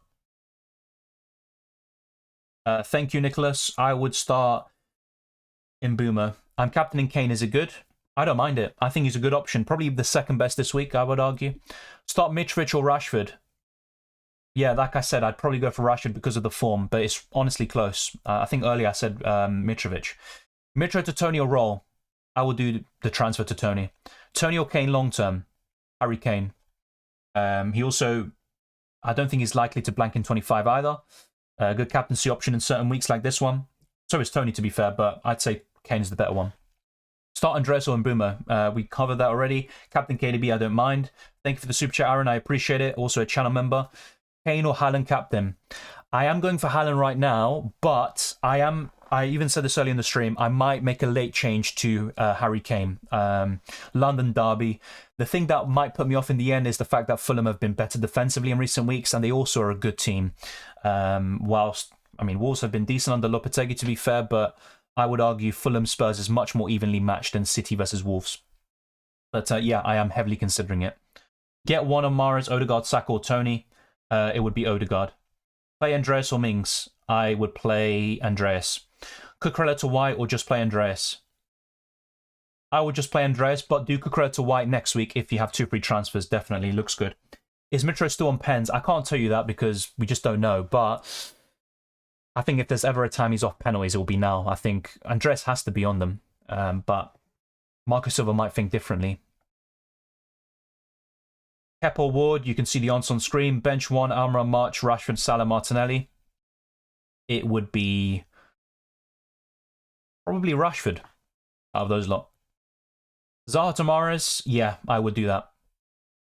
Thank you, Nicholas. I would start Mbeumo. I'm captaining Kane. Is it good? I don't mind it. I think he's a good option. Probably the second best this week, I would argue. Start Mitrovic or Rashford? Yeah, like I said, I'd probably go for Rashford because of the form, but it's honestly close. I think earlier I said Mitrovic. Mitro to Tony or Roll? I will do the transfer to Tony. Tony or Kane long term? Harry Kane. He also, I don't think he's likely to blank in 25 either. Good captaincy option in certain weeks like this one. So is Tony, to be fair, but I'd say Kane's the better one. Start Andres or Mbeumo. We covered that already. Captain KDB, I don't mind. Thank you for the super chat, Aaron. I appreciate it. Also a channel member. Kane or Haaland captain? I am going for Haaland right now, but I even said this early in the stream, I might make a late change to Harry Kane. London derby. The thing that might put me off in the end is the fact that Fulham have been better defensively in recent weeks, and they also are a good team. Whilst, Wolves have been decent under Lopetegui, to be fair, but I would argue Fulham Spurs is much more evenly matched than City versus Wolves. But yeah, I am heavily considering it. Get one on Mahrez, Odegaard, Saka or Tony. It would be Odegaard. Play Andreas or Mings? I would play Andreas. Cucurella to White or just play Andreas? I would just play Andreas, but do Cucurella to White next week if you have 2 free transfers. Definitely looks good. Is Mitro still on pens? I can't tell you that because we just don't know, but I think if there's ever a time he's off penalties, it will be now. I think Andreas has to be on them, but Marco Silva might think differently. Kepa Ward, you can see the answer on screen. Bench 1, Almiron, March, Rashford, Salah, Martinelli. It would be probably Rashford out of those lot. Zaha to Mahrez, yeah, I would do that.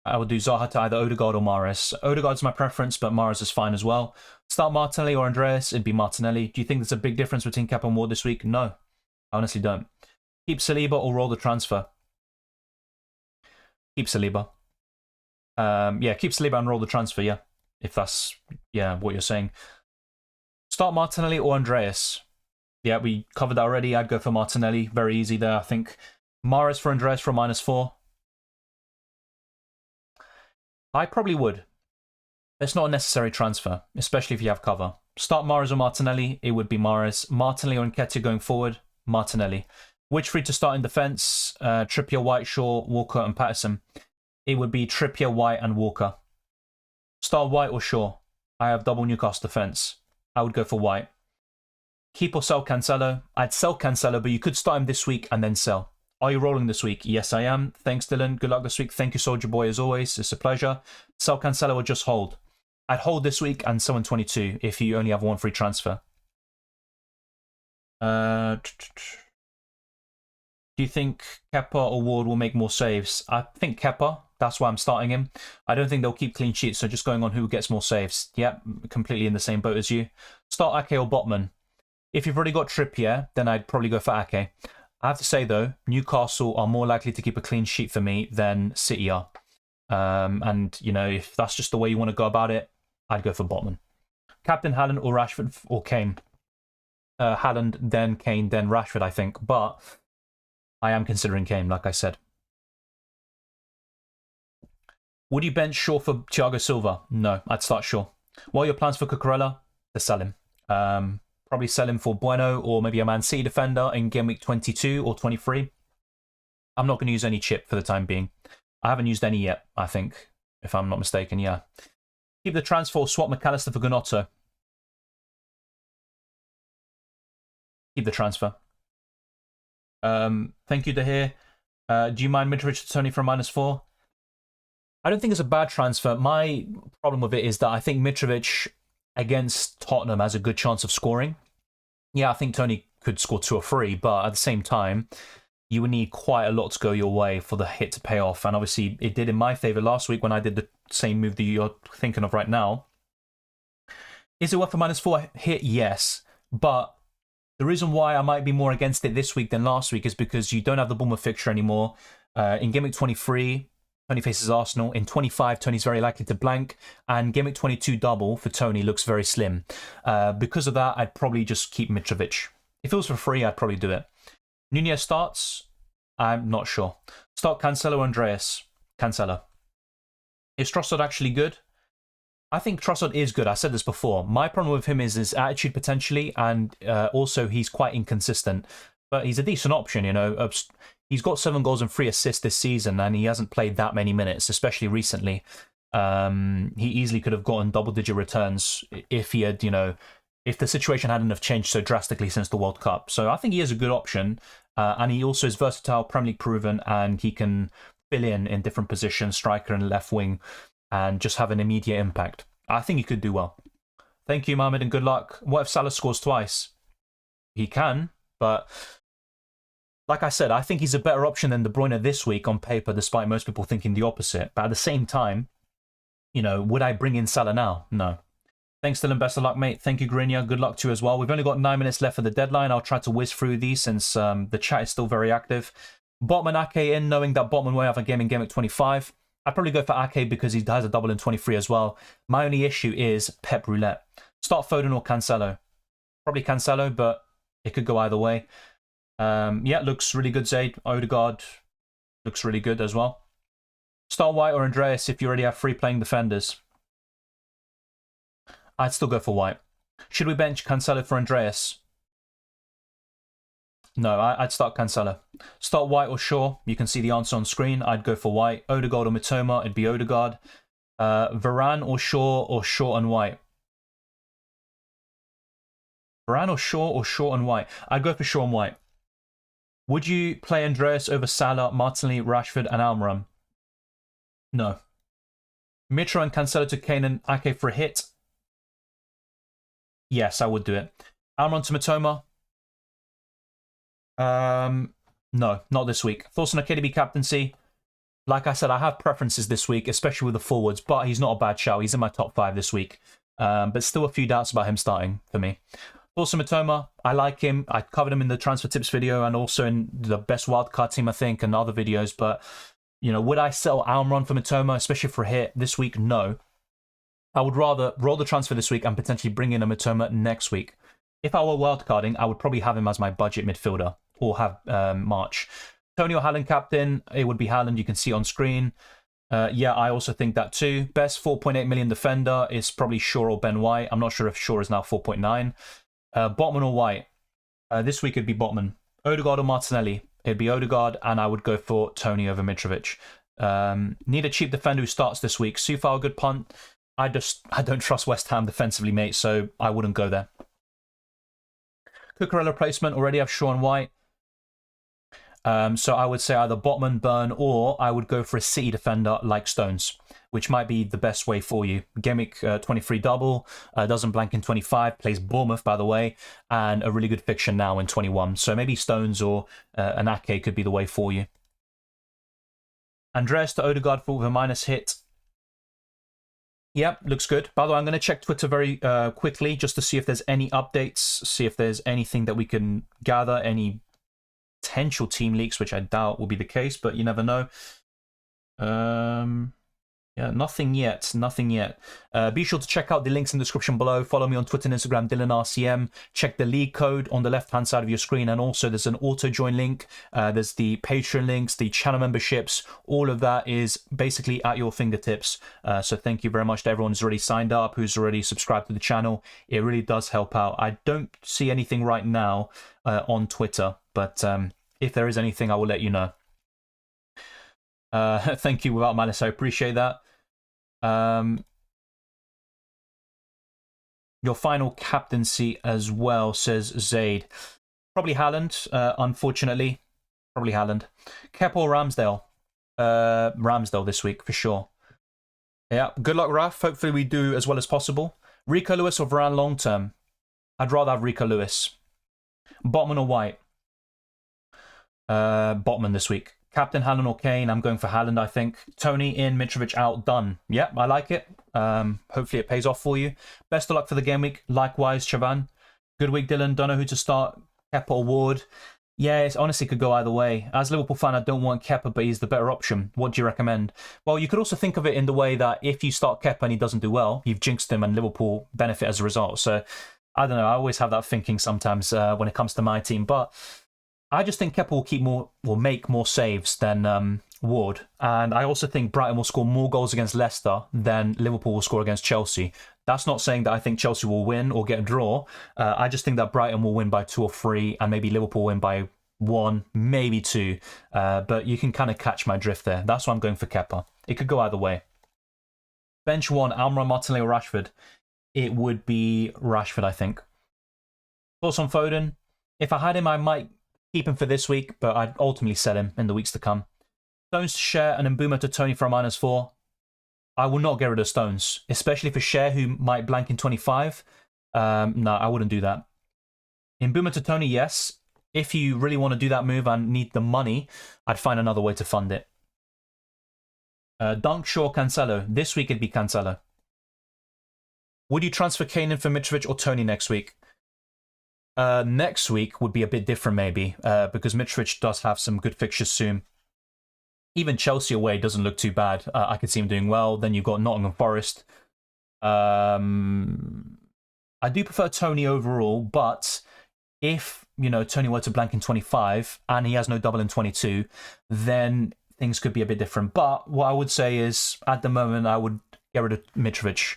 I would do Zaha to either Odegaard or Mahrez. Odegaard's my preference, but Mahrez is fine as well. Start Martinelli or Andreas, it'd be Martinelli. Do you think there's a big difference between Kepa and Ward this week? No, I honestly don't. Keep Saliba or roll the transfer? Keep Saliba. Yeah, keep Saliba and roll the transfer, yeah. If that's, yeah, what you're saying. Start Martinelli or Andreas? Yeah, we covered that already. I'd go for Martinelli. Very easy there, I think. Mahrez for Andreas for -4. I probably would. It's not a necessary transfer, especially if you have cover. Start Mahrez or Martinelli, it would be Mahrez. Martinelli or Nketiah going forward, Martinelli. Which three to start in defence? Trippier, White, Shaw, Walker and Patterson. It would be Trippier, White and Walker. Start White or Shaw? I have double Newcastle defence. I would go for White. Keep or sell Cancelo? I'd sell Cancelo, but you could start him this week and then sell. Are you rolling this week? Yes, I am. Thanks, Dylan. Good luck this week. Thank you, Soldier Boy, as always. It's a pleasure. Sell Cancelo or just hold? I'd hold this week and sell in 22 if you only have one free transfer. Do you think Kepa or Ward will make more saves? I think Kepa. That's why I'm starting him. I don't think they'll keep clean sheets, so just going on who gets more saves. Yep, completely in the same boat as you. Start Ake or Botman. If you've already got Trippier, then I'd probably go for Ake. I have to say, though, Newcastle are more likely to keep a clean sheet for me than City are. And, you know, if that's just the way you want to go about it, I'd go for Botman. Captain Haaland or Rashford or Kane? Haaland, then Kane, then Rashford, I think. But I am considering Kane, like I said. Would you bench Shaw for Thiago Silva? No, I'd start Shaw. What are your plans for Cucurella? To sell him. Probably sell him for Bueno or maybe a Man City defender in game week 22 or 23. I'm not going to use any chip for the time being. I haven't used any yet, I think, if I'm not mistaken, yeah. Keep the transfer or swap McAllister for Gnonto. Keep the transfer. Thank you to hear. Do you mind Mitrovic to Tony for -4? I don't think it's a bad transfer. My problem with it is that I think Mitrovic against Tottenham has a good chance of scoring. Yeah, I think Tony could score 2 or 3, but at the same time, you would need quite a lot to go your way for the hit to pay off. And obviously, it did in my favour last week when I did the same move that you're thinking of right now. Is it worth a -4 hit? Yes. But the reason why I might be more against it this week than last week is because you don't have the Bournemouth fixture anymore. In Game Week 23, Tony faces Arsenal. In 25, Tony's very likely to blank. And Game Week 22 double for Tony looks very slim. Because of that, I'd probably just keep Mitrovic. If it was for free, I'd probably do it. Nunez starts? I'm not sure. Start Cancelo or Andreas? Cancelo. Is Trossard actually good? I think Trossard is good. I said this before. My problem with him is his attitude potentially, and also he's quite inconsistent. But he's a decent option, you know. He's got 7 goals and 3 assists this season, and he hasn't played that many minutes, especially recently. He easily could have gotten double-digit returns if he had, you know, if the situation hadn't have changed so drastically since the World Cup. So I think he is a good option, and he also is versatile, Premier League proven, and he can fill in different positions, striker and left wing, and just have an immediate impact. I think he could do well. Thank you, Mohamed, and good luck. What if Salah scores twice? He can, but like I said, I think he's a better option than De Bruyne this week on paper, despite most people thinking the opposite. But at the same time, you know, would I bring in Salah now? No. Thanks, Dylan. Best of luck, mate. Thank you, Grinia. Good luck to you as well. We've only got 9 minutes left for the deadline. I'll try to whiz through these since the chat is still very active. Botman Ake in, knowing that Botman will have a game in Game Week 25. I'd probably go for Ake because he has a double in 23 as well. My only issue is Pep Roulette. Start Foden or Cancelo. Probably Cancelo, but it could go either way. Yeah, looks really good, Zaid. Odegaard looks really good as well. Start White or Andreas if you already have 3 playing defenders. I'd still go for White. Should we bench Cancelo for Andreas? No, I'd start Cancelo. Start White or Shaw. You can see the answer on screen. I'd go for White. Odegaard or Mitoma. It'd be Odegaard. Varane or Shaw and White. Varane or Shaw and White. I'd go for Shaw and White. Would you play Andreas over Salah, Martinelli, Rashford and Almiron? No. Mitro and Cancelo to Kane and Ake for a hit? Yes, I would do it. Almiron to Mitoma? No, not this week. Thoughts on a KDB captaincy? Like I said, I have preferences this week, especially with the forwards, but he's not a bad shout. He's in my top 5 this week. But still a few doubts about him starting for me. Also, Matoma, I like him. I covered him in the transfer tips video and also in the best wildcard team, I think, and other videos. But, you know, would I sell Almiron for Matoma, especially for a hit this week? No. I would rather roll the transfer this week and potentially bring in a Matoma next week. If I were wildcarding, I would probably have him as my budget midfielder or have March. Tony or Haaland captain, it would be Haaland. You can see on screen. Yeah, I also think that too. Best 4.8 million defender is probably Shaw or Ben White. I'm not sure if Shaw is now 4.9. Botman or White? This week it'd be Botman. Odegaard or Martinelli? It'd be Odegaard, and I would go for Tony over Mitrovic. Need a cheap defender who starts this week. Sufal, a good punt. I don't trust West Ham defensively, mate, so I wouldn't go there. Cucurella replacement, already have Shaw and White. So I would say either Botman, Burn, or I would go for a City defender like Stones, which might be the best way for you. Gameweek 23 double, doesn't blank in 25, plays Bournemouth, by the way, and a really good fixture now in 21. So maybe Stones or an Ake could be the way for you. Andreas to Odegaard for a minus hit. Yep, looks good. By the way, I'm going to check Twitter very quickly just to see if there's any updates, see if there's anything that we can gather, any potential team leaks, which I doubt will be the case, but you never know. Yeah, nothing yet. Be sure to check out the links in the description below. Follow me on Twitter and Instagram, DylanRCM. Check the league code on the left-hand side of your screen, and also there's an auto-join link. There's the Patreon links, the channel memberships. All of that is basically at your fingertips. So thank you very much to everyone who's already signed up, who's already subscribed to the channel. It really does help out. I don't see anything right now on Twitter, but if there is anything, I will let you know. Thank you, Without Malice. I appreciate that. Your final captaincy as well, says Zaid. Probably Haaland, unfortunately. Probably Haaland. Kepa or Ramsdale? Ramsdale this week, for sure. Yeah, good luck, Raf. Hopefully we do as well as possible. Rico Lewis or Varane long term? I'd rather have Rico Lewis. Botman or White? Botman this week. Captain Haaland or Kane? I'm going for Haaland, I think. Tony in, Mitrovic out, done. Yep, I like it. Hopefully it pays off for you. Best of luck for the game week. Likewise, Chavan. Good week, Dylan. Don't know who to start. Kepa or Ward? Yeah, it honestly could go either way. As a Liverpool fan, I don't want Kepa, but he's the better option. What do you recommend? Well, you could also think of it in the way that if you start Kepa and he doesn't do well, you've jinxed him and Liverpool benefit as a result. So, I don't know. I always have that thinking sometimes when it comes to my team. But I just think Kepa will make more saves than Ward. And I also think Brighton will score more goals against Leicester than Liverpool will score against Chelsea. That's not saying that I think Chelsea will win or get a draw. I just think that Brighton will win by 2 or 3 and maybe Liverpool win by 1, maybe 2. But you can kind of catch my drift there. That's why I'm going for Kepa. It could go either way. Bench 1, Almiron, Martinelli or Rashford? It would be Rashford, I think. Thoughts on Foden? If I had him, I might keep him for this week, but I'd ultimately sell him in the weeks to come. Stones to Share and Mbuma to Tony for a -4. I will not get rid of Stones, especially for Share, who might blank in 25. No, I wouldn't do that. Mbuma to Tony, yes. If you really want to do that move and need the money, I'd find another way to fund it. Dunk, Shaw, Cancelo. This week it'd be Cancelo. Would you transfer Kane in for Mitrovic or Tony next week? Next week would be a bit different maybe, because Mitrovic does have some good fixtures soon. Even Chelsea away doesn't look too bad. I could see him doing well. Then you've got Nottingham Forest. I do prefer Tony overall, but if, Tony were to blank in 25 and he has no double in 22, then things could be a bit different. But what I would say is, at the moment, I would get rid of Mitrovic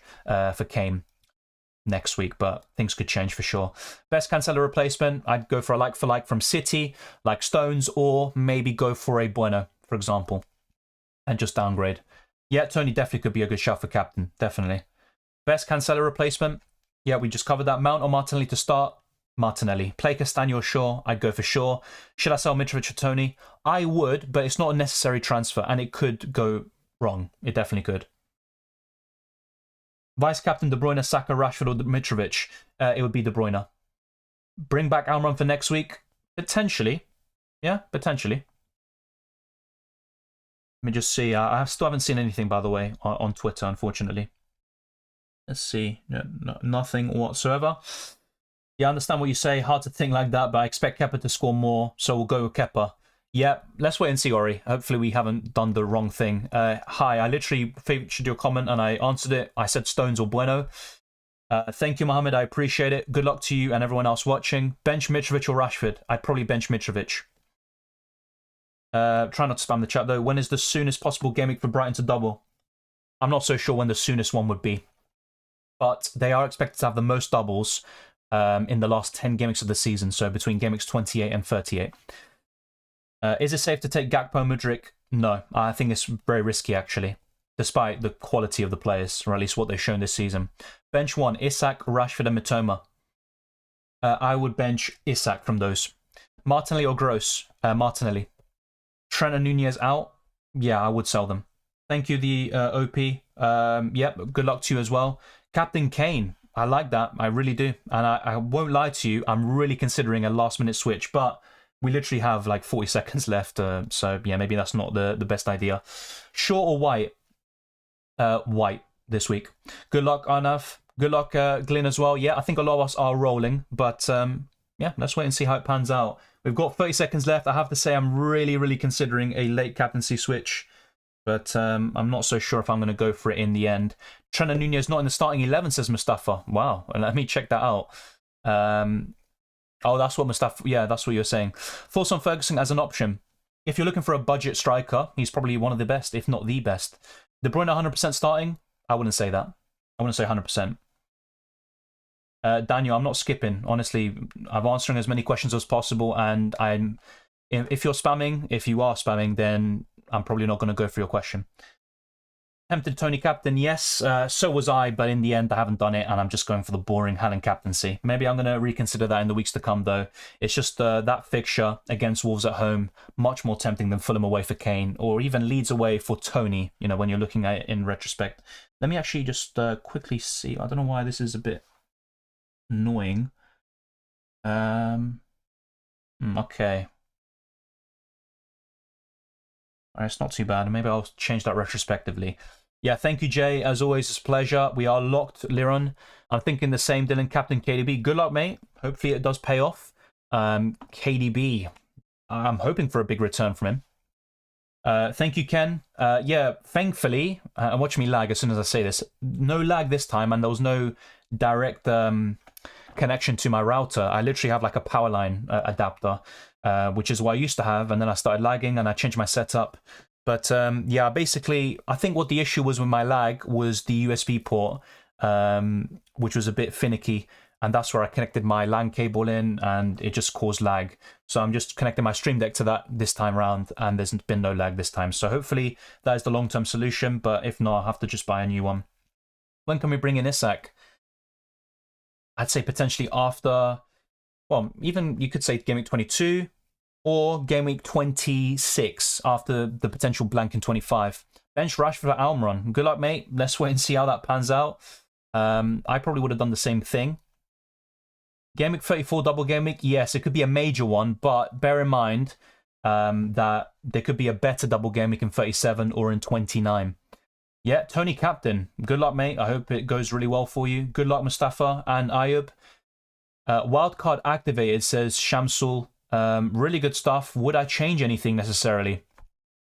for Kane next week, but things could change for sure. Best Cancelo replacement, I'd go for a like-for-like from City, like Stones, or maybe go for a Bueno, for example, and just downgrade. Yeah, Tony definitely could be a good shout for captain, definitely. Best Cancelo replacement, yeah, we just covered that. Mount or Martinelli to start? Martinelli. Play Castagno or Shaw? I'd go for Shaw. Should I sell Mitrovic or Tony? I would, but it's not a necessary transfer, and it could go wrong. It definitely could. Vice captain De Bruyne, Saka, Rashford or Mitrovic? It would be De Bruyne. Bring back Almiron for next week? Potentially. Yeah, potentially. Let me just see. I still haven't seen anything, by the way, on Twitter, unfortunately. Let's see. No, nothing whatsoever. Yeah, I understand what you say. Hard to think like that, but I expect Kepa to score more, so we'll go with Kepa. Yeah, let's wait and see, Ori. Hopefully we haven't done the wrong thing. Hi, I literally featured your comment and I answered it. I said Stones or Bueno. Thank you, Mohammed. I appreciate it. Good luck to you and everyone else watching. Bench Mitrovic or Rashford? I'd probably bench Mitrovic. Try not to spam the chat, though. When is the soonest possible game week for Brighton to double? I'm not so sure when the soonest one would be. But they are expected to have the most doubles in the last 10 game weeks of the season, so between game weeks 28 and 38. Is it safe to take Gakpo Mudryk? No, I think it's very risky, actually, despite the quality of the players, or at least what they've shown this season. Bench 1, Isak, Rashford and Mitoma. I would bench Isak from those. Martinelli or Gross? Martinelli. Trent and Nunez out? Yeah, I would sell them. Thank you, the OP. Yep, good luck to you as well. Captain Kane. I like that. I really do. And I won't lie to you, I'm really considering a last-minute switch, but we literally have like 40 seconds left, so yeah, maybe that's not the best idea. Short or White? White this week. Good luck, Arnav. Good luck, Glyn, as well. Yeah, I think a lot of us are rolling, but yeah, let's wait and see how it pans out. We've got 30 seconds left. I have to say I'm really considering a late captaincy switch, but I'm not so sure if I'm going to go for it in the end. Trent and Nunez not in the starting 11, says Mustafa. Wow, let me check that out. Oh, that's what Mustafa... Yeah, that's what you're saying. Thoughts on Ferguson as an option? If you're looking for a budget striker, he's probably one of the best, if not the best. De Bruyne 100% starting? I wouldn't say that. I wouldn't say 100%. Daniel, I'm not skipping. Honestly, I'm answering as many questions as possible, and if you're spamming, if you are spamming, then I'm probably not going to go for your question. Tempted Tony captain, yes, so was I, but in the end I haven't done it, and I'm just going for the boring Haaland captaincy. Maybe I'm going to reconsider that in the weeks to come, though. It's just that fixture against Wolves at home, much more tempting than Fulham away for Kane, or even Leeds away for Tony, you know, when you're looking at it in retrospect. Let me actually just quickly see. I don't know why this is a bit annoying. Okay. It's not too bad. Maybe I'll change that retrospectively. Yeah, thank you, Jay. As always, it's a pleasure. We are locked, Liron. I'm thinking the same, Dylan. Captain KDB. Good luck, mate. Hopefully it does pay off. KDB. I'm hoping for a big return from him. Thank you, Ken. Yeah, thankfully, and watch me lag as soon as I say this. No lag this time, and there was no direct connection to my router. I literally have like a power line adapter. Which is what I used to have, and then I started lagging and I changed my setup. But yeah, basically, I think what the issue was with my lag was the USB port, which was a bit finicky, and that's where I connected my LAN cable in, and it just caused lag. So I'm just connecting my Stream Deck to that this time around, and there's been no lag this time. So hopefully that is the long-term solution, but if not, I'll have to just buy a new one. When can we bring in Isak? I'd say potentially after... Well, even you could say Game Week 22 or Game Week 26 after the potential blank in 25. Bench Rashford for Almiron. Good luck, mate. Let's wait and see how that pans out. I probably would have done the same thing. Game Week 34 double game week. Yes, it could be a major one, but bear in mind that there could be a better double game week in 37 or in 29. Yeah, Tony Captain. Good luck, mate. I hope it goes really well for you. Good luck, Mustafa and Ayub. Wildcard activated, says Shamsul. Really good stuff. Would I change anything necessarily?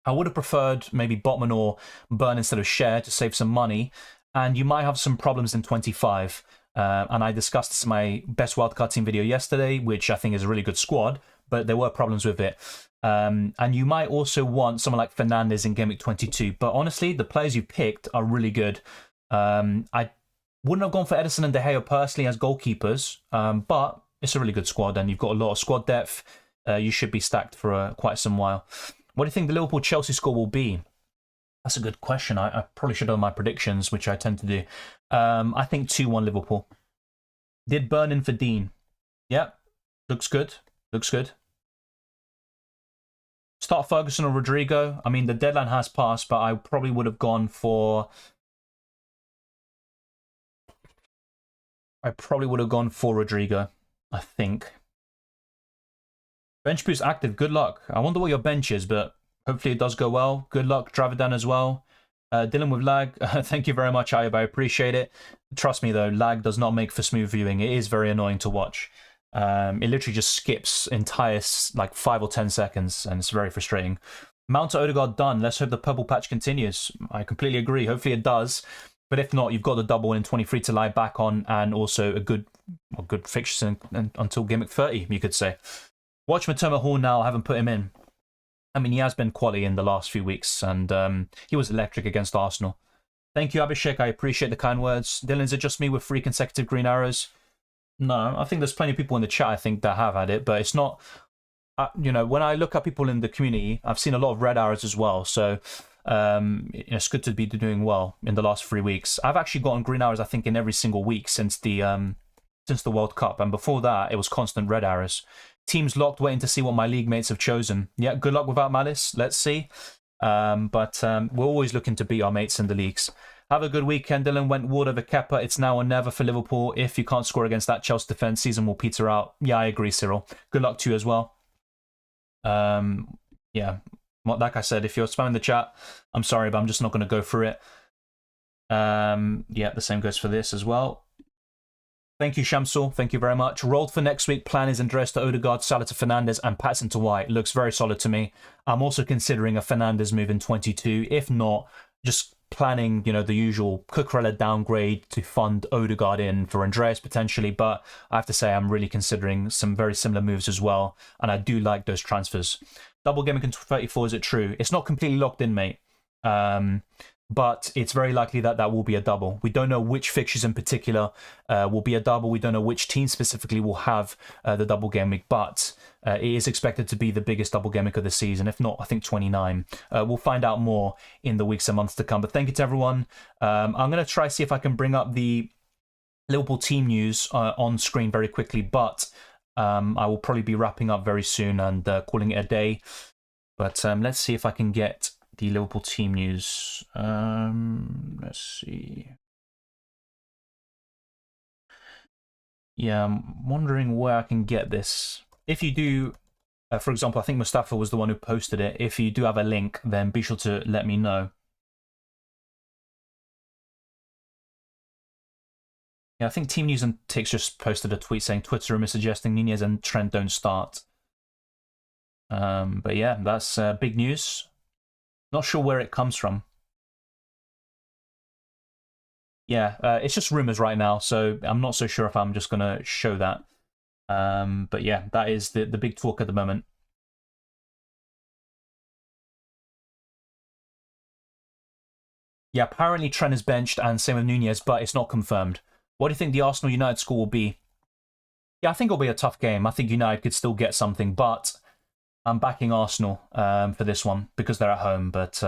I would have preferred maybe Botman or Burn instead of Share to save some money. And you might have some problems in 25. And I discussed this in my best wildcard team video yesterday, which I think is a really good squad, but there were problems with it. And you might also want someone like Fernandes in Game Week 22. But honestly, the players you picked are really good. I wouldn't have gone for Edison and De Gea personally as goalkeepers, but it's a really good squad, and you've got a lot of squad depth. You should be stacked for quite some while. What do you think the Liverpool-Chelsea score will be? That's a good question. I probably should have my predictions, which I tend to do. I think 2-1 Liverpool. Did Burn in for Dean? Yep. Looks good. Looks good. Start Ferguson or Rodrigo. I mean, the deadline has passed, but I probably would have gone for... Rodrigo, I think. Bench boost active. Good luck. I wonder what your bench is, but hopefully it does go well. Good luck, Dravidan, as well. Dylan with lag, thank you very much, Ayub. I appreciate it. Trust me, though, lag does not make for smooth viewing. It is very annoying to watch. It literally just skips entire, like, 5 or 10 seconds, and it's very frustrating. Mount to Odegaard done. Let's hope the purple patch continues. I completely agree. Hopefully it does. But if not, you've got the double in 23 to lie back on, and also a good fixture until Gimmick 30, you could say. Watch Matoma Hall now. I haven't put him in. I mean, he has been quality in the last few weeks, and he was electric against Arsenal. Thank you, Abhishek. I appreciate the kind words. Dylan, is it just me with 3 consecutive green arrows? No, I think there's plenty of people in the chat, I think, that have had it, but it's not... you know, when I look at people in the community, I've seen a lot of red arrows as well, so it's good to be doing well in the last 3 weeks. I've actually gotten green arrows, I think, in every single week since the World Cup, and before that, it was constant red arrows. Teams locked, waiting to see what my league mates have chosen. Yeah, good luck without malice. Let's see. But we're always looking to beat our mates in the leagues. Have a good weekend, Dylan. Went Ward over Kepa. It's now or never for Liverpool. If you can't score against that Chelsea defence, season will peter out. Yeah, I agree, Cyril. Good luck to you as well. Yeah, like I said, if you're spamming the chat, I'm sorry, but I'm just not going to go through it. Yeah, the same goes for this as well. Thank you, Shamsul. Thank you very much. Rolled for next week. Plan is Andres to Odegaard, Salah to Fernandes, and Patson to White. Looks very solid to me. I'm also considering a Fernandes move in 22. If not, just planning, you know, the usual Cucurella downgrade to fund Odegaard in for Andreas potentially. But I have to say, I'm really considering some very similar moves as well. And I do like those transfers. Double Gameweek in 34, is it true? It's not completely locked in, mate. But it's very likely that that will be a double. We don't know which fixtures in particular will be a double. We don't know which team specifically will have the double game week, but it is expected to be the biggest double game week of the season. If not, I think 29. We'll find out more in the weeks and months to come. But thank you to everyone. I'm going to try see if I can bring up the Liverpool team news on screen very quickly, but I will probably be wrapping up very soon and calling it a day. But let's see if I can get the Liverpool team news. Let's see. Yeah, I'm wondering where I can get this. If you do, for example, I think Mustafa was the one who posted it. If you do have a link, then be sure to let me know. Yeah, I think Team News and Ticks just posted a tweet saying Twitter rumor suggesting Nunez and Trent don't start. But yeah, that's big news. Not sure where it comes from. Yeah, it's just rumors right now, so I'm not so sure if I'm just going to show that. But yeah, that is the big talk at the moment. Yeah, apparently Trent is benched and same with Nunez, but it's not confirmed. What do you think the Arsenal United score will be? Yeah, I think it'll be a tough game. I think United could still get something, but I'm backing Arsenal for this one because they're at home. But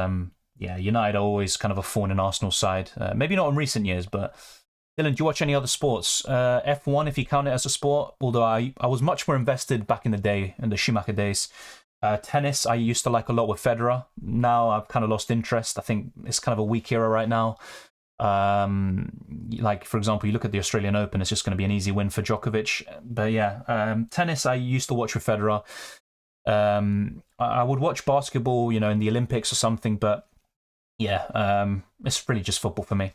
yeah, United are always kind of a thorn in Arsenal's side. Maybe not in recent years, but Dylan, do you watch any other sports? F1, if you count it as a sport, although I was much more invested back in the day, in the Schumacher days. Tennis, I used to like a lot with Federer. Now I've kind of lost interest. I think it's kind of a weak era right now. Like, for example, you look at the Australian Open, it's just going to be an easy win for Djokovic. But yeah, tennis I used to watch with Federer. I would watch basketball, you know, in the Olympics or something, but yeah, it's really just football for me.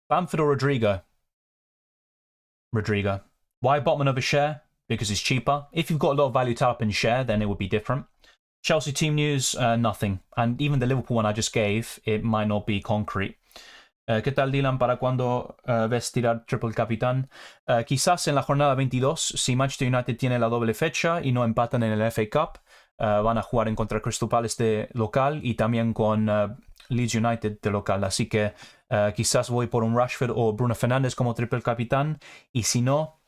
Bamford or Rodrigo? Rodrigo. Why Botman over Share? Because it's cheaper. If you've got a lot of value tied up in Share, then it would be different. Chelsea team news, nothing. And even the Liverpool one I just gave, it might not be concrete. ¿Qué tal, Dylan? ¿Para cuándo ves tirar triple capitán? Quizás en la jornada 22, si Manchester United tiene la doble fecha y no empatan en el FA Cup, van a jugar en contra Crystal Palace de local y también con Leeds United de local. Así que quizás voy por un Rashford o Bruno Fernández como triple capitán. Y si no,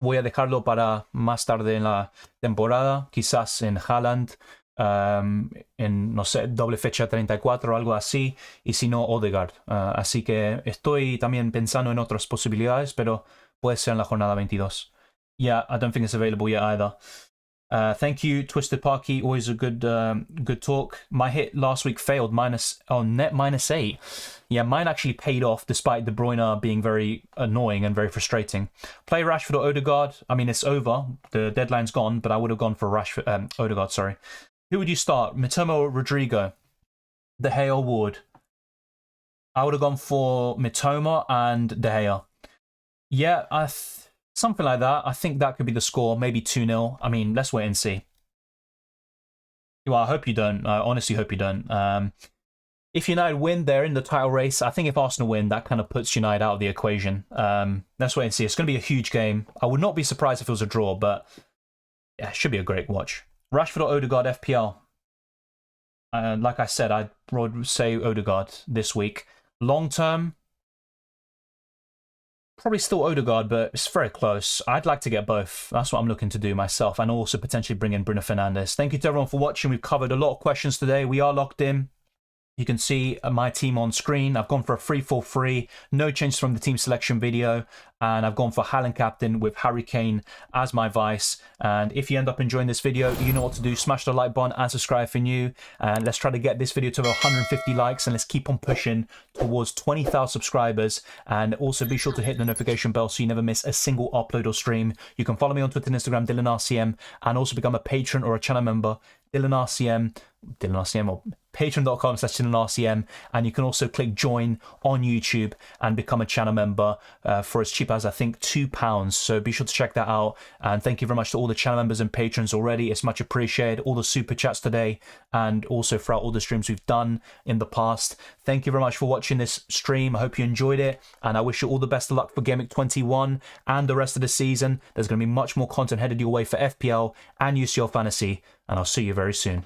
voy a dejarlo para más tarde en la temporada, quizás en Haaland, en, no sé, doble fecha 34 o algo así, y si no, Odegaard. Así que estoy también pensando en otras posibilidades, pero puede ser en la jornada 22. Yeah, I don't think it's available yet either. Thank you, Twisted Parky. Always a good talk. My hit last week failed, net -8. Yeah, mine actually paid off despite De Bruyne being very annoying and very frustrating. Play Rashford or Odegaard. I mean, it's over. The deadline's gone, but I would have gone for Odegaard, sorry. Who would you start? Mitoma or Rodrigo? De Gea or Ward? I would have gone for Mitoma and De Gea. Yeah, something like that. I think that could be the score. Maybe 2-0. I mean, let's wait and see. Well, I hope you don't. I honestly hope you don't. If United win, they're in the title race. I think if Arsenal win, that kind of puts United out of the equation. Let's wait and see. It's going to be a huge game. I would not be surprised if it was a draw, but yeah, it should be a great watch. Rashford or Odegaard FPL? Like I said, I'd say Odegaard this week. Long term, probably still Odegaard, but it's very close. I'd like to get both. That's what I'm looking to do myself, and also potentially bring in Bruno Fernandes. Thank you to everyone for watching. We've covered a lot of questions today. We are locked in. You can see my team on screen. I've gone for a 3-4-3, no changes from the team selection video, and I've gone for Haaland captain with Harry Kane as my vice. And if you end up enjoying this video, you know what to do. Smash the like button and subscribe if you're new. And let's try to get this video to 150 likes, and let's keep on pushing towards 20,000 subscribers. And also be sure to hit the notification bell so you never miss a single upload or stream. You can follow me on Twitter and Instagram, DylanRCM, and also become a patron or a channel member, DylanRCM or patreon.com/DylanRCM, and you can also click join on YouTube and become a channel member for as cheap as I think £2. So be sure to check that out. And thank you very much to all the channel members and patrons already. It's much appreciated. All the super chats today, and also throughout all the streams we've done in the past. Thank you very much for watching this stream. I hope you enjoyed it, and I wish you all the best of luck for Gameweek 21 and the rest of the season. There's going to be much more content headed your way for FPL and UCL Fantasy, and I'll see you very soon.